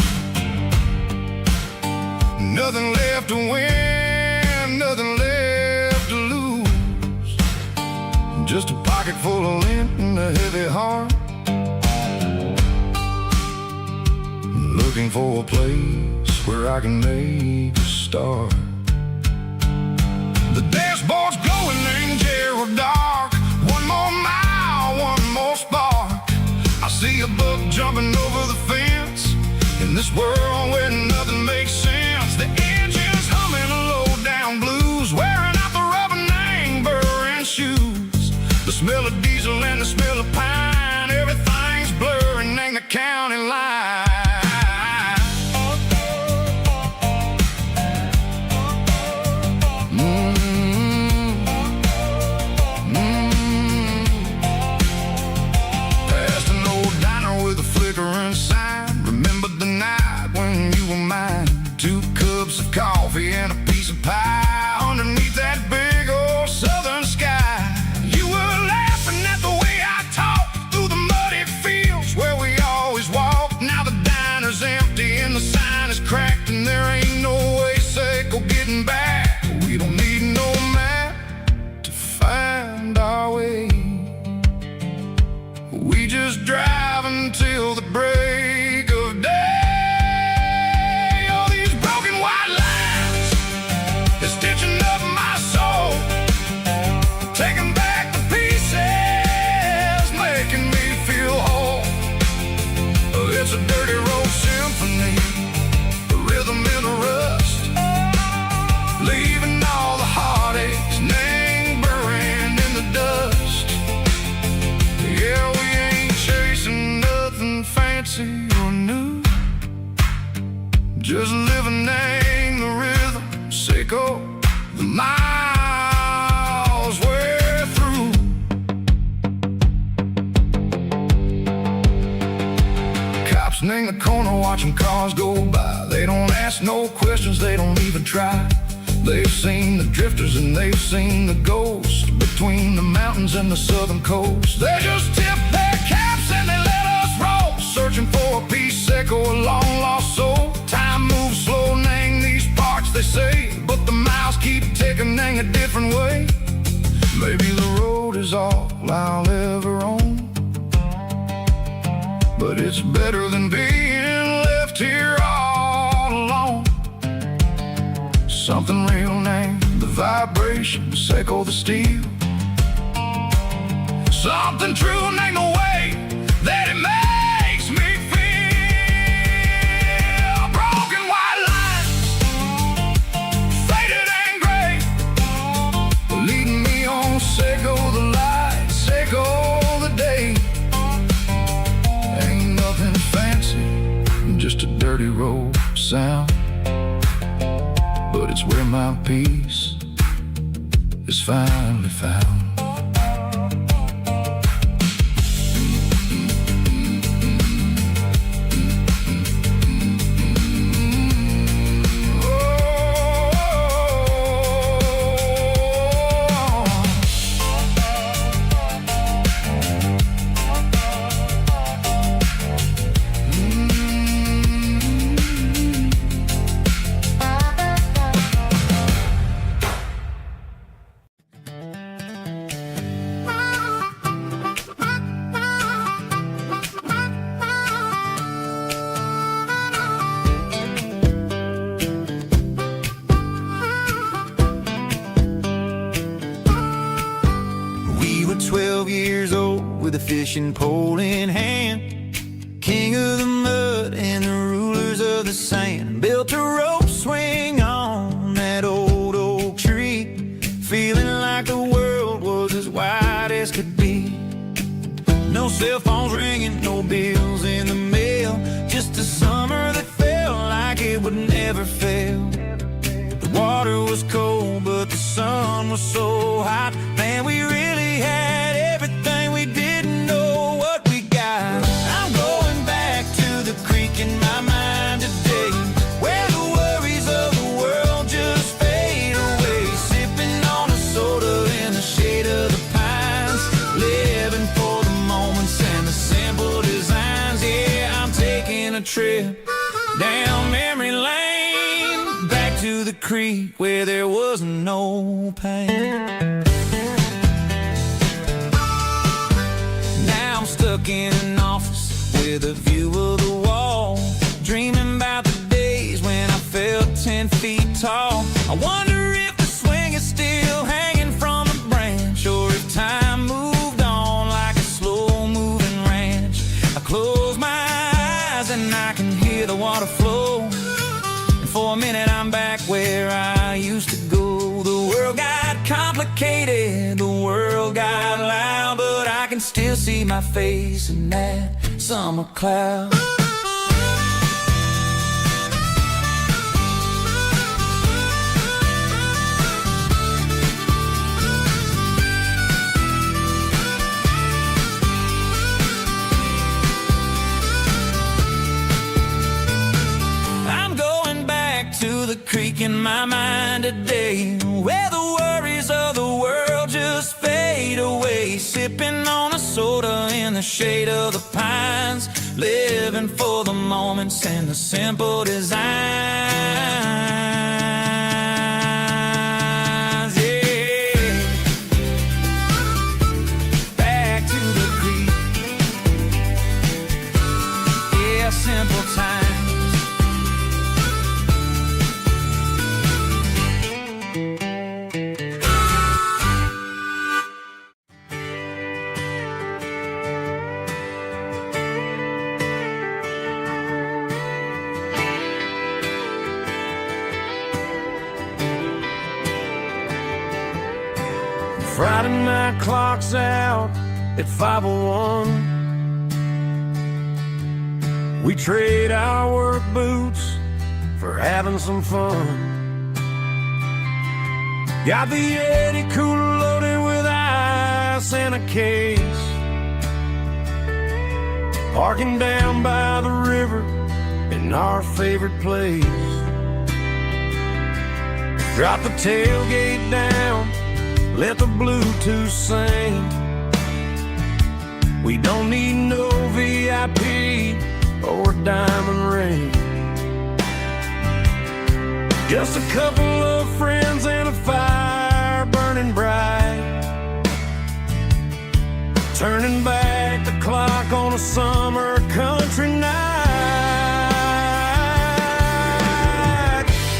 Nothing left to win, nothing left to lose. Just a pocket full of lint and a heavy heart, looking for a place where I can make a start. The dashboard's glowing in Gerald dark. One more mile, one more spark. I see a buck jumping over the fence in this world where nothing makes sense. The engine's humming a low-down blues, wearing out the rubber-nang burring shoes. The smell of diesel and the smell of pine, everything's blurring, ain't the county line. Past an old diner with a flickering sign. Remember the night when you were mine. 2 cups of coffee and a piece of pie underneath that big old southern sky. You were laughing at the way I talked through the muddy fields where we always walked. Now the diner's empty and the sign is cracked, and there ain't no way safe or getting back. We don't need no map to find our way. We just drive until the break of day. All these broken white lines is stitching up my soul, taking back the pieces, making me feel whole. It's a dirty road symphony, a rhythm in the rust, leaving all the heartaches neighboring in the dust. Yeah, we ain't chasing nothing fancy or new, just living in the rhythm, sicko, the miles we're through. Cops in the corner watching cars go by. They don't ask no questions, they don't even try. They've seen the drifters and they've seen the ghosts between the mountains and the southern coast. They just tip their caps and they let us roll, searching for a piece seco, a long lost soul. Time moves slow, nang these parts they say, but the miles keep ticking, nang a different way. Maybe the road is all I'll ever own, but it's better than being left here all alone. Something real named the vibration, seco the steel. Something true named the way that it makes me feel. Broken white lines, faded and gray, leading me on, seco the light, seco the day. Ain't nothing fancy, just a dirty road sound, but it's where my peace is finally found. We were 12 years old with a fishing pole in hand, king of the mud and the rulers of the sand. Built a rope swing on that old oak tree, feeling like the world was as wide as could be. No cell phones ringing, no bills in the mail, just a summer that felt like it would never fail. The water was so hot. Man, we really had everything. We didn't know what we got. I'm going back to the creek in my mind today, where the worries of the world just fade away. Sipping on a soda in the shade of the pines, living for the moments and the simple designs. Yeah, I'm taking a trip down memory lane, back to the creek where there was no pain. Now I'm stuck in an office with a view of the wall, dreaming about the days when I felt 10 feet tall. I wonder if the swing is still hanging from a branch, or if time moved on like a slow-moving ranch. I close my eyes and I can hear the water flow, and for a minute I'm back where I used to go. The world got complicated, the world got loud, but I can still see my face in that summer cloud. To the creek in my mind today, where the worries of the world just fade away. Sipping on a soda in the shade of the pines, living for the moments and the simple designs. Yeah, back to the creek. Yeah, simple times. Friday night clock's out at 5:01. We trade our work boots for having some fun. Got the Yeti cooler loaded with ice and a case, parking down by the river in our favorite place. Drop the tailgate down, let the Bluetooth sing. We don't need no VIP or a diamond ring. Just a couple of friends and a fire burning bright, turning back the clock on a summer country night.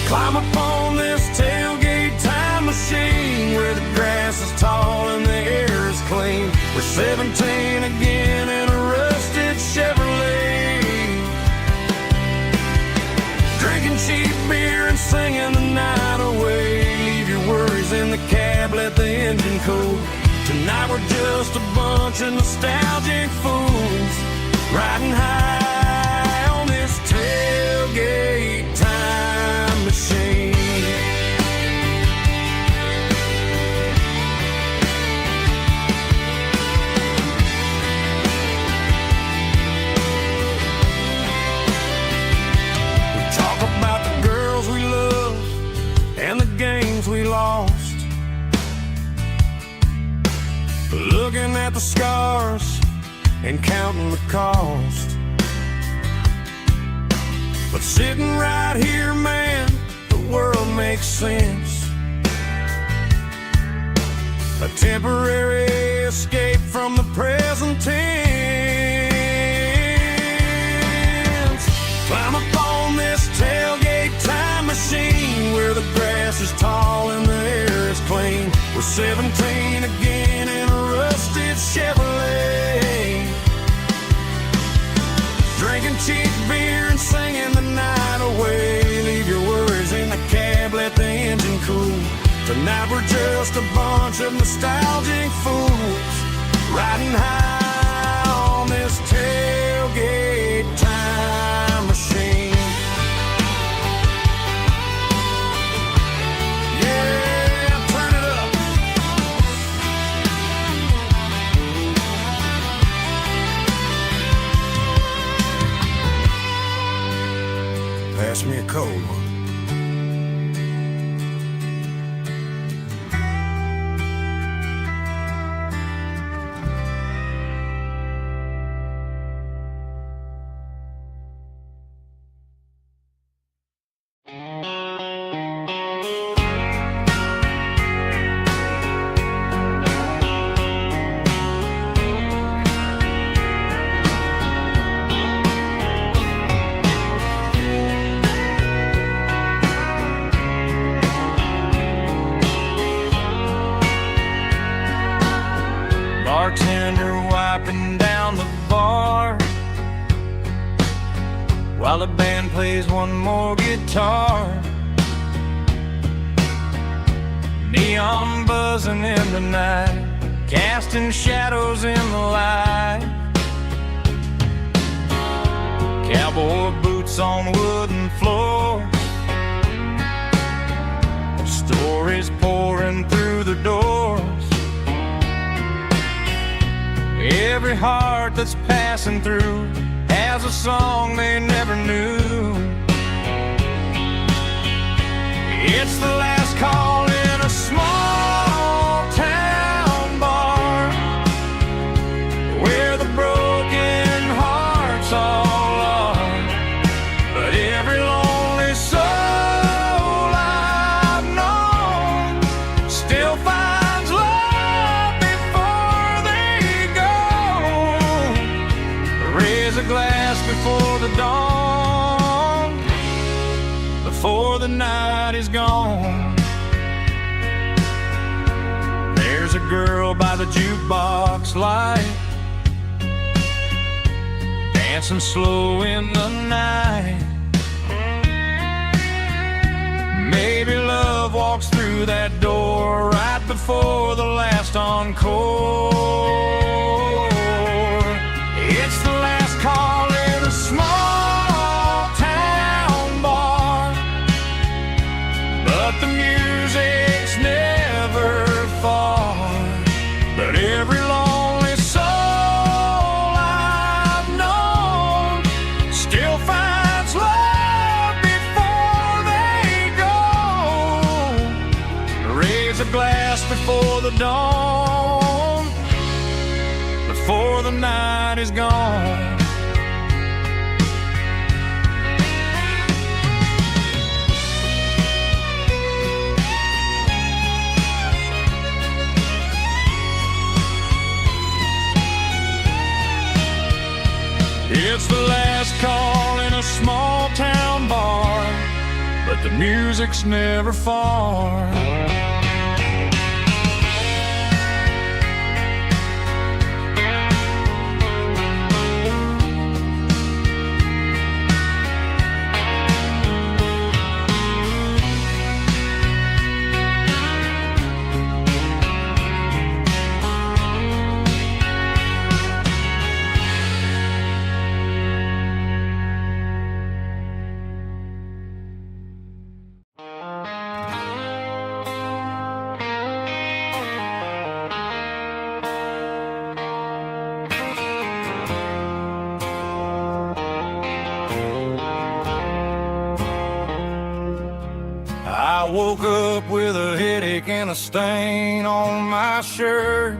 Climb up on this tailgate time machine, where the grass is tall and the air is clean. We're 17 again in a rusted Chevrolet, drinking cheap beer and singing the night away. Leave your worries in the cab, let the engine cool. Tonight we're just a bunch of nostalgic fools, riding high on this tailgate time machine. We lost, looking at the scars and counting the cost. But sitting right here, man, the world makes sense. A temporary escape from the present tense. Climb up on this tailgate time machine, where the grass is tall and the air is clean. We're 17 again in a rusted Chevrolet, drinking cheap beer and singing the night away. Leave your worries in the cab, let the engine cool. Tonight we're just a bunch of nostalgic fools, riding high on this tailgate time machine. Yeah, turn it up. Pass me a cold one. Bartender wiping down the bar while the band plays one more guitar. Neon buzzing in the night, casting shadows in the light. Cowboy boots on wooden floors, stories pouring through the doors. Every heart that's passing through has a song they never knew. It's the last call in a small town bar where the broken hearts all are. But every lonely soul I've known still finds love before they go. Raise a glass before the dawn, before the night is gone. There's a girl by the jukebox light, dancing slow in the night. Maybe love walks through that door right before the last encore. It's the last call in a small town bar, but the music's never far. But every lonely soul I've known still finds love before they go. Raise a glass before the dawn, before the night is gone. It's the last call in a small town bar, but the music's never far. I woke up with a headache and a stain on my shirt.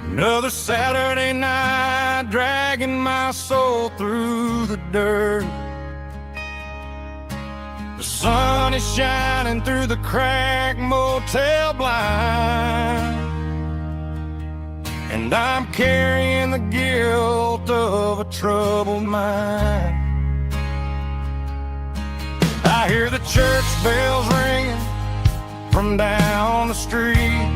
Another Saturday night dragging my soul through the dirt. The sun is shining through the cracked motel blind, and I'm carrying the guilt of a troubled mind. I hear the church bells ringing from down the street,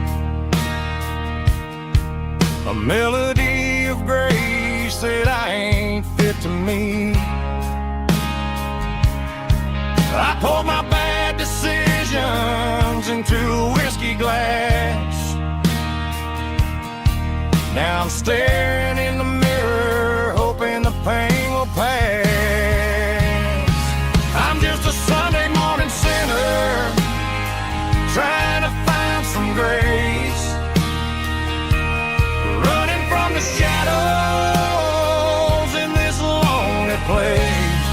a melody of grace that I ain't fit to meet. I pour my bad decisions into a whiskey glass. Now I'm staring in the mirror, hoping the pain will pass. I'm just a Sunday morning sinner, trying to find some grace, running from the shadows in this lonely place.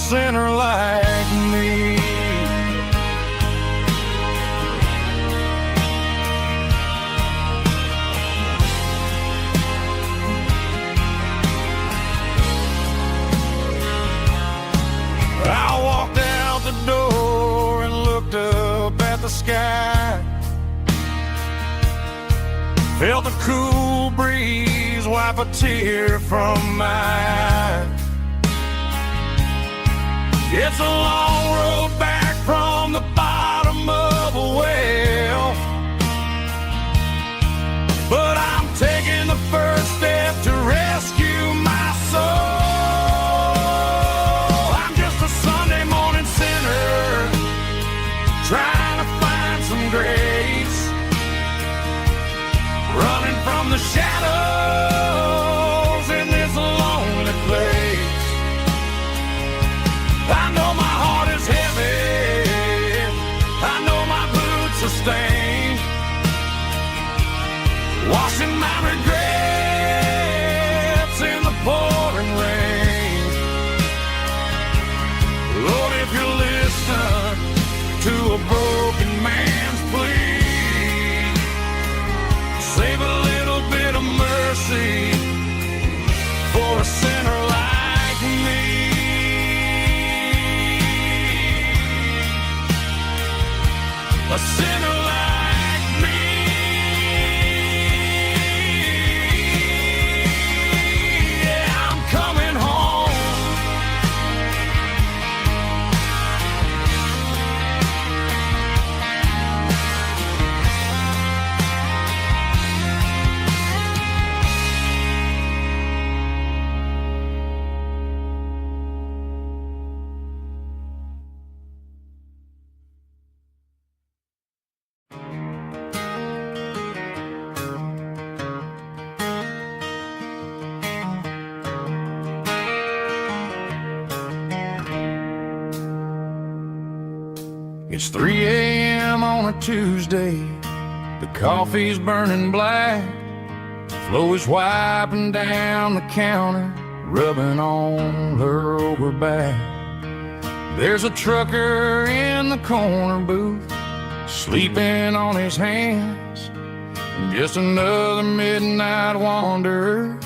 sinner like me. I walked out the door and looked up at the sky. Felt the cool breeze wipe a tear from my eye. It's a long road back from the bottom of a well, but I'm taking the first step to rescue my soul. I'm just a Sunday morning sinner trying to find some grace, running from the shadows in this lonely place. I know my heart is heavy, I know my boots are stained, washing my regrets in the pouring rain. Lord, if you listen to a broken man's plea, save a little bit of mercy for a sinner like me. A sinner like me. Yeah, I'm coming home. It's 3 a.m. on a Tuesday. The coffee's burning black. Flo is wiping down the counter, rubbing on her over back. There's a trucker in the corner booth, sleeping on his hands. And just another midnight wanderer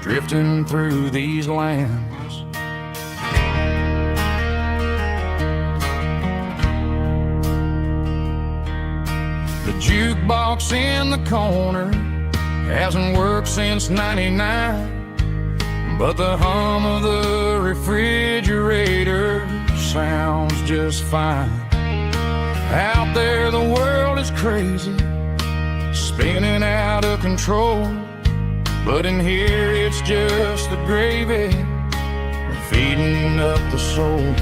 drifting through these lands. The jukebox in the corner hasn't worked since '99, but the hum of the refrigerator sounds just fine. Out there the world is crazy, spinning out of control, but in here it's just the gravy feeding up the soul.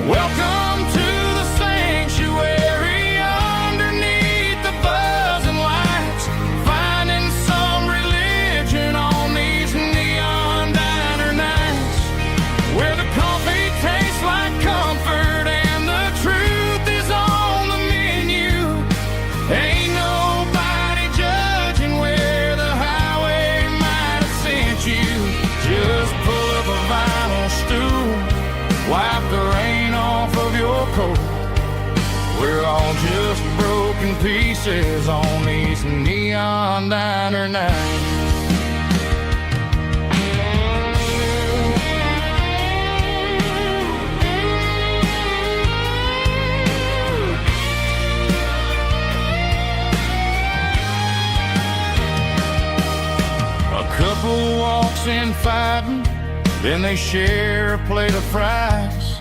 Welcome to the sanctuary, underneath the buzzing lights, finding some religion on these neon diner nights, where the coffee tastes like comfort and the truth is on the menu. Ain't nobody judging where the highway might have sent you. Just pull up a vinyl stool, wipe the rain off of your coat. We're all just broken pieces on these neon diner nights. A couple walks in fighting, then they share a plate of fries.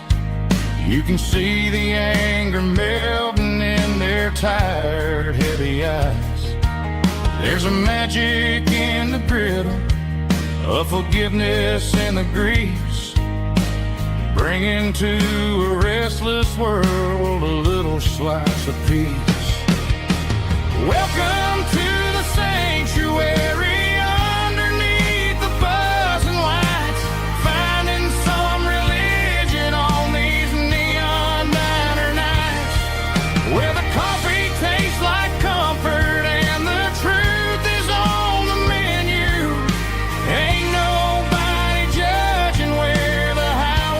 You can see the anger melting in their tired, heavy eyes. There's a magic in the griddle, a forgiveness in the grease, bringing to a restless world a little slice of peace. Welcome to the sanctuary, underneath the buzzing lights, finding some religion on these neon diner nights, where the coffee tastes like comfort and the truth is on the menu. Ain't nobody judging where the highway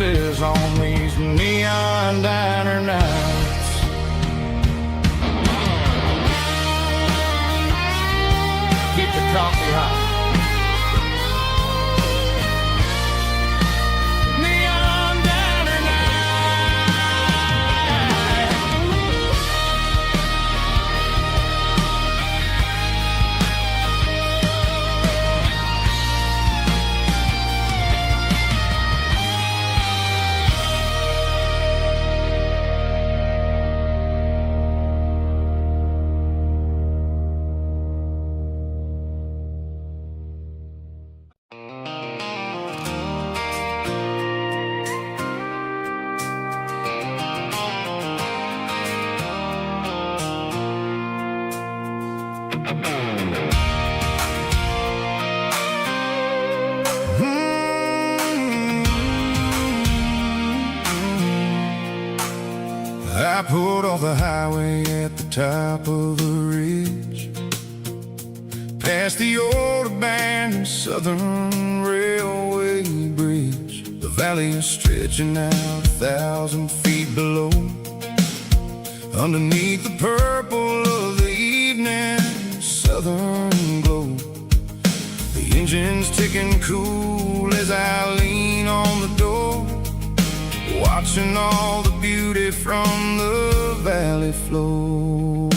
faces on these neon diner nights. Keep the coffee hot. Neon diner night. I pulled off the highway at the top of the ridge, past the old abandoned Southern Railway bridge. The valley is stretching out 1,000 feet below, underneath the purple of the evening southern glow. The engine's ticking cool as I lean on the door, watching all the beauty from the valley flow.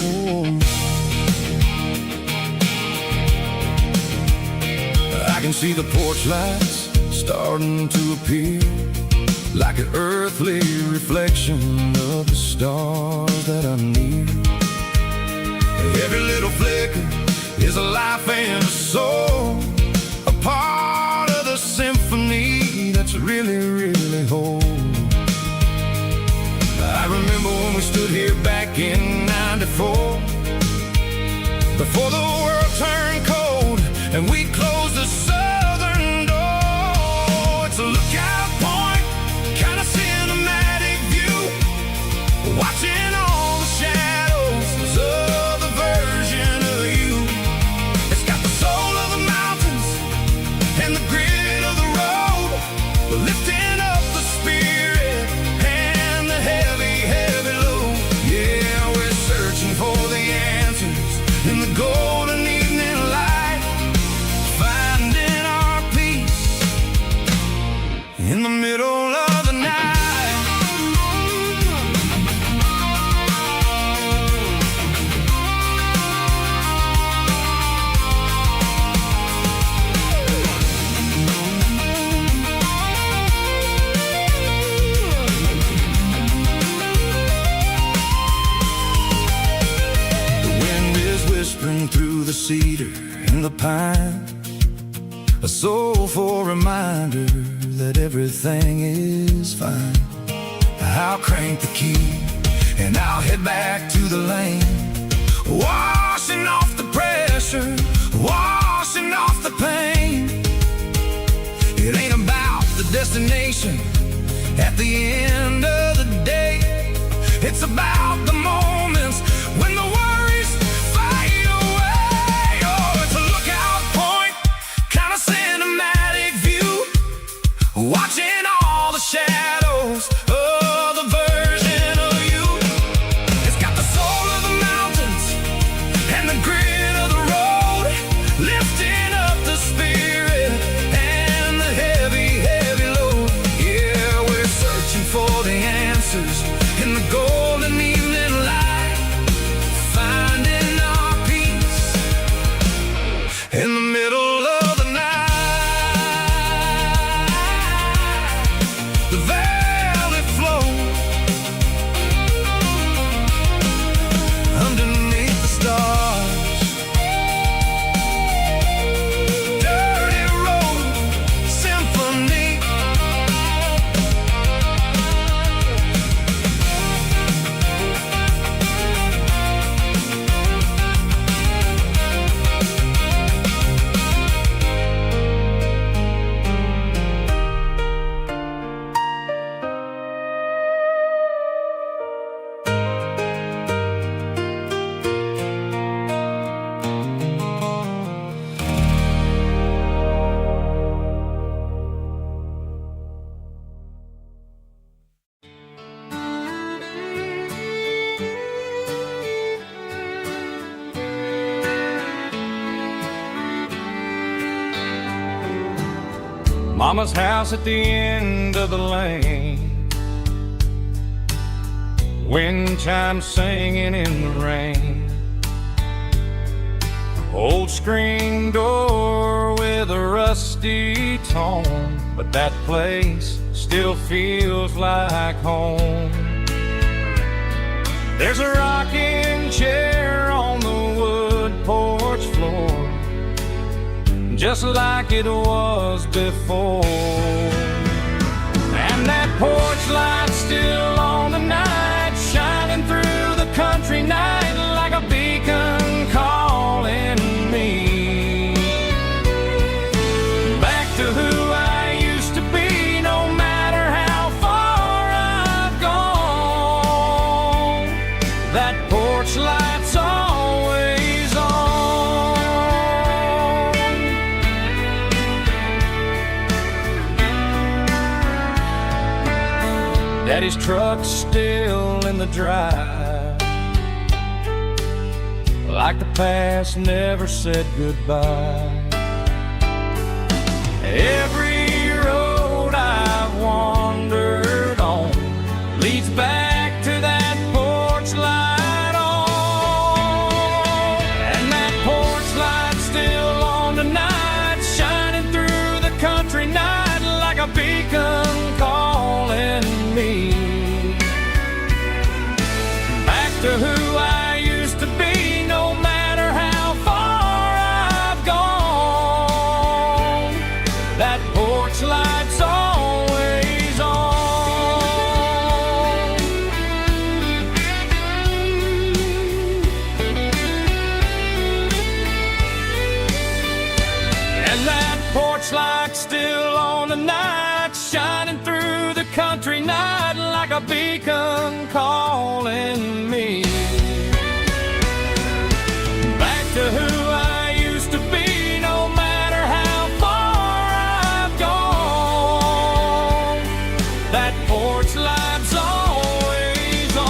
I can see the porch lights starting to appear, like an earthly reflection of the stars that are near. Every little flicker is a life and a soul, a part of the symphony that's really, really whole. I remember when we stood here back in '94, before the world turned cold and we closed the southern door. It's a lookout point, kind of cinematic view, watching all the shadows of the version of you. It's got the soul of the mountains and the grit of the road, lifting up the spirit and the heavy, heavy load. Yeah, we're searching for the answers in the golden evening light, finding our peace in the middle of the night. Whispering through the cedar and the pine, a soulful reminder that everything is fine. I'll crank the key and I'll head back to the lane, washing off the pressure, washing off the pain. It ain't about the destination at the end of the day, it's about the moments when the worries fade away. Oh, it's a lookout point, kind of cinematic view, watching all the shadows of the version of you. It's got the soul of the mountains and the grit of the road, lifting up the spirit and the heavy, heavy load. Yeah, we're searching for the answers in the golden evening light, finding our peace in the middle of the night. The valley flow underneath the stars, dirty road symphony. Mama's house at the end of the lane, wind chimes singing in the rain. Old screen door with a rusty tone, but that place still feels like home. There's a rocking chair on the wood porch floor, just like it was before. And that porch light's still on tonight, shining through the country night like a beacon calling me back to who I used to be. No matter how far I've gone, that porch light's always on. Daddy's truck's still in the drive, like the past never said goodbye. Every road I've wandered on leads back to that porch light on. And that porch light's still on tonight, shining through the country night like a beacon calling me back to who I used to be. No matter how far I've gone, that porch light's always on. And that porch light's still on tonight, shining through the country night like a beacon calling me back to who I used to be. No matter how far I've gone, that porch light's always on,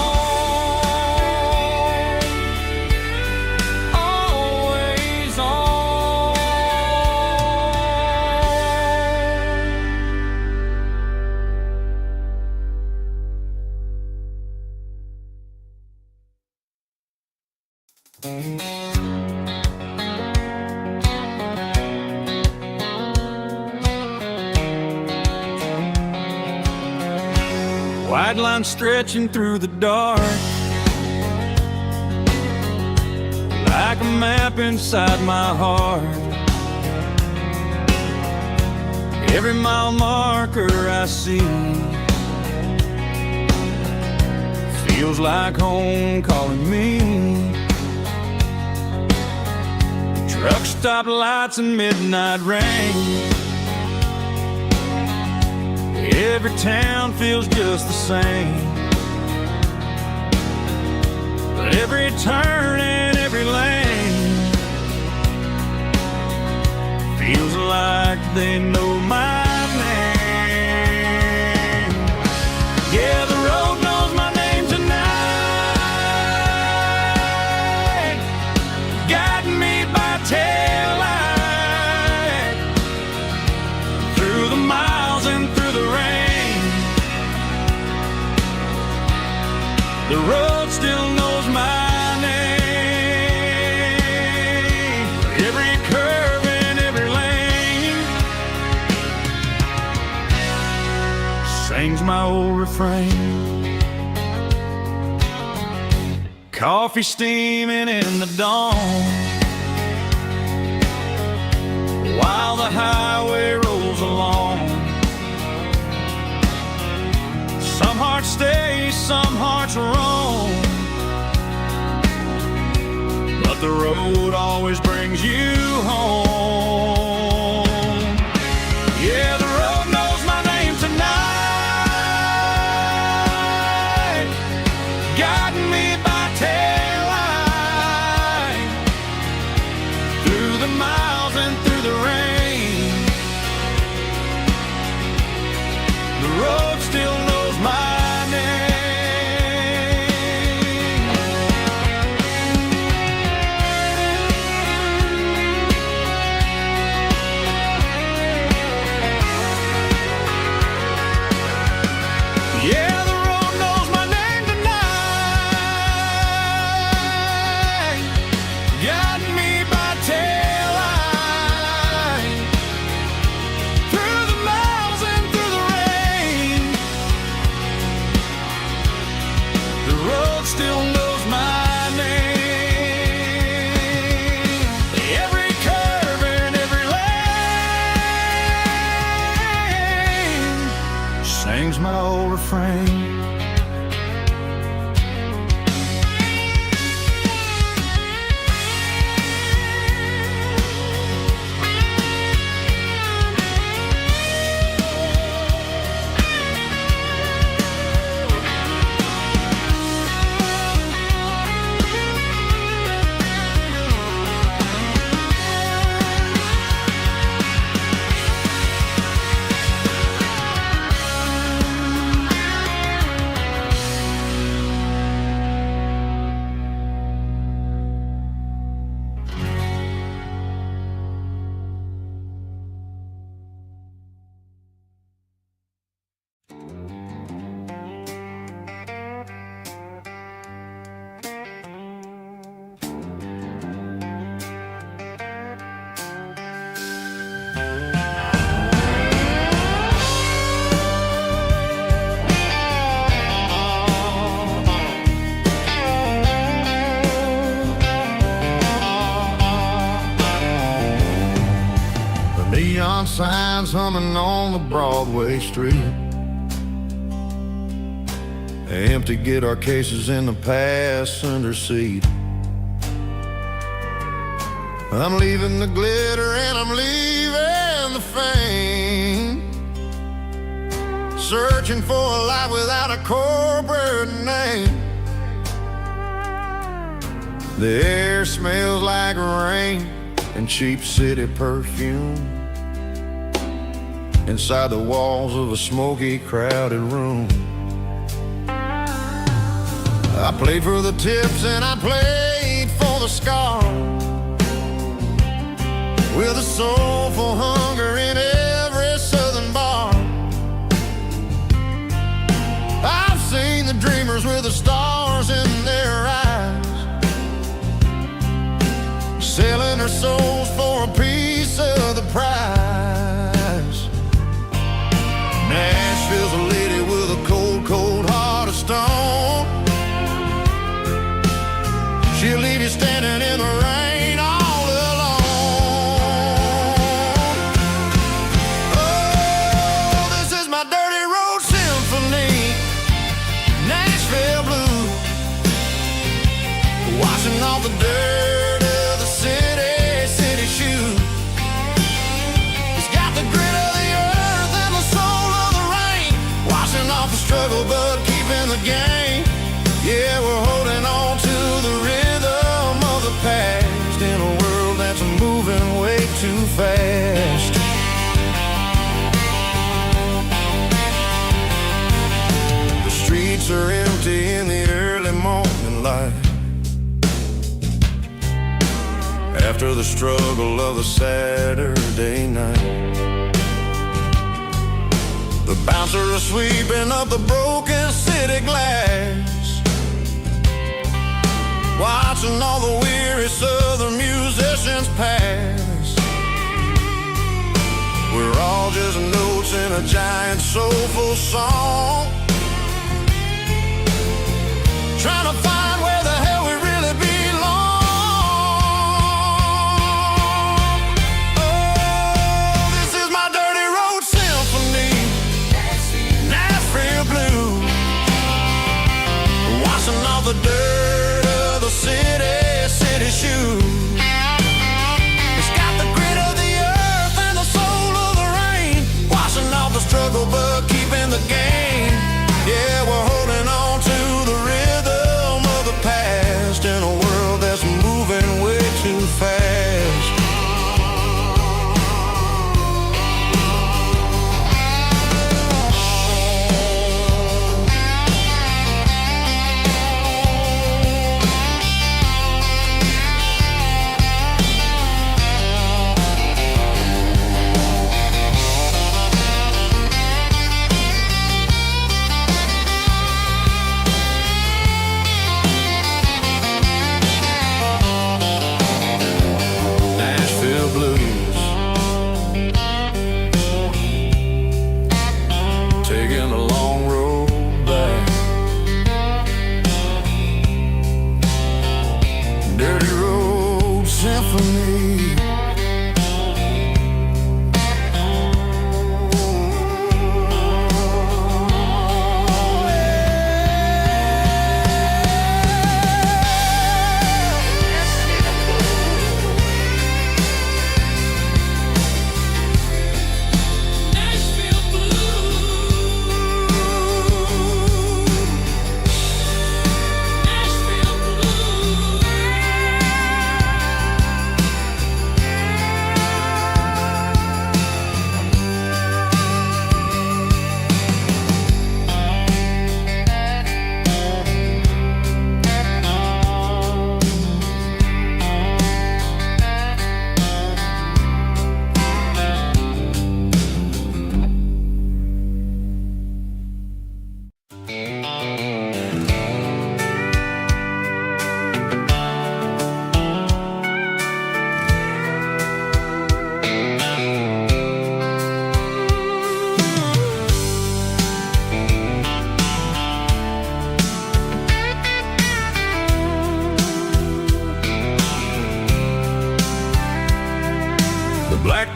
always on. White line stretching through the dark, like a map inside my heart. Every mile marker I see feels like home calling me. Truck stop lights and midnight rain, every town feels just the same. But every turn and every lane feels like they know my name. Yeah, the road knows my name tonight, guiding me by taillight through the miles and through the rain. The road still knows my name, every curve and every lane sings my old refrain. Coffee steaming in the dawn, while the highway rolls along. Some hearts stay, some hearts roam, but the road always brings you home. Yeah, the road knows my name tonight, guiding me by taillight through the miles and through the rain. The road still knows my name. crowd still knows my name. Every curve and every lane sings my old refrain. Neon signs humming on the Broadway street. Empty guitar cases in the passenger seat. I'm leaving the glitter and I'm leaving the fame, searching for a life without a corporate name. The air smells like rain and cheap city perfume inside the walls of a smoky, crowded room. I played for the tips and I played for the scars, with a soulful hunger in every southern bar. I've seen the dreamers with the stars in their eyes, selling their souls for a piece of the prize. Nashville's a lady with a cold, cold heart of stone. She'll leave you standing in the rain all alone. Oh, this is my dirty road symphony, Nashville blue, washing off the dirt of the city shoe. It's got the grit of the earth and the soul of the rain, washing off the struggle but keeping the game. Yeah, we're holding on to the rhythm of the past in a world that's moving way too fast. The streets are empty in the early morning light, after the struggle of the Saturday night. The bouncers are sweeping up the broken city glass, watching all the weary southern musicians pass. We're all just notes in a giant soulful song, trying to find where the hell we really belong. Oh, this is my dirty road symphony, Nashville blue, washing off the dirt of the city shoe. It's got the grit of the earth and the soul of the rain, washing off the struggle but keeping the game. Yeah, we're holding on to the rhythm of the past in a world that's moving way too fast.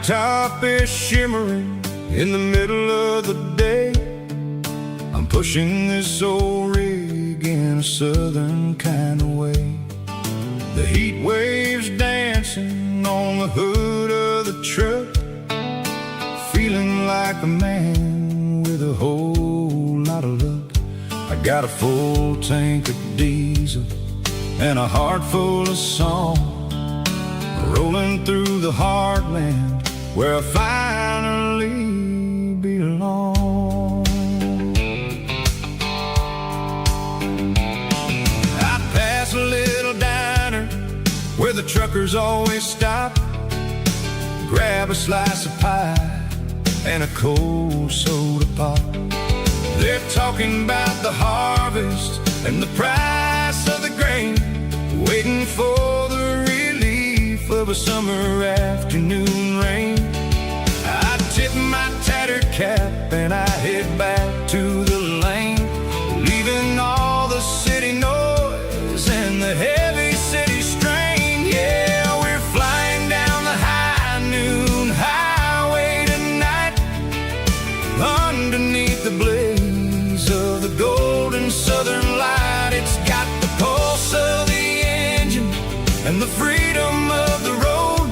blacktop is shimmering in the middle of the day. I'm pushing this old rig in a southern kind of way. The heat waves dancing on the hood of the truck, feeling like a man with a whole lot of luck. I got a full tank of diesel and a heart full of song, rolling through the heartland where I finally belong. I pass a little diner where the truckers always stop, grab a slice of pie and a cold soda pop. They're talking about the harvest and the price of the grain, waiting for the relief of a summer afternoon rain. I tip my tattered cap and I head back to the lane, leaving all the city noise and the heavy city strain. Yeah, we're flying down the high noon highway tonight, underneath the blaze of the golden southern light. It's got the pulse of the engine and the freedom of the road,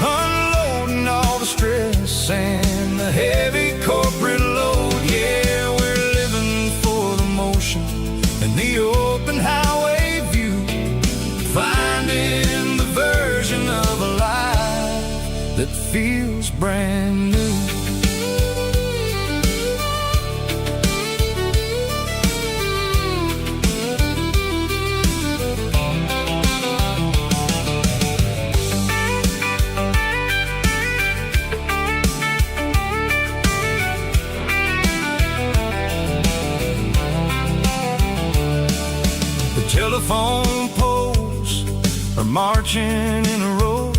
unloading all the stress and the heavy corporate load. Yeah, we're living for the motion and the open highway view, finding the version of a life that feels brand new. Telephone poles are marching in a row,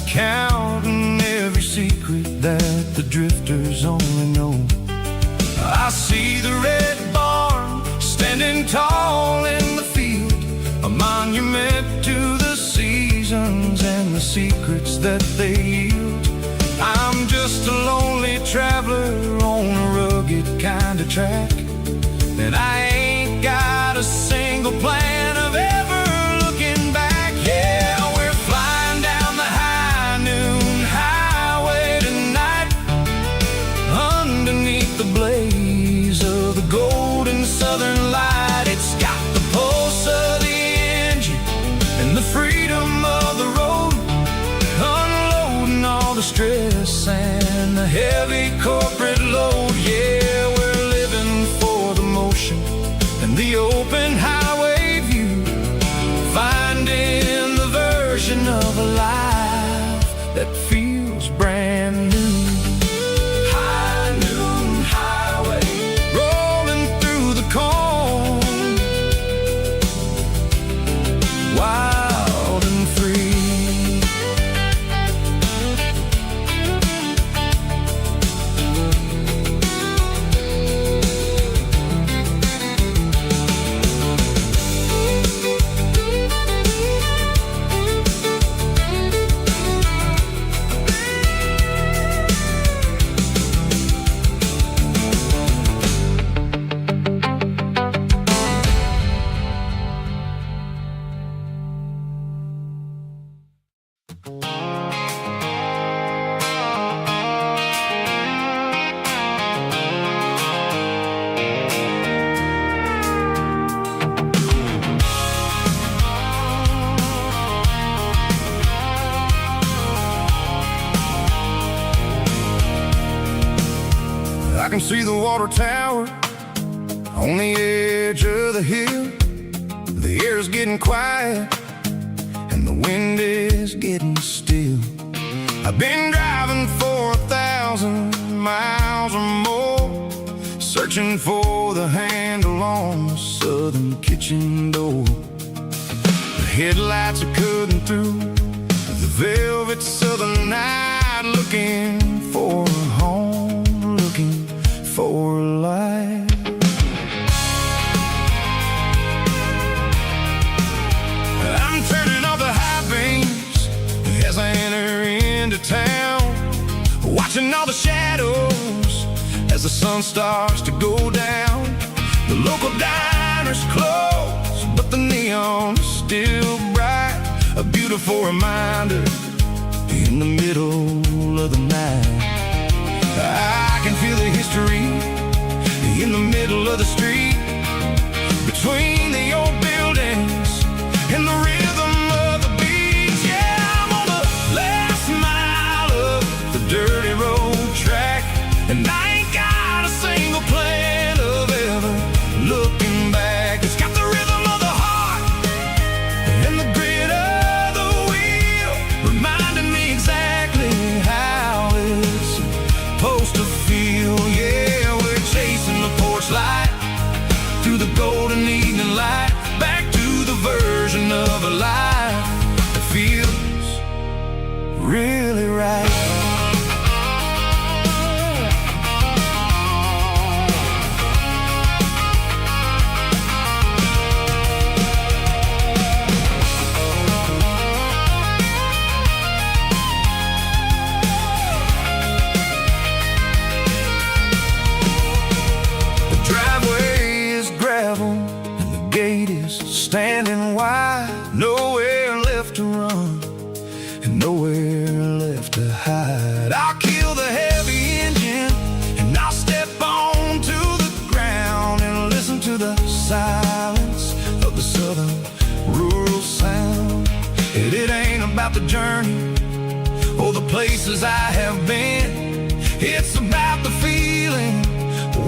counting every secret that the drifters only know. I see the red barn standing tall in the field, a monument to the seasons and the secrets that they yield. I'm just a lonely traveler on a rugged kind of track, and I ain't got a single plan of ever looking back. Yeah, we're flying down the high noon highway tonight, underneath the blaze of the golden southern light. It's got the pulse of the engine and the freedom of the road, unloading all the stress and the heavy corporate load. Yeah, we're living for the motion and the open highway view, finding the version of a life that feels brand new. High noon highway, rolling through the corn, wild and free. I can see the water tower on the edge of the hill. The air's getting quiet and the wind is getting still. I've been driving for 1,000 miles or more, searching for the handle on the southern kitchen door. The headlights are cutting through the velvet southern night, looking for a home, looking for a life. I'm turning off the high beams as I enter into town. watching all the shadows as the sun starts to go down. The local diner's closed, but the neon is still bright. A beautiful reminder in the middle of the night. I can feel the history in the middle of the street, between the old buildings and the rhythm of the beats. Yeah, I'm on the last mile of the dirty road track, and I ain't got a single plan of ever looking back. It's got the rhythm of the heart and the grit of the wheel, reminding me exactly how it's supposed to feel. Yeah, we're chasing the porch light through the golden evening light, back to the version of a life that feels really right. Standing wide, nowhere left to run and nowhere left to hide. I'll kill the heavy engine and I'll step onto the ground and listen to the silence of the southern rural sound. It ain't about the journey or the places I have been. It's about the feeling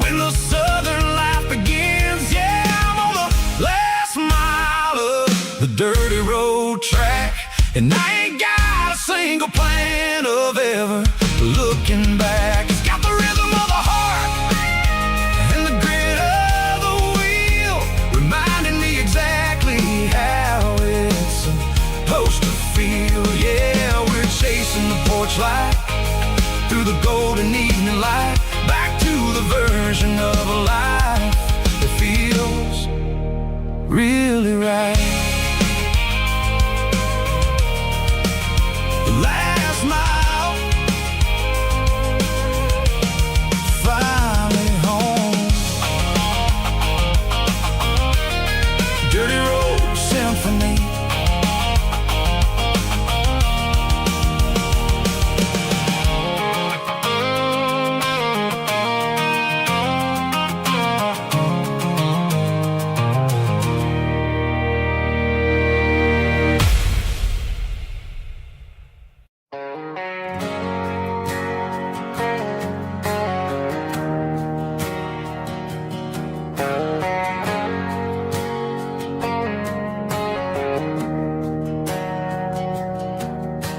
when the southern life begins. Yeah, I'm on the last mile of the dirty road track, and I ain't got a single plan of ever looking back. It's got the rhythm of the heart and the grit of the wheel, reminding me exactly how it's supposed to feel. Yeah, we're chasing the porch light through the golden evening light, back to the version of a life that feels really right. The last mile, finally home. Dirty Road Symphony.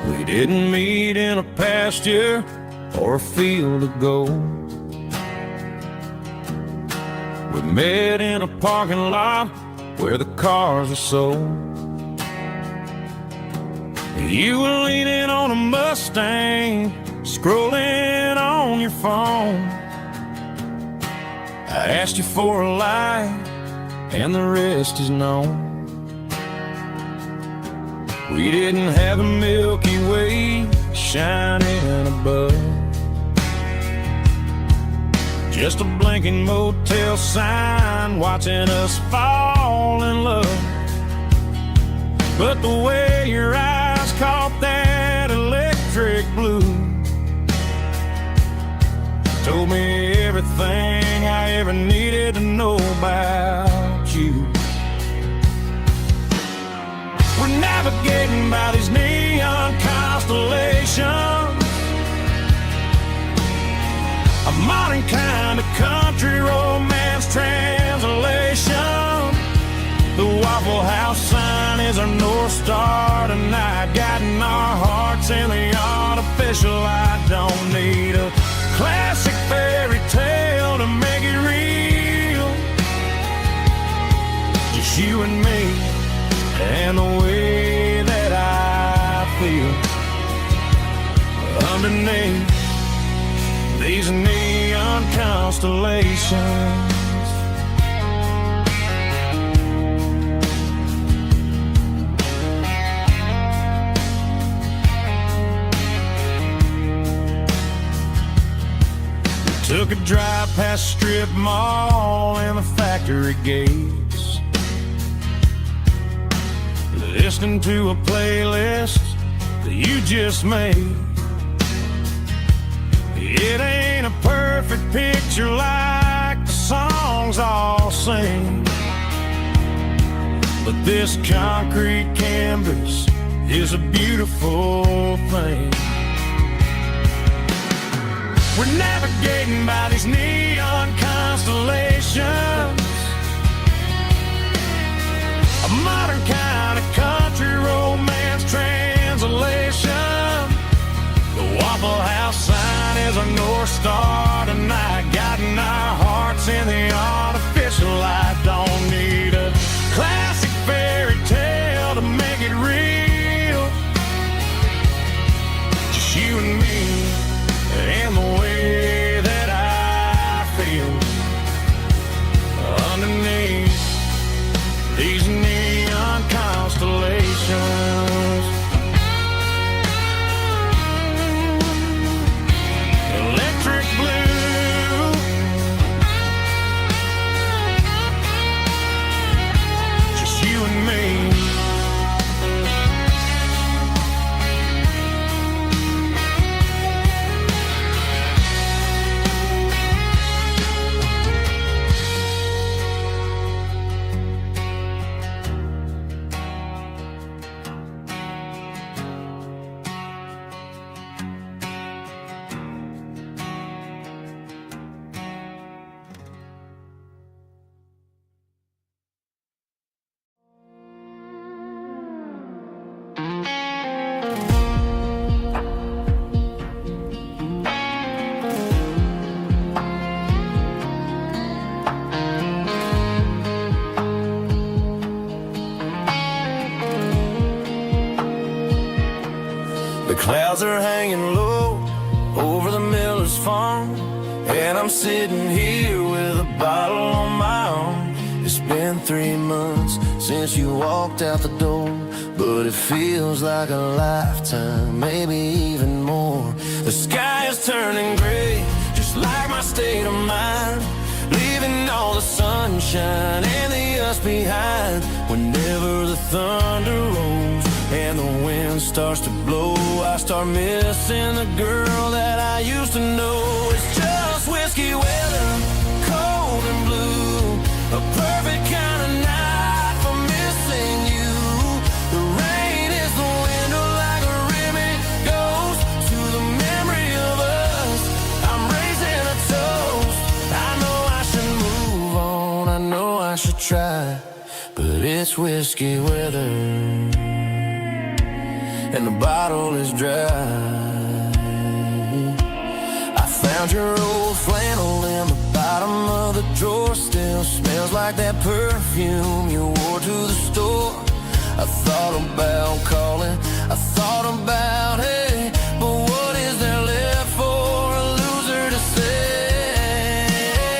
We didn't meet in a pasture or a field of gold. We met in a parking lot where the cars were sold. You were leaning on a Mustang, scrolling on your phone. I asked you for a light, and the rest is known. We didn't have a Milky Way shining above, just a blinking motel sign watching us fall in love. But the way your eyes caught that electric blue told me everything I ever needed to know about you. We're navigating by these neon constellations, a modern kind of country romance translation. The Waffle House sign is our North Star tonight, guiding our hearts in the artificial light. Don't need a classic fairy tale to make it real, just you and me and the way that I feel underneath these neon constellations. drive past strip mall and the factory gates, listening to a playlist that you just made. It ain't a perfect picture like the songs all sing, but this concrete canvas is a beautiful thing. We're navigating by these neon constellations, a modern kind of country romance translation. The Waffle House sign is a North Star tonight, guiding our hearts in the artificial light. Don't need a classic fairy tale to make it real, just you and me and the way that I feel underneath these neon constellations. Electric blue, just you and me. The clouds are hanging low over the miller's farm, and I'm sitting here with a bottle on my arm. It's been 3 months since you walked out the door, but it feels like a lifetime, maybe even more. The sky is turning gray, just like my state of mind, leaving all the sunshine and the us behind. Whenever the thunder rolls and the wind starts to blow, I start missing the girl that I used to know. It's just whiskey weather, cold and blue, a perfect kind of night for missing you. The rain is the window like a ribbon goes to the memory of us. I'm raising a toast. I know I should move on, I know I should try, but it's whiskey weather and the bottle is dry. I found your old flannel in the bottom of the drawer, still smells like that perfume you wore to the store. I thought about calling, I thought about, hey, but what is there left for a loser to say?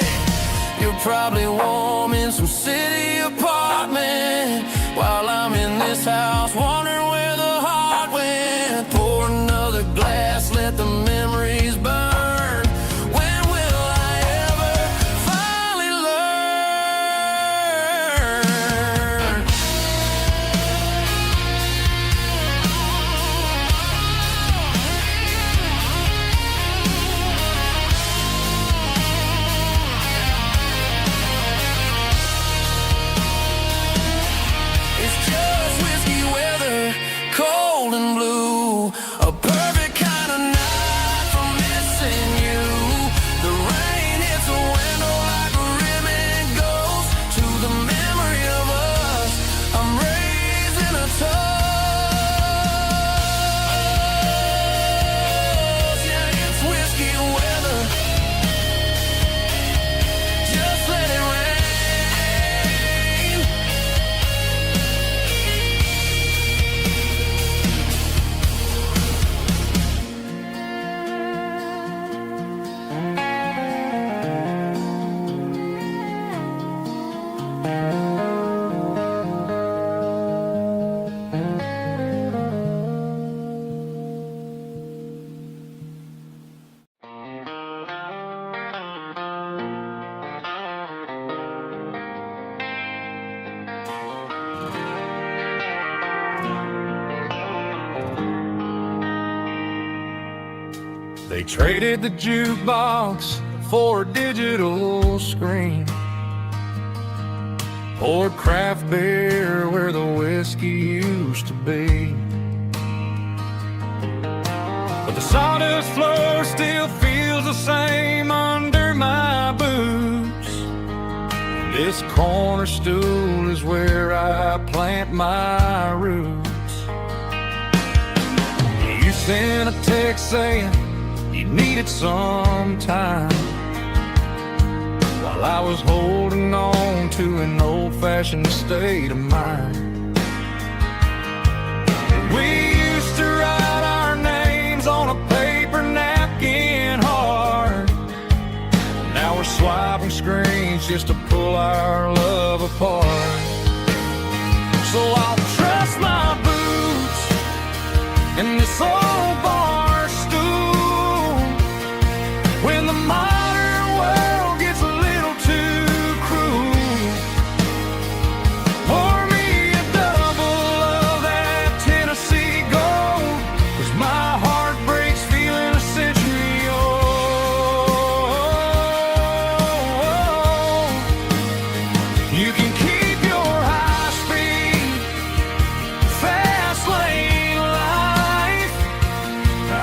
You're probably warm in some city apartment, while I'm in this house wondering where the heart went. Pour another glass, let the memories burn. When will I ever finally learn? It's just whiskey weather. They traded the jukebox for a digital screen, poured craft beer where the whiskey used to be. But the sawdust floor still feels the same under my boots. This corner stool is where I plant my roots. You sent a text saying you needed some time, while I was holding on to an old-fashioned state of mind. We used to write our names on a paper napkin hard. Now we're swiping screens just to pull our love apart. So I'll trust my boots in this old bar stool when the modern world gets a little too cruel. Pour me a double of that Tennessee Gold, 'cause my heart breaks feeling a century old. You can keep your high-speed, fast lane life.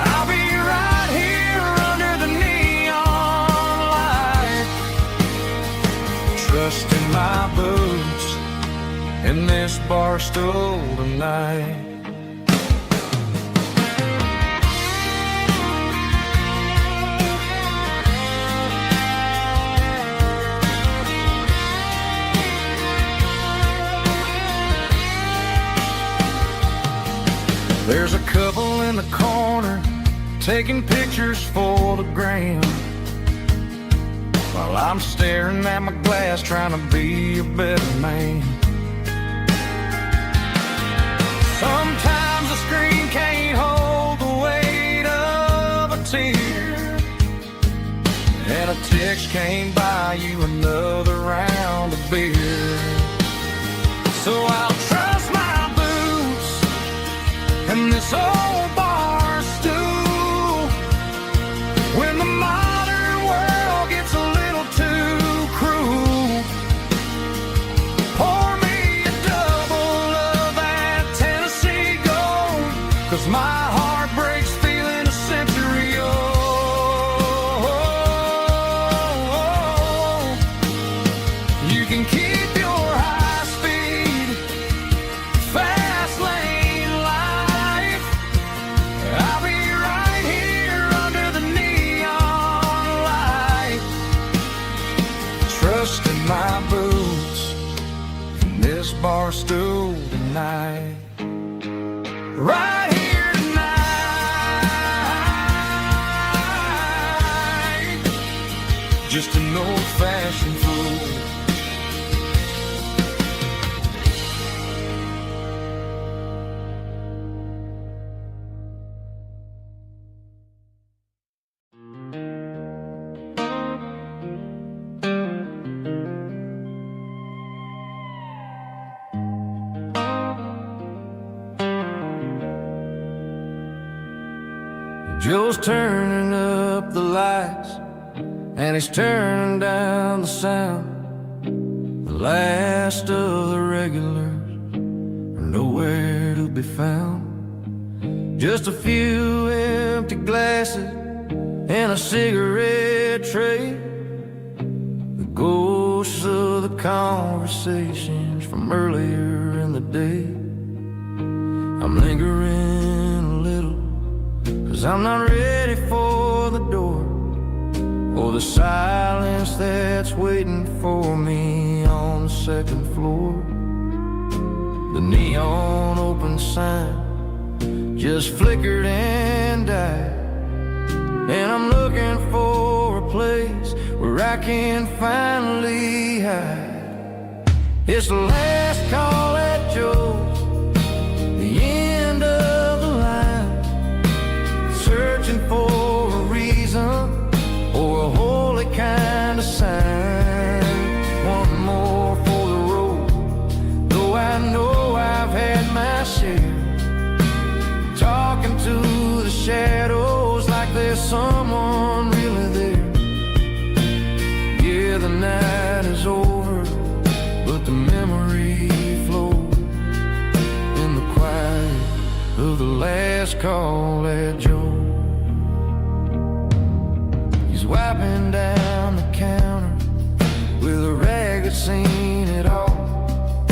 I'll be right here under the neon light, trusting my boots in this bar stool tonight. There's a couple in the corner taking pictures for the gram, while I'm staring at my glass trying to be a better man. Sometimes the screen can't hold the weight of a tear, and a text can't buy you another round of beer. So I'll trust my boots and this old bar stool when the modern world gets a little too cruel. Pour me a double of that Tennessee Gold, 'cause my heart breaks feeling a century old. You can keep your high speed, fast lane life. I'll be right here under the neon light, trusting my boots in this bar stool tonight. Right here tonight, just an old-fashioned fool. Joe's turning up the lights and he's turning down the sound. The last of the regulars are nowhere to be found. Just a few empty glasses and a cigarette tray, the ghosts of the conversations from earlier in the day. I'm lingering a little, 'cause I'm not ready for the door, or the silence that's waiting for me on the second floor. The neon open sign just flickered and died, and I'm looking for a place where I can finally hide. It's the last call at Joe's, the end of the line, searching for a reason or a holy kind of sign. One more for the road, though I know I've had my share, talking to the shadows like there's some last call at Joe. He's wiping down the counter with a rag that's seen it all.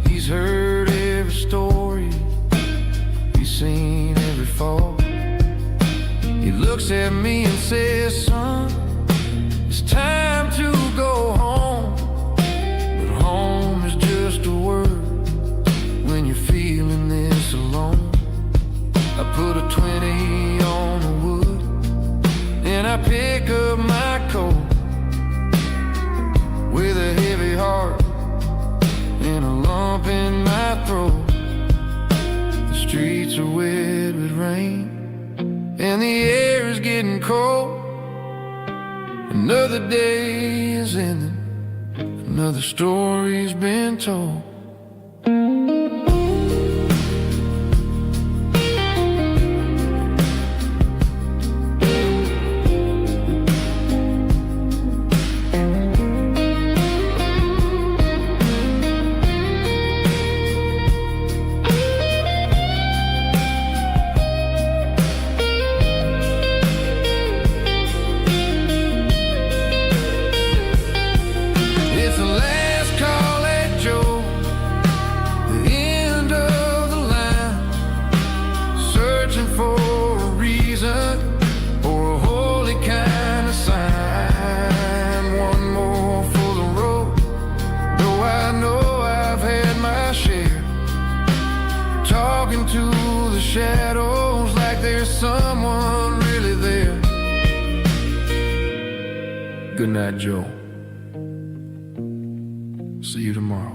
He's heard every story, he's seen every fall. He looks at me and says, son, it's time to go home. But home is just a word when you're feeling this alone. I put a 20 on the wood and I pick up my coat with a heavy heart and a lump in my throat. The streets are wet with rain and the air is getting cold. Another day is ending, another story's been told. To the shadows like there's someone really there. Good night, Joe. See you tomorrow.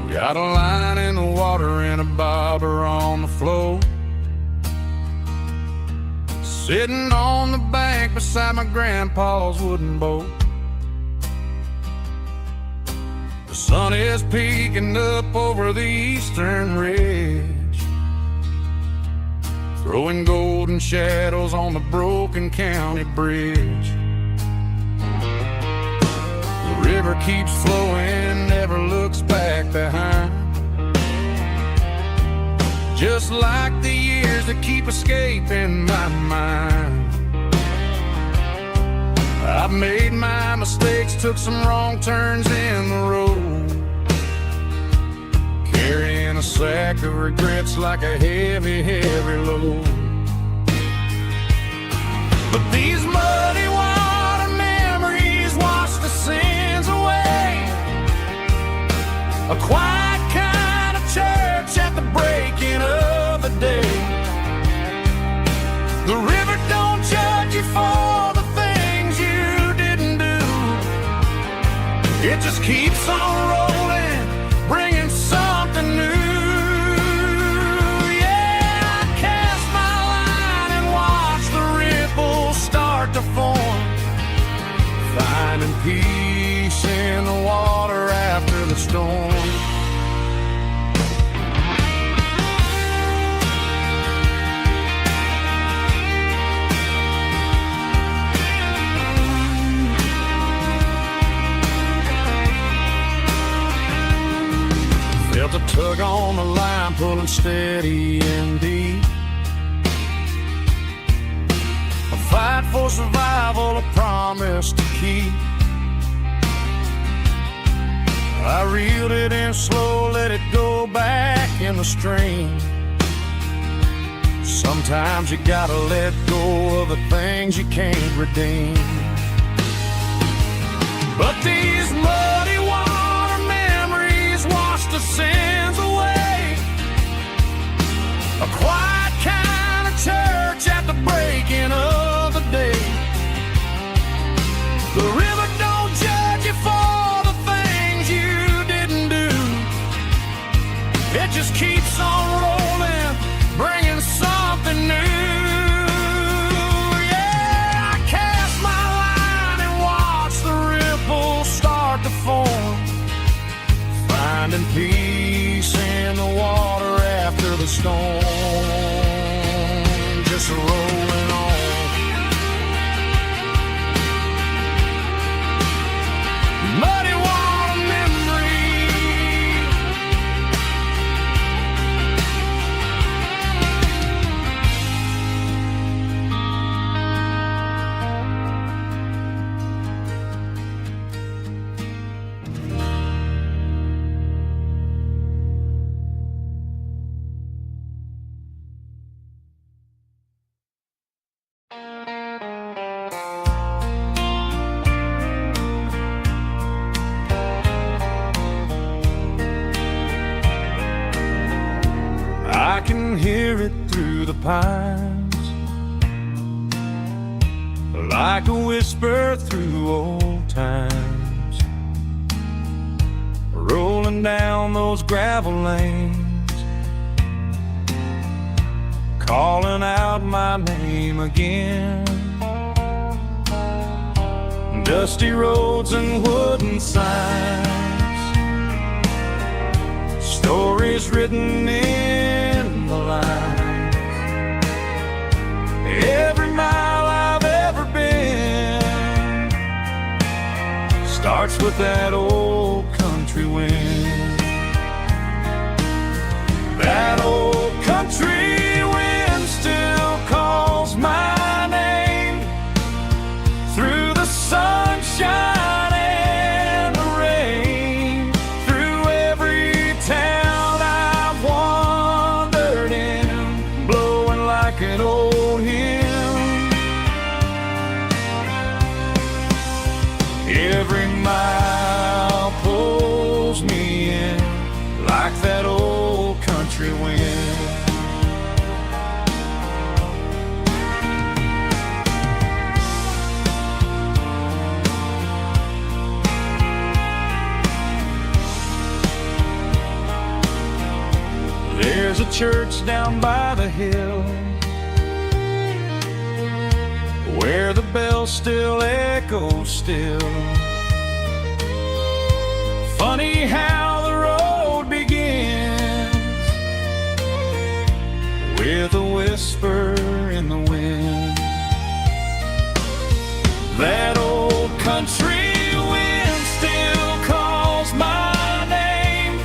Got a line in the water and a bobber on the floor, sitting on the bank beside my grandpa's wooden boat. The sun is peeking up over the eastern ridge, throwing golden shadows on the broken county bridge. The river keeps flowing, never looks back behind, just like the years that keep escaping my mind. I've made my mistakes, took some wrong turns in the road, carrying a sack of regrets like a heavy, heavy load. But these muddy water memories wash the sins away. A quiet kind of church at the breaking of the day. The river don't judge you for the things you didn't do. It just keeps on rolling, bringing something new. Yeah, I cast my line and watch the ripples start to form, finding peace in the water after the storm. Felt a tug on the line, pulling steady and deep. A fight for survival, a promise to keep. I reeled it in slow, let it go back in the stream. Sometimes you gotta let go of the things you can't redeem. But these muddy water memories wash the sins away. A quiet kind of church at the breaking of the day. The river don't judge you for the things you didn't do. It just keeps on rolling, bringing something new. the storm, just rolling on. Muddy water memory. I can hear it through the pines, like a whisper through old times, rolling down those gravel lanes, calling out my name again. Dusty roads and wooden signs, stories written in the lines. Every mile I've ever been starts with that old country wind. That old country wind still calls my name through the sunshine and the rain, through every town I've wandered in, blowing like an old hymn. Every mile pulls me in like that old country wind. There's a church down by the hill where the bells still echo still. Funny how the road begins with a whisper in the wind. That old country wind still calls my name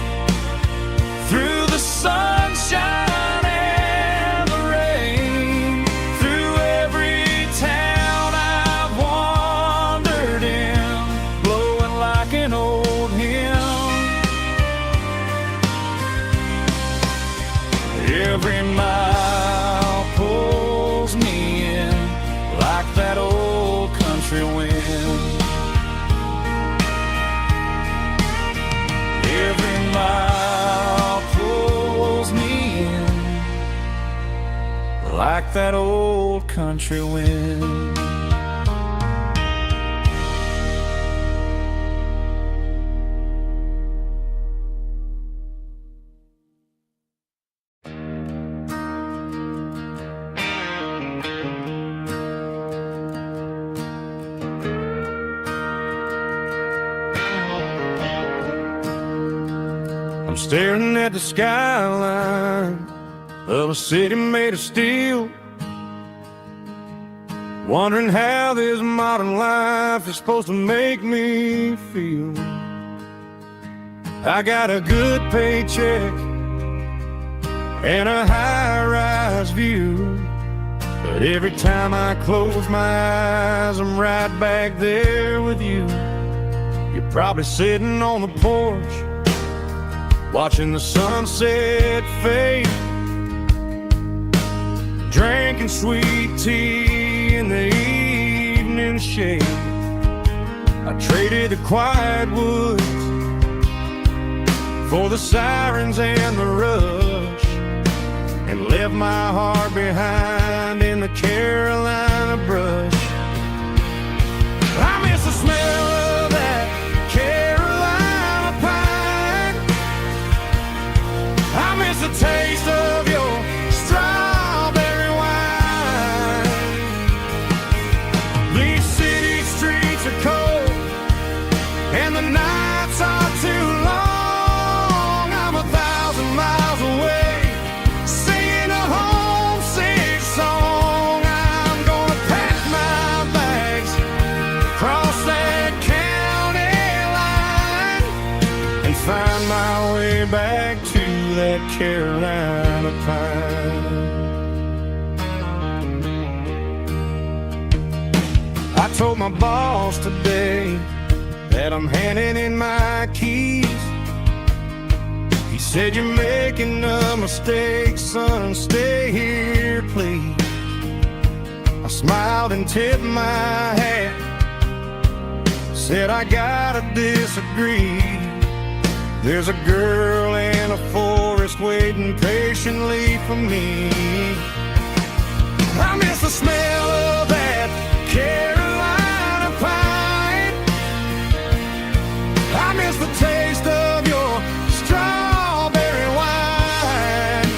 through the sunshine and the rain, through every town I've wandered in, blowing like an old hymn. Every mile pulls me in like that old country wind. Every mile pulls me in like that old country wind. I'm staring at the skyline of a city made of steel, wondering how this modern life is supposed to make me feel. I got a good paycheck and a high-rise view, but every time I close my eyes, I'm right back there with you. You're probably sitting on the porch watching the sunset fade, drinking sweet tea in the evening shade. I traded the quiet woods for the sirens and the rush, and left my heart behind in the Carolina brush. I miss the smell of that Carolina pine. I miss the taste of your strawberry wine. These city streets are cold and the nights are too long. I'm 1,000 miles away, that Carolina pine. I told my boss today that I'm handing in my keys. He said, "You're making a mistake, son, stay here, please." I smiled and tipped my hat, said, "I gotta disagree. There's a girl in a forest waiting patiently for me. I miss the smell of that Carolina pine. I miss the taste of your strawberry wine.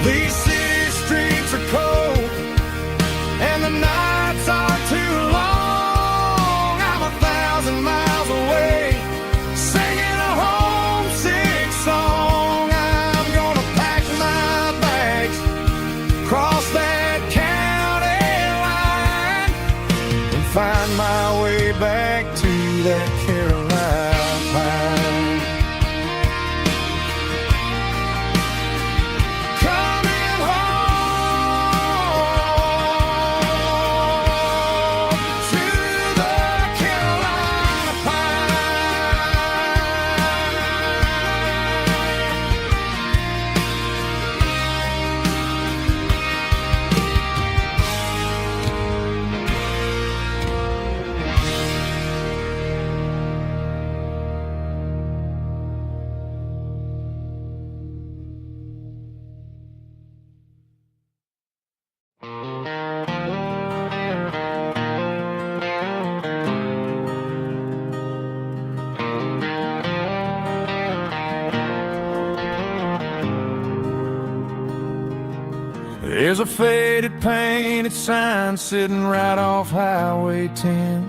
These city streets are cold and the nights are too long. I'm 1,000 miles away, singing a homesick song. I'm gonna pack my bags, cross that county line, and find my way back to that Carolina pine. Coming home to the Carolina There's a faded painted sign sitting right off Highway 10.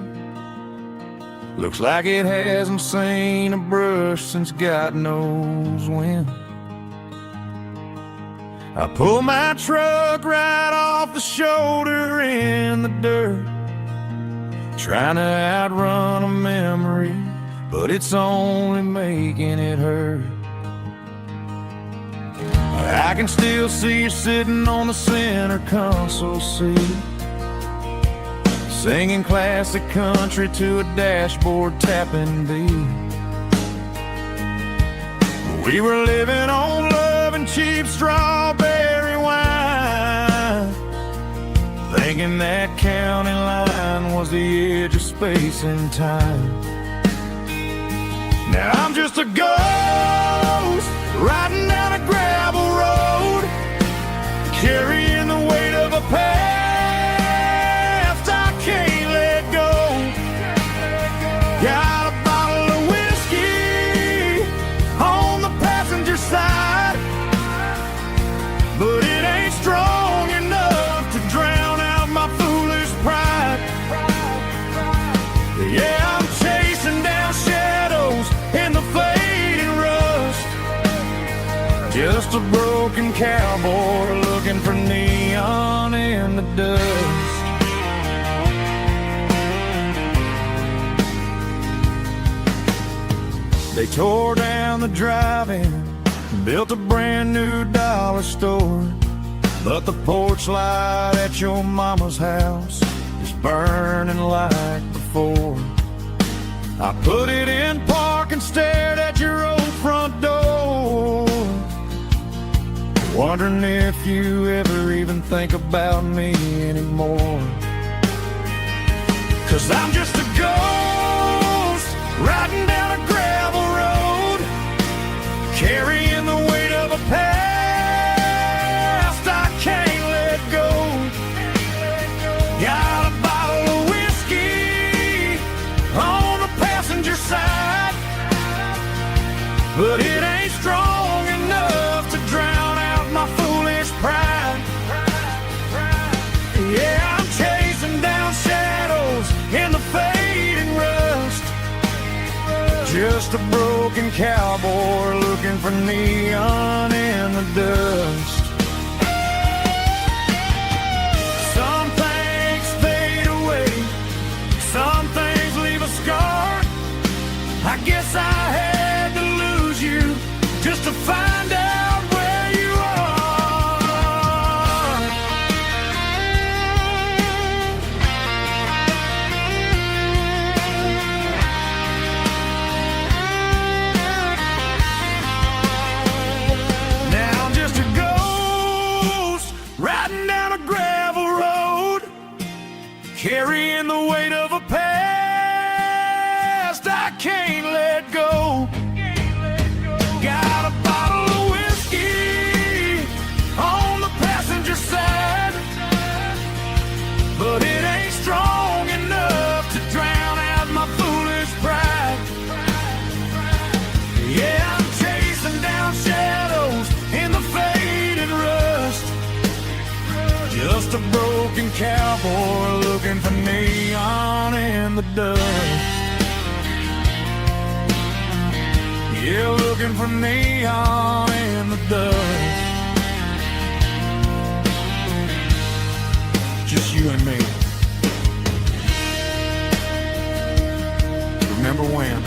Looks like it hasn't seen a brush since God knows when. I pull my truck right off the shoulder in the dirt, trying to outrun a memory, but it's only making it hurt. I can still see you sitting on the center console seat, singing classic country to a dashboard tapping beat. We were living on love and cheap strawberry wine, thinking that county line was the edge of space and time. Now I'm just a ghost riding down a gravel road, carrying the weight of a past I can't let go. Got a bottle of whiskey on the passenger side, but it ain't strong enough to drown out my foolish pride. Yeah, I'm chasing down shadows in the fading rust, just a broken cowboy looking for neon in the dust. They tore down the drive-in, built a brand new dollar store, but the porch light at your mama's house is burning like before. I put it in park and stared at your old front door, wondering if you ever even think about me anymore. 'Cause I'm just a ghost riding down a gravel road, carrying the weight of a past I can't let go. Got a bottle of whiskey on the passenger side, but it ain't strong enough to drown out my foolish pride. Yeah, I'm chasing down shadows in the fading rust, just a broken cowboy looking for neon in the dust. Some things fade away, some things leave a scar. I guess I had to lose you just to just a broken cowboy looking for neon in the dust. Yeah, looking for neon in the dust. Just you and me. Remember when?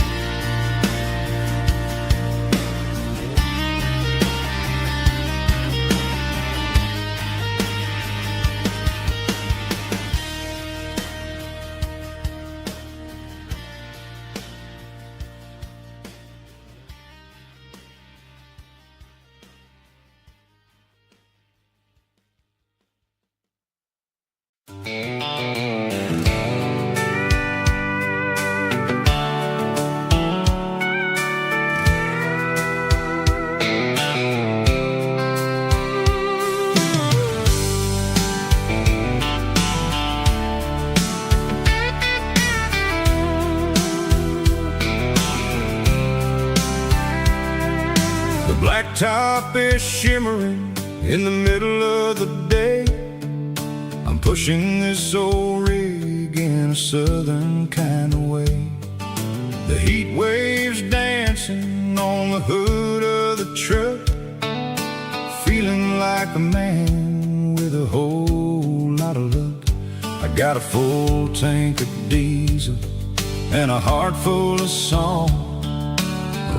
Blacktop is shimmering in the middle of the day. I'm pushing this old rig in a southern kind of way. The heat waves dancing on the hood of the truck, feeling like a man with a whole lot of luck. I got a full tank of diesel and a heart full of song,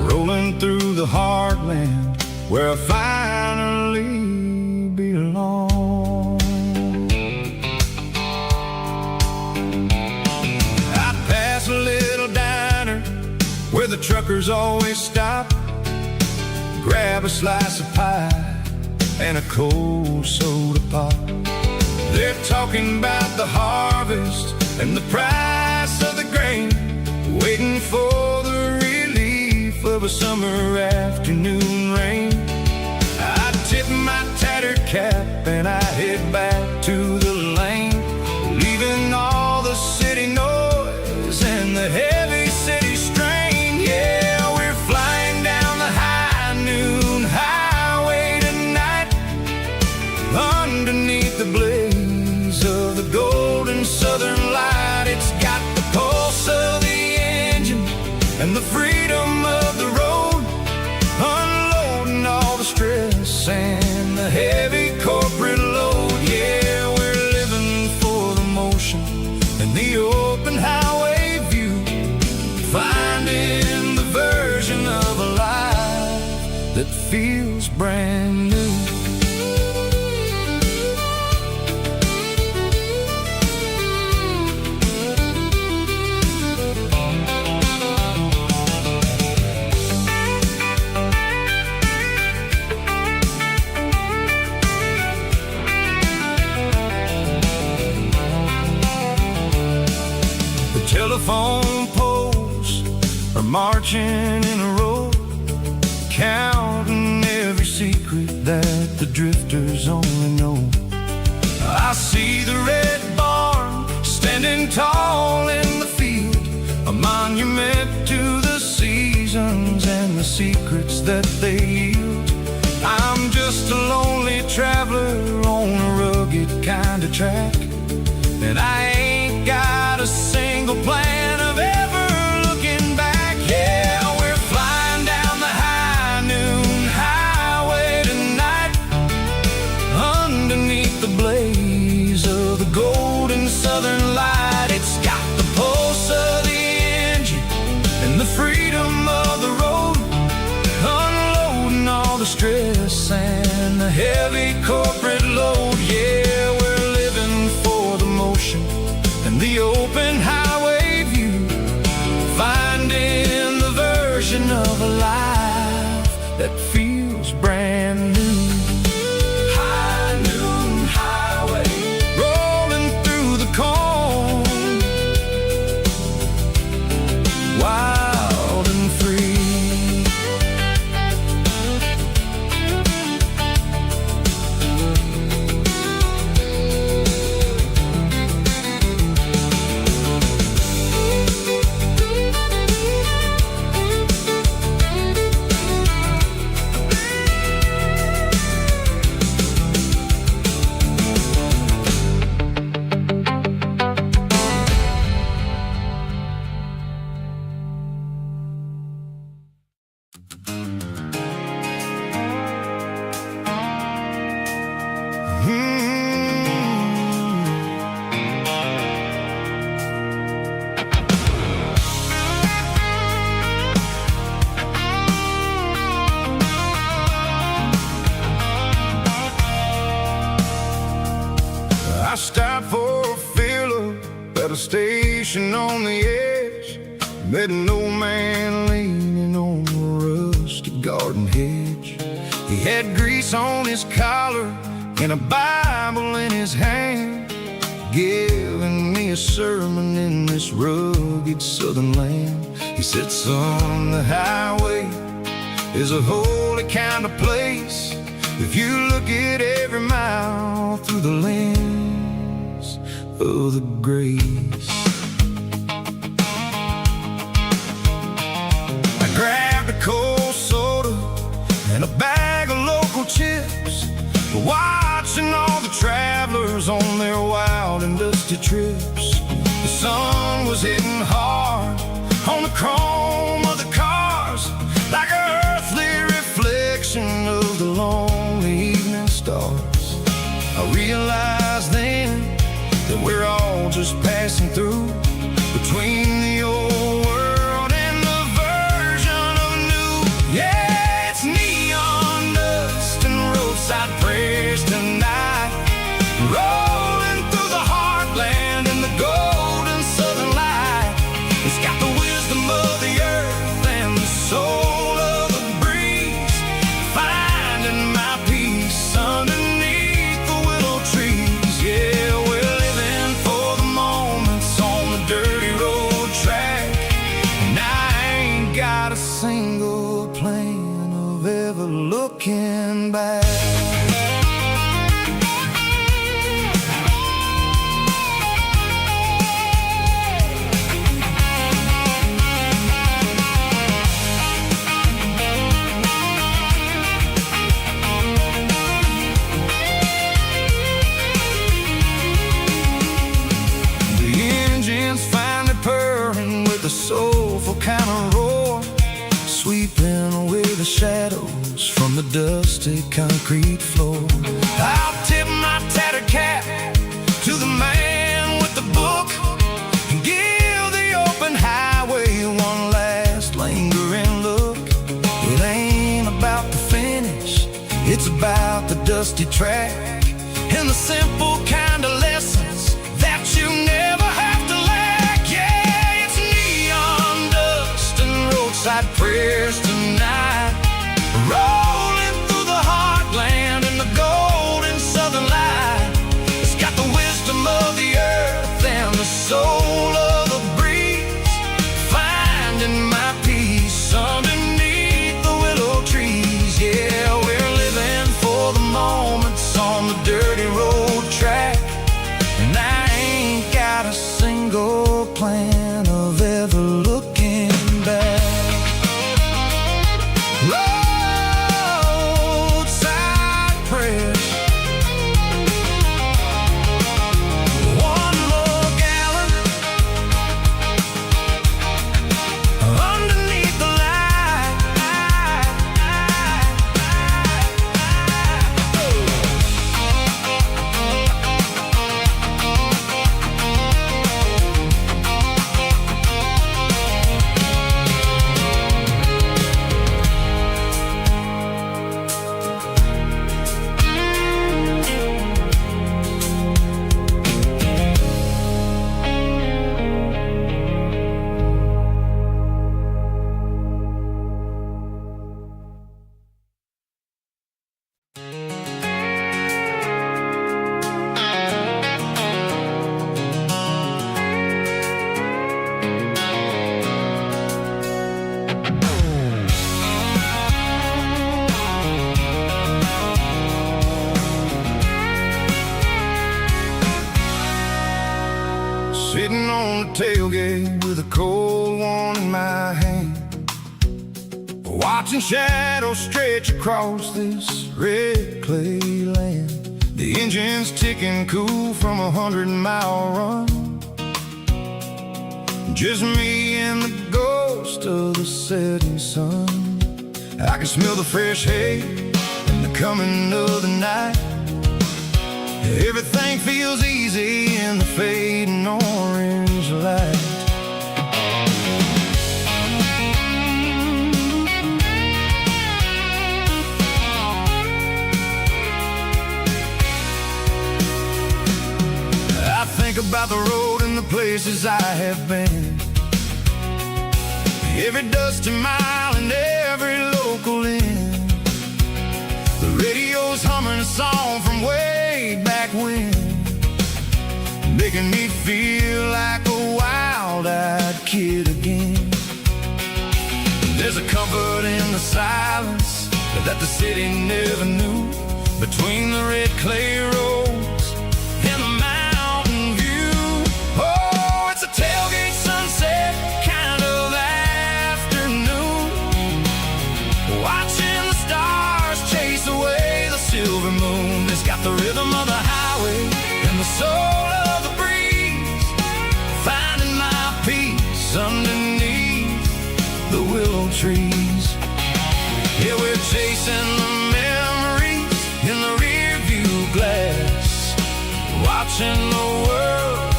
rolling through the heartland where I finally belong. I pass a little diner where the truckers always stop, grab a slice of pie and a cold soda pop. They're talking about the harvest and the price of the grain, waiting for the relief of a summer afternoon rain. I tip my tattered cap and I head back to the lane, leaving all the city noise and the heavy city strain. Yeah, we're flying down the high noon highway tonight, underneath the blaze of the golden southern light. It's got the pulse of the engine and the freedom of the road, unloading all the stress and the heavy corporate load. Yeah, we're living for the motion and the open highway view, finding the version of a life that feels brand new. Telephone poles are marching in a row, counting every secret that the drifters only know. I see the red barn standing tall in the field, a monument to the seasons and the secrets that they yield. I'm just a lonely traveler on a rugged kind of track, and I ain't got a single plan of ever looking back. Yeah, we're flying down the high noon highway tonight, underneath the blaze of the golden southern light. It's got the pulse of the engine and the freedom of the road, unloading all the stress and the heavy corporate load. Yeah, we're living for the motion and the open highway view, finding the version of a life that feels brand new. High noon highway, rolling through the corn, wild and free. station on the edge, met an old man leaning on the rusty garden hedge. He had grease on his collar and a Bible in his hand, giving me a sermon in this rugged southern land. He said, son, the highway is a holy kind of place if you look at every mile through the lens of the grace. I grabbed a cold soda and a bag of local chips, watching all the travelers on their wild and dusty trips. The sun was hitting hard on the chrome of the cars, like an earthly reflection of the lonely evening stars. I realized then that we're all just passing through between the old world and the version of new. Yeah, it's neon dust and roadside prayers tonight, rolling through the heartland in the golden southern light. It's got the wisdom of the earth and the soul of the breeze, finding my peace underneath the willow trees. Yeah, we're living for the moments on the dirty road track, and I ain't got a single plan of ever looking back. A soulful kind of roar, sweeping away the shadows from the dusty concrete floor. I'll tip my tattered cap to the man with the book and give the open highway one last lingering look. It ain't about the finish, it's about the dusty track and the simple kind of lessons that you never have to lack. Yeah, roadside prayers tonight, rolling through the heartland in the golden southern light. It's got the wisdom of the earth and the soul of the breeze, finding my peace underneath the willow trees. Yeah, we're living for the moments on the dirty road track, and I ain't got a single plan of ever looking back. Sitting on the tailgate with a cold one in my hand, watching shadows stretch across this red clay land. The engine's ticking cool from a 100-mile run, just me and the ghost of the setting sun. I can smell the fresh hay and the coming of the night. Everything feels easy in the fading orange light. I think about the road and the places I have been. Every dusty mile and every local inn. The radio's humming a song from way back when, making me feel like a wild-eyed kid again. There's a comfort in the silence that the city never knew, between the red clay roads and the mountain view. Oh, it's a tailgate sunset kind of afternoon, watching the stars chase away the silver moon. It's got the rhythm of the highway and the soul of the breeze, finding my peace underneath the willow trees. Yeah, we're chasing the memories in the rear view glass, watching the world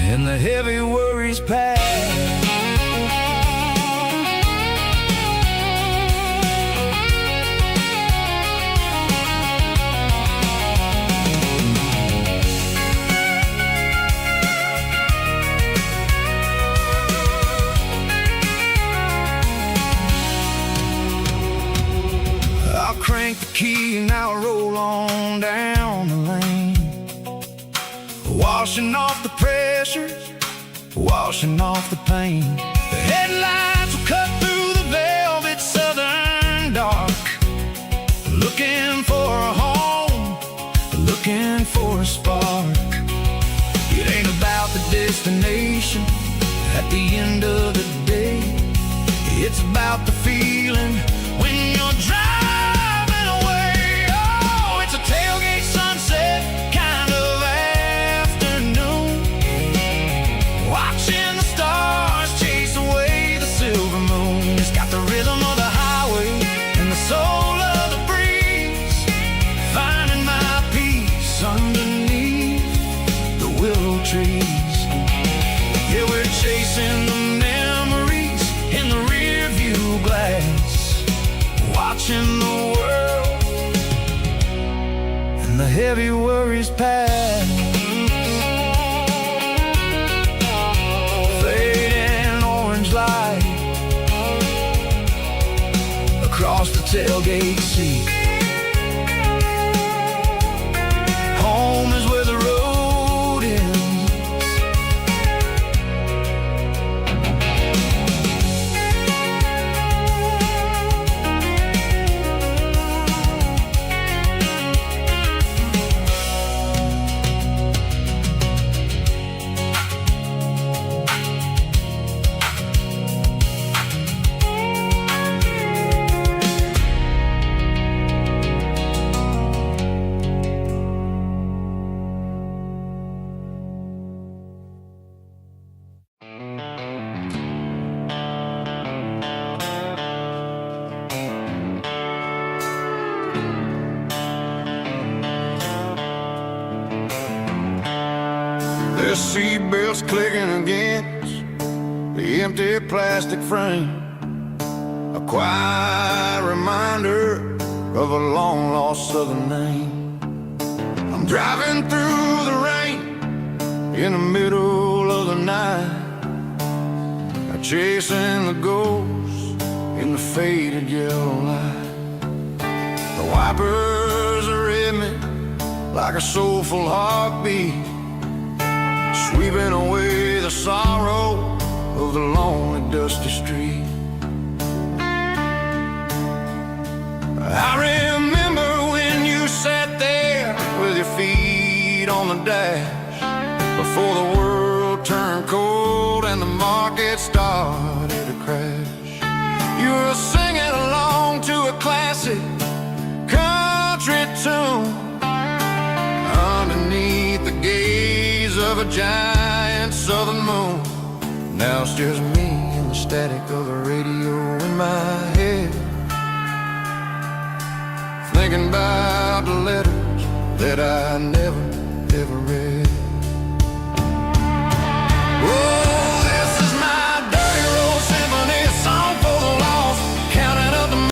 and the heavy worries pass. Crank the key and I'll roll on down the lane, washing off the pressure, washing off the pain. The headlights will cut through the velvet southern dark, looking for a home, looking for a spark. It ain't about the destination at the end of the day, it's about the feeling when you're driving. Tailgate sunset kind of afternoon, watching the stars chase away the silver moon. It's got the rhythm of the highway and the soul of the breeze, finding my peace underneath the willow trees. Yeah, we're chasing the memories in the rear view glass, watching the world and the heavy worries pass. Fading orange light across the tailgate seat. Home is where the road ends. The seatbelt's clicking against the empty plastic frame, a quiet reminder of a long-lost southern name. I'm driving through the rain in the middle of the night, chasing the ghosts in the faded yellow light. The wipers are in me like a soulful heartbeat, sweeping away the sorrow of the lonely, dusty street. I remember when you sat there with your feet on the dash, before the world turned cold and the market started to crash. You were singing along to a classic country tune underneath the gaze of a giant southern moon. Now it's just me and the static of the radio in my head, thinking about the letters that I never, ever read.